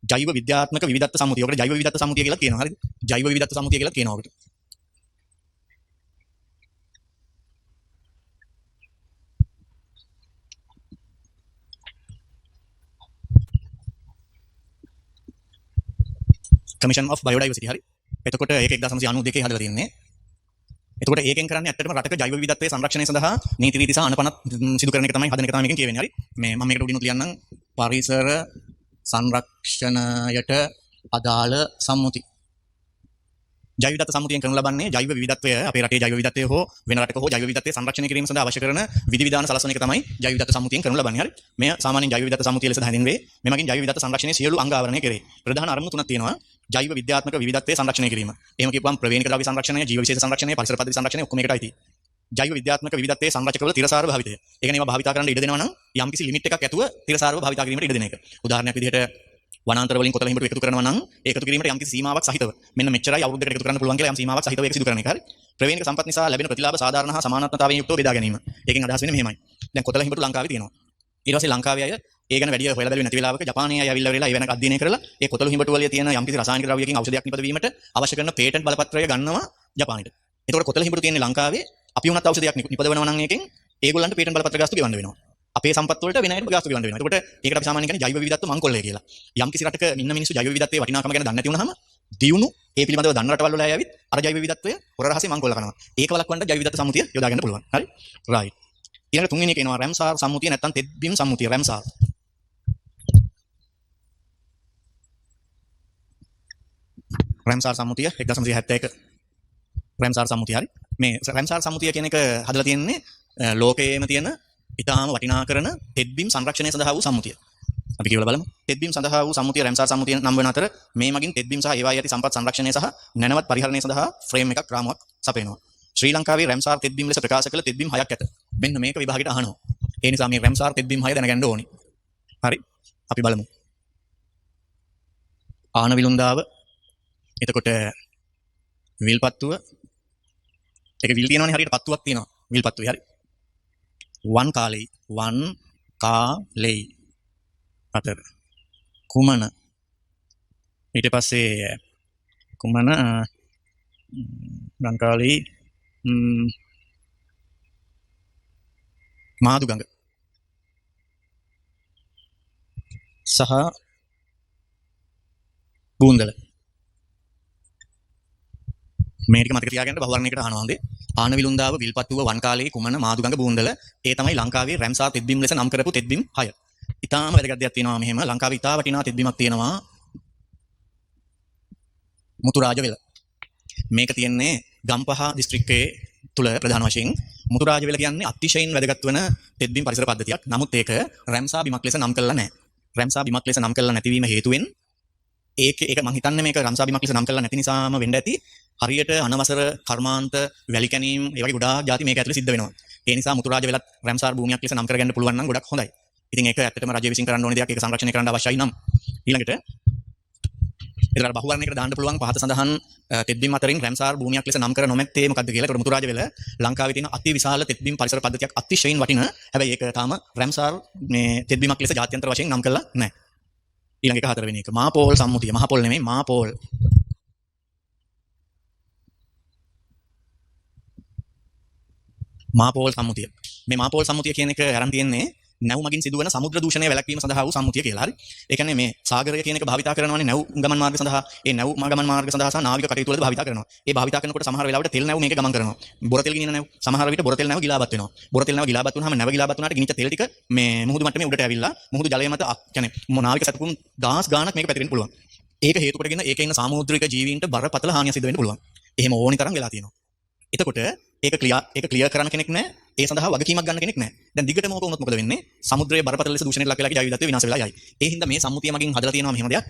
ජෛව විද්‍යාත්මක විවිධත්ව සම්මුතිය. ඔකට ජෛව විවිධත්ව සම්මුතිය කියලා කියනවා. හරිද? ජෛව විවිධත්ව සම්මුතිය කියලා කියනවා ඔකට. Commission of Biodiversity. හරි. එතකොට ඒක 1992 හදලා තියෙන්නේ. එතකොට ඒකෙන් කරන්නේ ඇත්තටම රටක ජෛව විවිධත්වයේ සංරක්ෂණය සඳහා නීති රීති සහ අනපනත් සිදු කරන එක තමයි හදන එක තමයි මේකෙන් කියවෙන්නේ. හරි. මේ මම මේකට උඩිනුත් ලියන්නම් පරිසර සංරක්ෂණයට අදාළ සම්මුති. ජෛව විවිධත්ව සම්මුතියෙන් කරනු ලබන්නේ ජෛව විවිධත්වය අපේ රටේ ජෛව විවිධත්වය හෝ වෙන රටක හෝ ජෛව විවිධත්වය සංරක්ෂණය කිරීම සඳහා අවශ්‍ය කරන විධි විධාන සලස්වන එක තමයි ජෛව විවිධත්ව සම්මුතියෙන් කරනු ලබන්නේ. හරි. මෙය සාමාන්‍යයෙන් ජෛව විවිධත්ව සම්මුතිය ලෙස හැඳින්වේ. මේ මගින් ජෛව විවිධත්ව සංරක්ෂණයේ සියලු අංග ආවරණය කෙරේ. ප්‍රධාන අරමුණු තුනක් තියෙනවා. ජෛව විද්‍යාත්මක විවිධත්වයේ සංරක්ෂණය කිරීම. එහෙම කියපුවම ප්‍රවේණික ද්‍රව්‍ය සංරක්ෂණය, ජීව විශේෂ සංරක්ෂණය, පරිසර පද්ධති සංරක්ෂණය ඔක්කොම එකටයි තියෙන්නේ. ජෛව විද්‍යාත්මක විවිධත්වයේ සංරචකවල තිරසාරව භාවිතය. ඒ කියන්නේ ඒවා භාවිතා කරන්න ඉඩ දෙනවා නම් යම්කිසි ලිමිට් එකක් ඇතුව තිරසාරව භාවිතා කිරීමට ඉඩ දෙන එක. උදාහරණයක් විදිහට වනාන්තර වලින් කොතල හිඹුරු එකතු කරනවා නම් ඒකතු කිරීමට යම්කිසි සීමාවක් සහිතව මෙන්න මෙච්චරයි අවුරුද්දකට එකතු කරන්න පුළුවන් කියලා යම් සීමාවක් සහිතව ඒක සිදු කරන එක. හරි. ප්‍රවේණික සම්පත් නිසා ලැබෙන ප්‍රතිලාභ සාධාරණ හා සමානාත්මතාවයෙන් යුක්තව බෙදා ගැනීම. ඒකෙන් අදහස් වෙන්නේ මෙහෙමයි. දැන් කොතල හිඹුරු ලංකාවේ තියෙනවා. ඊට පස්සේ ලංකාවේ අය ඒ ගැන වැඩි හොයලා බැලුවේ නැති වෙලාවක ජපානයේ අය ඇවිල්ලා ඒ වෙනක අධ්‍යයනය කරලා ඒ කොතල හිඹුරු වල තියෙන යම්කිසි රසායනික ද්‍රව්‍යකින් ඖෂධයක් නිපද වීමට අවශ්‍ය කරන පේටන්ට් බලපත්‍රය ගන්නවා ජපානයට. එතකොට කොතල හිඹුරු තියෙන්නේ ලංකාවේ අපි උනත් ඖෂධයක් නිපදවනවා නම් ඒකෙන් ඒගොල්ලන්ට පේටන්ට් බලපත්‍ර ගාස්තු ගෙවන්න වෙනවා. අපේ සම්පත් වලට වෙන අයට ගාස්තු ගෙවන්න වෙනවා. එතකොට ඒකට අපි සාමාන්‍යයෙන් කියන්නේ ජෛව විවිධත්ව මංකොල්ලය කියලා. යම් කිසි රටක ඉන්න මිනිස්සු ජෛව විවිධත්වයේ වටිනාකම ගැන දන්නේ නැති වුනහම දියුණු ඒ පිළිබඳව දන්න රටවල් වල අය ඇවිත් අර ජෛව විවිධත්වය හොර රහසේ මංකොල්ල කරනවා. ඒක වළක්වන්න ජෛව විවිධත්ව සම්මුතිය යොදා ගන්න පුළුවන්. හරි? රයිට්. ඊළඟ තුන්වෙනි එක එනවා රැම්සාර් සම්මුතිය නැත්නම් තෙත්බිම් සම්මුතිය. රැම්සාර්. රැම්සාර් සම්මුතිය 1971 රැම්සාර් සම්මුතිය. හරි. මේ රැම්සාර් සම්මුතිය කියන එක හදලා තියෙන්නේ ලෝකයේම තියෙන ඉතාම වටිනා කරන තෙත්බිම් සංරක්ෂණය සඳහා වූ සම්මුතිය. අපි කියවලා බලමු. තෙත්බිම් සඳහා වූ සම්මුතිය රැම්සාර් සම්මුතිය නම් වන අතර මේ මගින් තෙත්බිම් සහ ඒවායේ ඇති සම්පත් සංරක්ෂණය සහ නැනවත් පරිහරණය සඳහා ෆ්‍රේම් එකක් රාමුවක් සපයනවා. ශ්‍රී ලංකාවේ රැම්සාර් තෙත්බිම් ලෙස ප්‍රකාශ කළ තෙත්බිම් 6ක් ඇත. මෙන්න මේක විභාගයට අහනවා. ඒ නිසා මේ රැම්සාර් තෙත්බිම් 6 දැනගන්න ඕනි. හරි. අපි බලමු. ආන විලුන්දාව. එතකොට විල්පත්තුව. ඒක විල් තියෙනවනේ හරියට පත්තුවක් තියෙනවා. විල්පත්තුවේ හරි. වන් කාලේ අතර කුමන ඊට පස්සේ කුමන වන් කාලේ මාදුගඟ සහ බූන්දල මේ ටික මතක තියාගන්න බහුවර්ණයකට අහනවා හොඳේ. ආන විලුන්දාව විල්පත්තුව වන් කාලේ කුමන මාදුගඟ බූන්දල ඒ තමයි ලංකාවේ රැම්සාර් තෙත්බිම් ලෙස නම් කරපු තෙත්බිම් 6. ඉතාලම වැදගත් දෙයක් තියෙනවා මෙහෙම ලංකාවේ ඉතා වටිනා තෙත්බිමක් තියෙනවා මුතුරාජවෙල. මේක තියෙන්නේ ගම්පහ දිස්ත්‍රික්කයේ තුල ප්‍රධාන වශයෙන් මුතුරාජවෙල කියන්නේ අතිශයින් වැදගත් වන තෙත්බිම් පරිසර පද්ධතියක්. නමුත් ඒක රැම්සාර් බිමක් ලෙස නම් කරලා නැහැ. රැම්සාර් බිමක් ලෙස නම් කරලා නැතිවීම හේතුවෙන් ඒක මම හිතන්නේ මේක රැම්සාර් බිමක් ලෙස නම් කරලා නැති නිසාම වෙන්න ඇති. හරියට අනවසර කර්මාන්ත වැලි කැණීම් ඒ වගේ ගොඩාක් ಜಾති මේක ඇතුලේ සිද්ධ වෙනවා. ඒ නිසා මුතුරාජවෙලත් රැම්සාර් භූමියක් ලෙස නම් කරගන්න පුළුවන් නම් ගොඩක් හොඳයි. ඉතින් ඒක ඇත්තටම රජය විසින් කරන්න ඕනේ දෙයක්. ඒක සංරක්ෂණය කරන්න අවශ්‍යයි නම් ඊළඟට ඒකට බහුවර්ණයකට දාන්න පුළුවන් පහත සඳහන් තෙත්බිම් අතරින් රැම්සාර් භූමියක් ලෙස නම් කර නොමැත්තේ මොකද්ද කියලා. ඒකට මුතුරාජවෙල ලංකාවේ තියෙන අති විශාල තෙත්බිම් පරිසර පද්ධතියක් අතිශයින් වටින. හැබැයි ඒක තාම රැම්සාර් මේ තෙත්බිමක් ලෙස ජාත්‍යන්තර වශයෙන් නම් කරලා නැහැ. ඊළඟ එක හතරවෙනි එක මාපෝල් සම්මුතිය. මහපොල් නෙමෙයි මාපෝල්. මාපෝල් සම්මුතිය. මේ මාපෝල් සම්මුතිය කියන එක අරන් තියෙන්නේ නැව් මගින් සිදුවන සමුද්‍ර දූෂණය වැළැක්වීම සඳහා වූ සම්මුතිය කියලා. හරි. ඒ කියන්නේ මේ සාගරය කියන එක භාවිතා කරනවානේ නැව් ගමන් මාර්ග සඳහා. ඒ නැව් ගමන් මාර්ග සඳහා සහ නාවික කටයුතු වලදී භාවිතා කරනවා. ඒ භාවිතා කරනකොට සමහර වෙලාවට තෙල් නැව් මේක ගමන් කරනවා. බොර තෙල් ගිනින නැව්. සමහර විට බොර තෙල් නැව් ගිලාපත් වෙනවා. බොර තෙල් නැව් ගිලාපත් වුනහම නැව් ගිලාපත් වුනාට ගිනිච්ච තෙල් ටික මේ මුහුදු මට්ටමේ උඩට ඇවිල්ලා මුහුදු ජලය මත කියන්නේ නාවික සැතපුම් දහස් ගාණක් මේක පැතිරෙන්න පුළුවන්. ඒක හේතු කොටගෙන ඒකේ ඉන්න සාමුද්‍රික ජීවීන්ට බරපතල හානියක් සිදු වෙන්න පුළුවන්. එහෙම ඕනි තරම් වෙලා තියෙනවා. එතකොට ඒක ක්ලියර් කරන්න කෙනෙක් නැහැ. ඒ සඳහා වගකීමක් ගන්න කෙනෙක් නැහැ. දැන් දිගටම ඕක වුණොත් මොකද වෙන්නේ? සමුද්‍රයේ බරපතල ලෙස දූෂණයට ලක් වෙලා ජෛව විවිධත්වය විනාශ වෙලා යයි. ඒ හින්දා මේ සම්මුතිය මගින් හදලා තියෙනවා මෙහෙම දෙයක්.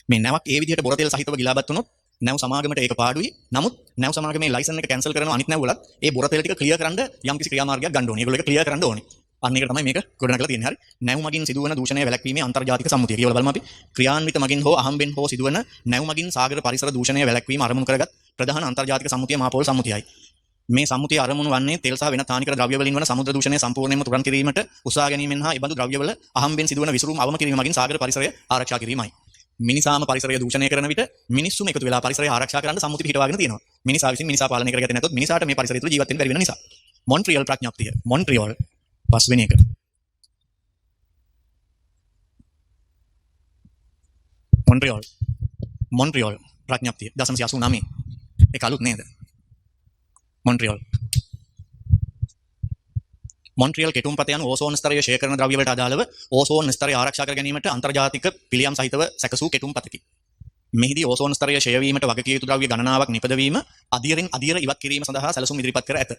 මේ නැවක් ඒ විදිහට බොර තෙල් සහිතව ගිලාපත් වුණොත් නැව් සමාගමට ඒක පාඩුයි. නමුත් නැව් සමාගමේ ලයිසන් එක කැන්සල් කරන අනිත් නැව් වලත් ඒ බොර තෙල් ටික ක්ලියර් කරන්න යම්කිසි ක්‍රියාමාර්ගයක් ගන්න ඕනේ. ඒගොල්ලෝ ඒක ක්ලියර් කරන්න ඕනේ. අන්න ඒක තමයි මේක ගොඩනගලා තියෙන්නේ. හරි. නැව් මගින් සිදුවන දූෂණය වැළැක්වීමේ අන්තර්ජාතික සම්මුතිය. කියවල බලමු අපි. ක්‍රියාන්විත මගින් හෝ අහම්බෙන් හෝ සිදුවන නැව් මගින් සාගර පරිසර දූෂණය වැළැක්වීම අරමුණු කරගත් ප්‍රධාන අන්තර්ජාතික සම්මුතිය මාපොල් සම්මුතියයි. මේ සම්මුතිය අරමුණු වන්නේ තෙල් සහ වෙනත් හානිකර ද්‍රව්‍ය වලින් වන සමුද්‍ර දූෂණය සම්පූර්ණයෙන්ම තුරන් කිරීමට උත්සාහ ගැනීමෙන් හා ඉබඳු ද්‍රව්‍යවල අහම්බෙන් සිදුවන විසුරුම් අවම කිරීම මගින් සාගර පරිසරය ආරක්ෂා කිරීමයි. මිනිසාම පරිසරය දූෂණය කරන විට මිනිස්සුම එකතු වෙලා පරිසරය ආරක්ෂා කරන්න සම්මුති පිටවාගෙන තියෙනවා. මිනිසා විසින් මිනිසා පාලනය කරගත්තේ නැතොත් මිනිසාට මේ පරිසරය තුළ ජීවත් වෙන්න බැරි වෙන නිසා. මොන්ට්‍රියල් ප්‍රඥප්තිය. මොන්ට්‍රියල් පස්වෙනි එක. මොන්ට්‍රියල් ප්‍රඥප්තිය 1989. ඒක අලුත් නේද? මොන්ට්‍රියල් කෙටුම්පත යන ඕසෝන් ස්තරය ෂේ කරන ද්‍රව්‍ය වලට අදාළව ඕසෝන් ස්තරය ආරක්ෂා කර ගැනීමට අන්තර්ජාතික පිළියම් සහිතව සැකසූ කෙටුම්පතකි. මෙහිදී ඕසෝන් ස්තරය ෂේ වීමට වගකිය යුතු ද්‍රව්‍ය ගණනාවක් නිපදවීම අධියරින් අධියර ඉවත් කිරීම සඳහා සැලසුම් ඉදිරිපත් කර ඇත.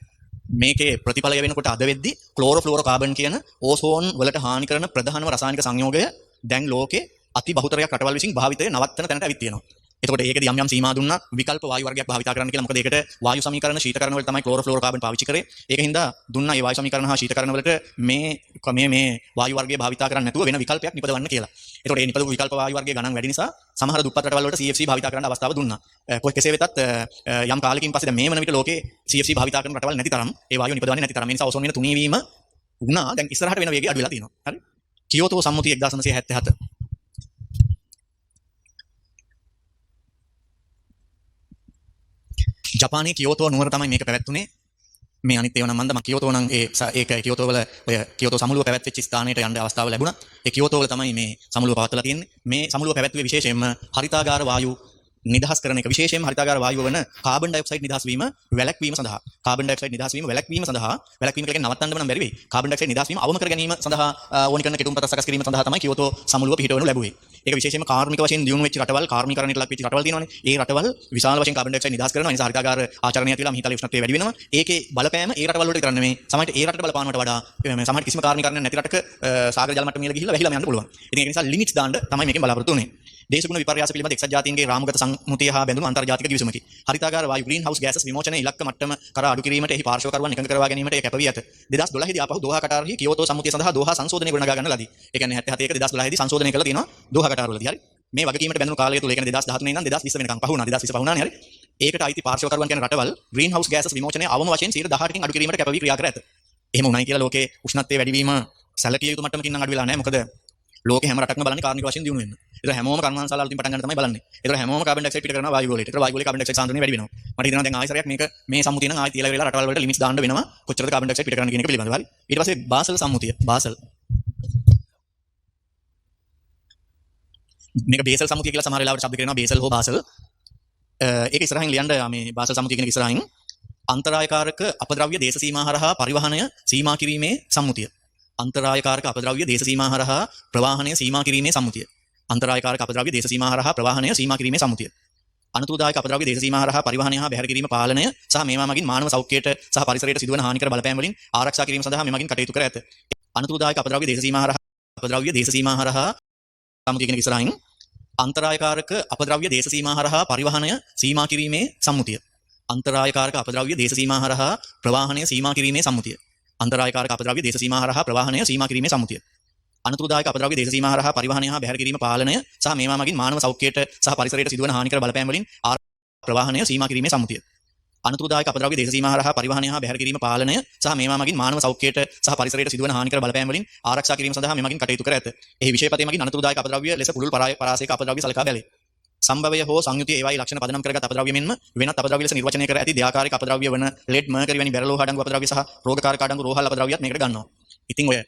මේකේ ප්‍රතිඵලය වෙනකොට අද වෙද්දී ක්ලෝරෝෆ්ලෝරෝකාබන් කියන ඕසෝන් වලට හානි කරන ප්‍රධානම රසායනික සංයෝගය දැන් ලෝකේ අති බහුතරයක් රටවල් විසින් භාවිතය නවත්තන තැනට ඇවිත් තියෙනවා. එතකොට ඒකෙදි යම් සීමා දුන්නා විකල්ප වායු වර්ගයක් භාවිත කරන්න කියලා. මොකද ඒකට වායු සමීකරණ ශීතකරණ වලට තමයි ක්ලෝරෝෆ්ලෝරෝකාබන් පාවිච්චි කරේ. ඒකින්ද දුන්නා මේ වායු සමීකරණ හා ශීතකරණ වලට මේ වායු වර්ගය භාවිත කරන්න නැතුව වෙන විකල්පයක් නිපදවන්න කියලා. එතකොට මේ නිපදවපු විකල්ප වායු වර්ගයේ ගණන් වැඩි නිසා සමහර දුප්පත් රටවල් වලට CFC භාවිත කරන්න අවස්ථාව දුන්නා. කෙසේ වෙතත් යම් කාලෙකින් පස්සේ දැන් මේ වන විට ලෝකේ CFC භාවිත කරන රටවල් නැති තරම් ඒ වායු නිපදවන්නේ නැති තරම්. ඒ නිසා ඕසෝන් වෙන තුනී වීම වුණා. දැන් ඉස්සරහට වෙන වේගය අඩු වෙලා තියෙනවා. හරි. කියෝතෝ සම්මුතිය 1977. ජපානයේ කියෝතෝ නුවර තමයි මේක පැවැත්ුනේ. මේ අනිත් ඒවා නම් මම කියෝතෝ නම් ඒක කියෝතෝ වල ඔය කියෝතෝ සමුළුව පැවැත්වෙච්ච ස්ථානයට යන්න අවස්ථාව ලැබුණා. ඒ කියෝතෝ වල තමයි මේ සමුළුව පවත්වලා තියෙන්නේ. මේ සමුළුව පැවැත්වුවේ විශේෂයෙන්ම හරිතාගාර වායු නිදහස් කරන එක, විශේෂයෙන්ම හරිතාගාර වායුව වන කාබන් ඩයොක්සයිඩ් නිදහස් වීම වැළැක්වීම සඳහා. කාබන් ඩයොක්සයිඩ් නිදහස් වීම වැළැක්වීම සඳහා, වැළැක්වීම කියලා නවත්තන්න නම් බැරි වෙයි. කාබන් ඩයොක්සයිඩ් නිදහස් වීම අවම කර ගැනීම සඳහා ඕනි කරන කෙටුම්පත සකස් කිරීම සඳහා තමයි කියෝතෝ සමුළුව පිහිටවනු ලැබුවේ. ඒක විශේෂයෙන්ම කාර්මික වශයෙන් දියුණු වෙච්ච රටවල්, කාර්මිකරණයට ලක් වෙච්ච රටවල් තියෙනවානේ. ඒ රටවල් විශාල වශයෙන් කාබන් ඩයොක්සයිඩ් නිදහස් කරනවා. ඒ නිසා හරිතාගාර ආචරණය ඇතිවලා මිහිතල උෂ්ණත්වය වැඩි වෙනවා. ඒකේ බලපෑම ඒ රටවල් වලට කරන්නේ මේ සමහරට ඒ රටට බලපානවට වඩා සමහරට කිසිම කාර්මිකරණයක් නැති රටක සාගර ජල මට්ටම ඉහළ ගිහිල්ලා වැහිලාම යන්න පුළුවන්. ඉතින් ඒක නිසා ලිමිට්ස් දාන්න තමයි මේකෙන් බලාපොරොත්තු වෙන්නේ. දේශගුණ විපර්යාස පිළිබඳ එක්සත් ජාතීන්ගේ රාමුගත සම්මුතිය හා බැඳුණු අන්තර්ජාතික ගිවිසුමකි. හරිතාගාර වායු ග්‍රීන් හවුස් ගෑසස් විමෝචනයේ ඉලක්ක මට්ටම කරා අඩු කිරීමට එහි පාර්ශ්වකරුවන් එකඟ කරවා ගැනීමට ඒ කැපවී ඇත. 2012 දී ආපහු දෝහා කටාරෙහි කියෝතෝ සම්මුතිය සඳහා දෝහා සංශෝධනය ගොඩනගා ගන්න ලදී. ඒ කියන්නේ 77 එක 2012 දී සංශෝධනය කළා තියෙනවා දෝහා කටාරවලදී. හරි. මේ වගකීමට බැඳුණු කාලය තුල ඒ කියන්නේ 2013 ඉඳන් 2020 වෙනකම් පහ වුණා. 2020 පහ වුණානේ. හරි. ඒකට අයිති පාර්ශ්වකරුවන් කියන රටවල් ග්‍රීන් හවුස් ගෑසස් විමෝචනයේ අවම වශයෙන් 18%කින් අඩු කිරීමට කැපවී ක්‍රියා කර ඇත. එහෙම උනායි කියලා ලෝකේ උෂ්ණත්වය වැඩිවීම සැලකිය යුතු මට්ටමකින් නම් අඩු වෙලා නැහැ. මොකද ලෝකේ හැම රටක්ම බලන්නේ කාර්මික වශයෙන් දියුණු වෙන්න. ඒතර හැමෝම කර්මාන්තශාලා වලින් පටන් ගන්න තමයි බලන්නේ. ඒතර හැමෝම කාබන් ඩයොක්සයිඩ් පිට කරනවා වායු වලට. ඒතර වායු වලේ කාබන් ඩයොක්සයිඩ් සාන්ද්‍රණය වැඩි වෙනවා. මට හිතෙනවා දැන් ආයෙසරයක් මේක මේ සම්මුතිය නම් ආයෙ තියලා වෙලා රටවල් වලට ලිමිට්ස් දාන්න වෙනවා. කොච්චරද කාබන් ඩයොක්සයිඩ් පිට කරන්න කියන එක පිළිබඳව. හරි. ඊට පස්සේ බාසල් සම්මුතිය. බාසල්. මේක බේසල් සම්මුතිය කියලා සමහර වෙලාවට ශබ්ද කරනවා බේසල් හෝ බාසල්. ඒක ඉස්සරහින් ලියන්න මේ බාසල් සම්මුතිය කියන ඉස්සරහින් අන්තරායකාරක අපද්‍රව්‍ය දේශ සීමා හරහා පරිවහනය සීමා කිරීමේ සම්මුතිය. අන්තරායකාරක අපද්‍රව්‍ය දේශ සීමා හරහා ප්‍රවාහනය සීමා කිරීමේ සම්මුතිය. අන්තරායකාරක අපද්‍රව්‍ය දේශ සීමා හරහා ප්‍රවාහනය සීමා කිරීමේ සම්මුතිය. අනතුරුදායක අපද්‍රව්‍ය දේශ සීමා හරහා පරිවහනය හා බැහැර කිරීම පාලනය සහ මේවා මගින් මානව සෞඛ්‍යයට සහ පරිසරයට සිදුවන හානිකර බලපෑම් වලින් ආරක්ෂා කිරීම සඳහා මේ මගින් කටයුතු කර ඇත. අනතුරුදායක අපද්‍රව්‍ය දේශ සීමා හරහා සම්මුතිය කියන ඉස්සරහින් අන්තරායකාරක අපද්‍රව්‍ය දේශ සීමා හරහා පරිවහනය සීමා කිරීමේ සම්මුතිය. අන්තරායකාරක අපද්‍රව්‍ය දේශ සීමා හරහා ප්‍රවාහනය සීමා කිරීමේ සම්මුතිය. අන්තරායකාරක අපද්‍රව්‍ය දේශ සීමා හරහා ප්‍රවාහනය සීමා කිරීමේ සම්මුතිය. අනතුරුදායක අපද්‍රව්‍ය දේශ සීමා හරහා පරිවහනය හා බැහැර කිරීම පාලනය සහ මේවා මගින් මානව සෞඛ්‍යයට සහ පරිසරයට සිදුවන හානිකර බලපෑම් වලින් ප්‍රවාහනය සීමා කිරීමේ සම්මුතිය. අනතුරුදායක අපද්‍රව්‍ය දේශ සීමා හරහා පරිවහනය හා බැහැර කිරීම පාලනය සහ මේවා මගින් මානව සෞඛ්‍යයට සහ පරිසරයට සිදුවන හානිකර බලපෑම් වලින් ආරක්ෂා කිරීම සඳහා මේ මගින් කටයුතු කර ඇත. එහි විශේෂපතේ මගින් අනතුරුදායක අපද්‍රව්‍ය ලෙස පුළුල් පරාසයක අපද්‍රව්‍ය සලකා බැලේ. සම්භවය හෝ සංයුතිය ඒවායි ලක්ෂණ පදනම් කරගත් අපද්‍රව්‍ය මෙන්ම වෙනත් අපද්‍රව්‍ය ලෙස නිර්වචනය කර ඇති දෙආකාරයක අපද්‍රව්‍ය වන ලෙඩ් මර්කරි වැනි බැරලෝහ අඩංගු අපද්‍රව්‍ය සහ රෝගකාරක අඩංගු රෝහල් අපද්‍රව්‍යත් මේකට ගන්නවා. ඉතින් ඔය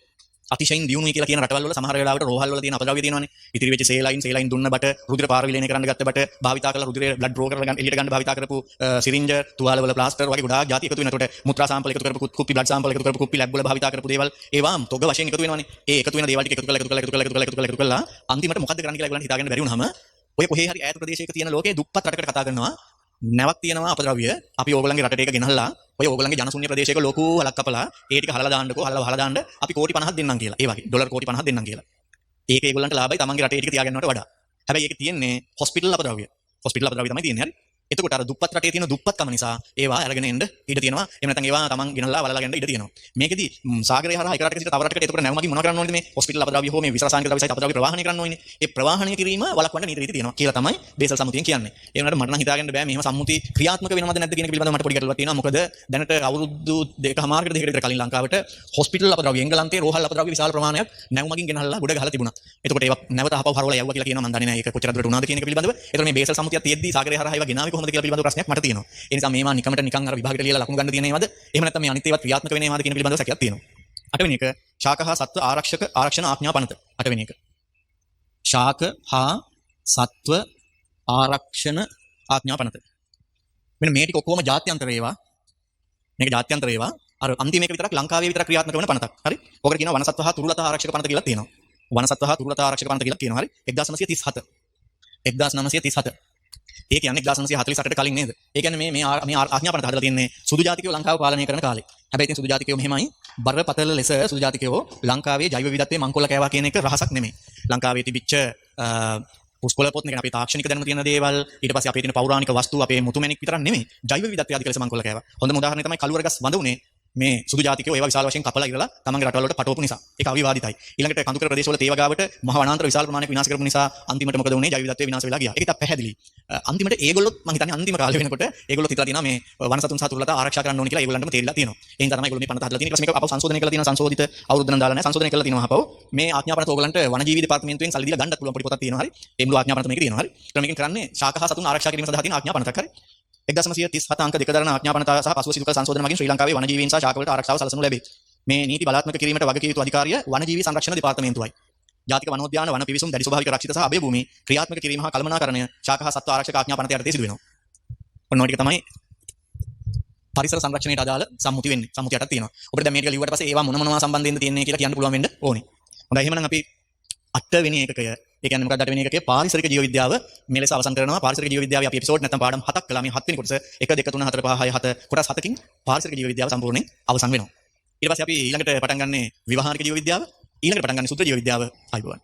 අතිශයින් දියුණුයි කියලා කියන රටවල් වල සමහර වෙලාවට රෝහල් වල තියෙන අපද්‍රව්‍ය තියෙනවානේ. ඉතිරි වෙච්ච සේලයින් දුන්න බට රුධිර පාරවිලේනය කරන්න ගත්ත බට භාවිතා කරලා රුධිරේ බ්ලඩ් ඩ්‍රෝ කරලා එළියට ගන්න භාවිතා කරපු සිරින්ජ් තුවාල වල ප්ලාස්ටර් වගේ ගොඩාක් ಜಾති එකතු වෙනකොට මුත්‍රා සාම්පල් එකතු කරපු කුප්පි බ්ලඩ් සාම්පල් එකතු කරපු කුප්පි ලැබ් වල භාවිතා කරපු දේවල් ඒවා තොග වශයෙන් එකතු වෙනවානේ. ඒ එකතු වෙන දේවල් ටික එකතු කරලා අන්තිමට මොකද්ද කරන්න කියලා ඒගොල්ලන් හිතාගන්න බැරි වුණාම ඔය කොහේ හරි ඈත ප්‍රදේශයක තියෙන ලෝකයේ දුප්පත් රටකට කතා කරනවා නැවක් තියෙනවා අපද්‍රව්‍ය අපි ඕගොල්ලන්ගේ රටට ඒක ගෙනහලා ඔය ඕගොල්ලන්ගේ ජනශූන්‍ය ප්‍රදේශයක ලොකු වලක් කපලා ඒ ටික හලලා දාන්නකෝ හලලා වහලා දාන්න අපි කෝටි 50ක් දෙන්නම් කියලා. ඒ වගේ ඩොලර් කෝටි 50ක් දෙන්නම් කියලා. ඒක ඒගොල්ලන්ට ලාභයි තමන්ගේ රටේ ටික තියාගන්නවට වඩා. හැබැයි ඒක තියෙන්නේ හොස්පිටල් අපද්‍රව්‍ය. හොස්පිටල් අපද්‍රව්‍ය තමයි තියෙන්නේ හරි. එතකොට අර දුප්පත් රටේ තියෙන දුප්පත්කම නිසා ඒවා අරගෙන එන්න ඉඩ තියෙනවා. එහෙම නැත්නම් ඒවා තමන් ගෙනල්ලා වලලා ගන්න ඉඩ තියෙනවා. මේකෙදි සාගරය හරහා එක රටක සිට තව රටකට එතකොට නැවමකින් මොනව කරන්න ඕනේද මේ හොස්පිටල් අපද්‍රව්‍ය හෝ මේ විසරසායනික ද්‍රව්‍ය සහිත අපද්‍රව්‍ය ප්‍රවාහනය කරන්න ඕනේ. ඒ ප්‍රවාහනය කිරීම වළක්වන්න නීති රීති තියෙනවා කියලා තමයි බේසල් සම්මුතියෙන් කියන්නේ. ඒ වුණාට මට නම් හිතාගන්න බෑ මෙහෙම සම්මුති ක්‍රියාත්මක වෙනවද නැද්ද කියන එක පිළිබඳව මට පොඩි ගැටලුවක් තියෙනවා. මොකද දැනට අවුරුදු දෙකමාරකට දෙකකට විතර කලින් ලංකාවට හොස්පිටල් අපද්‍රව්‍ය එංගලන්තයේ රෝහල් අපද්‍රව්‍ය විශාල ප්‍රමාණයක් නැවමකින් ගෙනහල්ලා ගොඩ ගහලා තිබුණා. එතකොට ඒවා නැවත ආපහු හරවලා යවුවා කියලා කියනවා මම දන්නේ නැහැ ඒක කොච්චර දුරට වුණාද කියන එක පිළිබඳව. ඒතර මේ බේසල් සම්මුතිය තියෙද්දි සාගරය හරහා ඒවා ගෙනාවේ කොහොමද කියලා පිළිබඳව ප්‍රශ්නයක් මට තියෙනවා. ඒ නිසා මේවා නිකමට නිකන් අර විභාගයට ලියලා ලකුණු ගන්න තියෙන ඒවාද එහෙම නැත්නම් මේ අනිත් ඒවාත් ක්‍රියාත්මක වෙන ඒවාද කියන පිළිබඳව සැකයක් තියෙනවා. 8 වෙනි එක ශාක හා සත්ව ආරක්ෂණ ආඥා පනත. 8 වෙනි එක ශාක හා සත්ව ආරක්ෂණ ආඥා පනත. මෙන්න මේ ටික ඔක්කොම ජාත්‍යන්තර ඒවා. මේක ජාත්‍යන්තර ඒවා. අර අන්තිම එක විතරක් ලංකාවේ විතරක් ක්‍රියාත්මක වෙන පනතක්. හරි. ඔකට කියනවා වනසත්ව හා තුරුලතා ආරක්ෂක පනත කියලා තියෙනවා. වනසත්ව හා තුරුලතා ආරක්ෂක පනත කියලා කියනවා. හරි. 1937. 1937. ඒ කියන්නේ 1948ට කලින් නේද? ඒ කියන්නේ මේ ආඥා පනත හදලා තියෙන්නේ සුදු ජාතිකයෝ ලංකාව පාලනය කරන කාලේ. හැබැයි ඉතින් සුදු ජාතිකයෝ මෙහෙමයි බරපතල ලෙස සුදු ජාතිකයෝ ලංකාවේ ජෛව විවිධත්වයේ මංකොල්ල කෑවා කියන එක රහසක් නෙමෙයි. ලංකාවේ තිබිච්ච පුස්කොළ පොත් නේ අපේ තාක්ෂණික දැනුම තියෙන දේවල් ඊට පස්සේ අපේ තියෙන පෞරාණික වස්තු අපේ මුතුමැණික් විතරක් නෙමෙයි ජෛව විවිධත්වය අධික ලෙස මංකොල්ල කෑවා. හොඳම උදාහරණය තමයි කළුවර ගස් වඳ උනේ මේ සුදු ජාතිකයෝ ඒවා විශාල වශයෙන් කපලා ඉරලා තමන්ගේ රටවල වලට පටවපු නිසා. ඒක අවිවාදිතයි. ඊළඟට කඳුකර ප්‍රදේශවල තේව ගාවට මහ වනාන්තර විශාල ප්‍රමාණයක් විනාශ කරපු නිසා අන්තිමට මොකද වුනේ? ජෛව විවිධත්වය විනාශ වෙලා ගියා. ඒක ඉතින් පැහැදිලි. අන්තිමට ඒගොල්ලොත් මම හිතන්නේ අන්තිම කාලේ වෙනකොට ඒගොල්ලොත් හිතලා තියෙනවා මේ වනසතුන් සහ තුරුලතා ආරක්ෂා කරන්න ඕනේ කියලා ඒගොල්ලන්ටම තේරිලා තියෙනවා. ඒ හින්දා තමයි ඒගොල්ලෝ මේ පනත හදලා තියෙන්නේ. ඊට පස්සේ මේක අපව සංශෝධනය කරලා තියෙනවා. සංශෝධිත අවුරුද්දක් දාලා නැහැ. සංශෝධනය කරලා තියෙනවා අපව. මේ ආඥා පනත ඕගොල්ලන්ට වනජීවි දෙපාර්තමේන්තුවෙන් සල්ලි දීලා ගන්නත් පුළුවන් පොඩි පොතක් තියෙනවා. හරි. ඒ මුළු ආඥා පනත මේකේ තියෙනවා. හරි. ඊට මේකෙන් කරන්නේ ශාක හා සතුන් ආරක්ෂා කිරීම සඳහා තියෙන ආඥා පනතක්. හරි. 1937 අංක 2 දරන ආඥා පනත සහ පසුව සිදු කළ සංශෝධන මගින් ශ්‍රී ලංකාවේ වනජීවීන් සහ ශාකවලට ආරක්ෂාව සලසනු ලැබේ. මේ නීති බලාත්මක කිරීමට වගකිව යුතු අධිකාරිය වනජීවී සංරක්ෂණ දෙපාර්තමේන්තුවයි. ජාතික වනෝද්‍යාන වන පිවිසුම් දැඩි ස්වභාවික රක්ෂිත සහ අභය භූමි ක්‍රියාත්මක කිරීම හා කළමනාකරණය ශාක හා සත්ව ආරක්ෂක ආඥා පනත යටතේ සිදු වෙනවා. ඔන්න ඔය ටික තමයි පරිසර සංරක්ෂණයට අදාළ සම්මුති වෙන්නේ. සම්මුති යටත් තියෙනවා. ඔබට දැන් මේ ටික ලිව්වට පස්සේ ඒවා මොනවා සම්බන්ධයෙන්ද තියෙන්නේ කියලා කියන්න පුළුවන් වෙන්න ඕනේ. හොඳයි එහෙනම් අපි 8 වෙනි එකකය ඒ කියන්නේ මොකක්ද 8 වෙනි එකකේ පාරිසරික ජීව විද්‍යාව මේ ලෙස අවසන් කරනවා. පාරිසරික ජීව විද්‍යාවේ අපි එපිසෝඩ් නැත්නම් පාඩම් 7ක් කළා. මේ 7 වෙනි කොටස 1 2 3 4 5 6 7 කොටස් 7කින් පාරිසරික ජීව විද්‍යාව සම්පූර්ණයෙන් අවසන් වෙනවා. ඊට පස්සේ අපි ඊළඟට පටන් ගන්නේ විවහාරික ජීව විද්‍යාව. ඊළඟට පටන් ගන්නේ සුද්ධ ජීව විද්‍යාව. ආයිබෝවන්.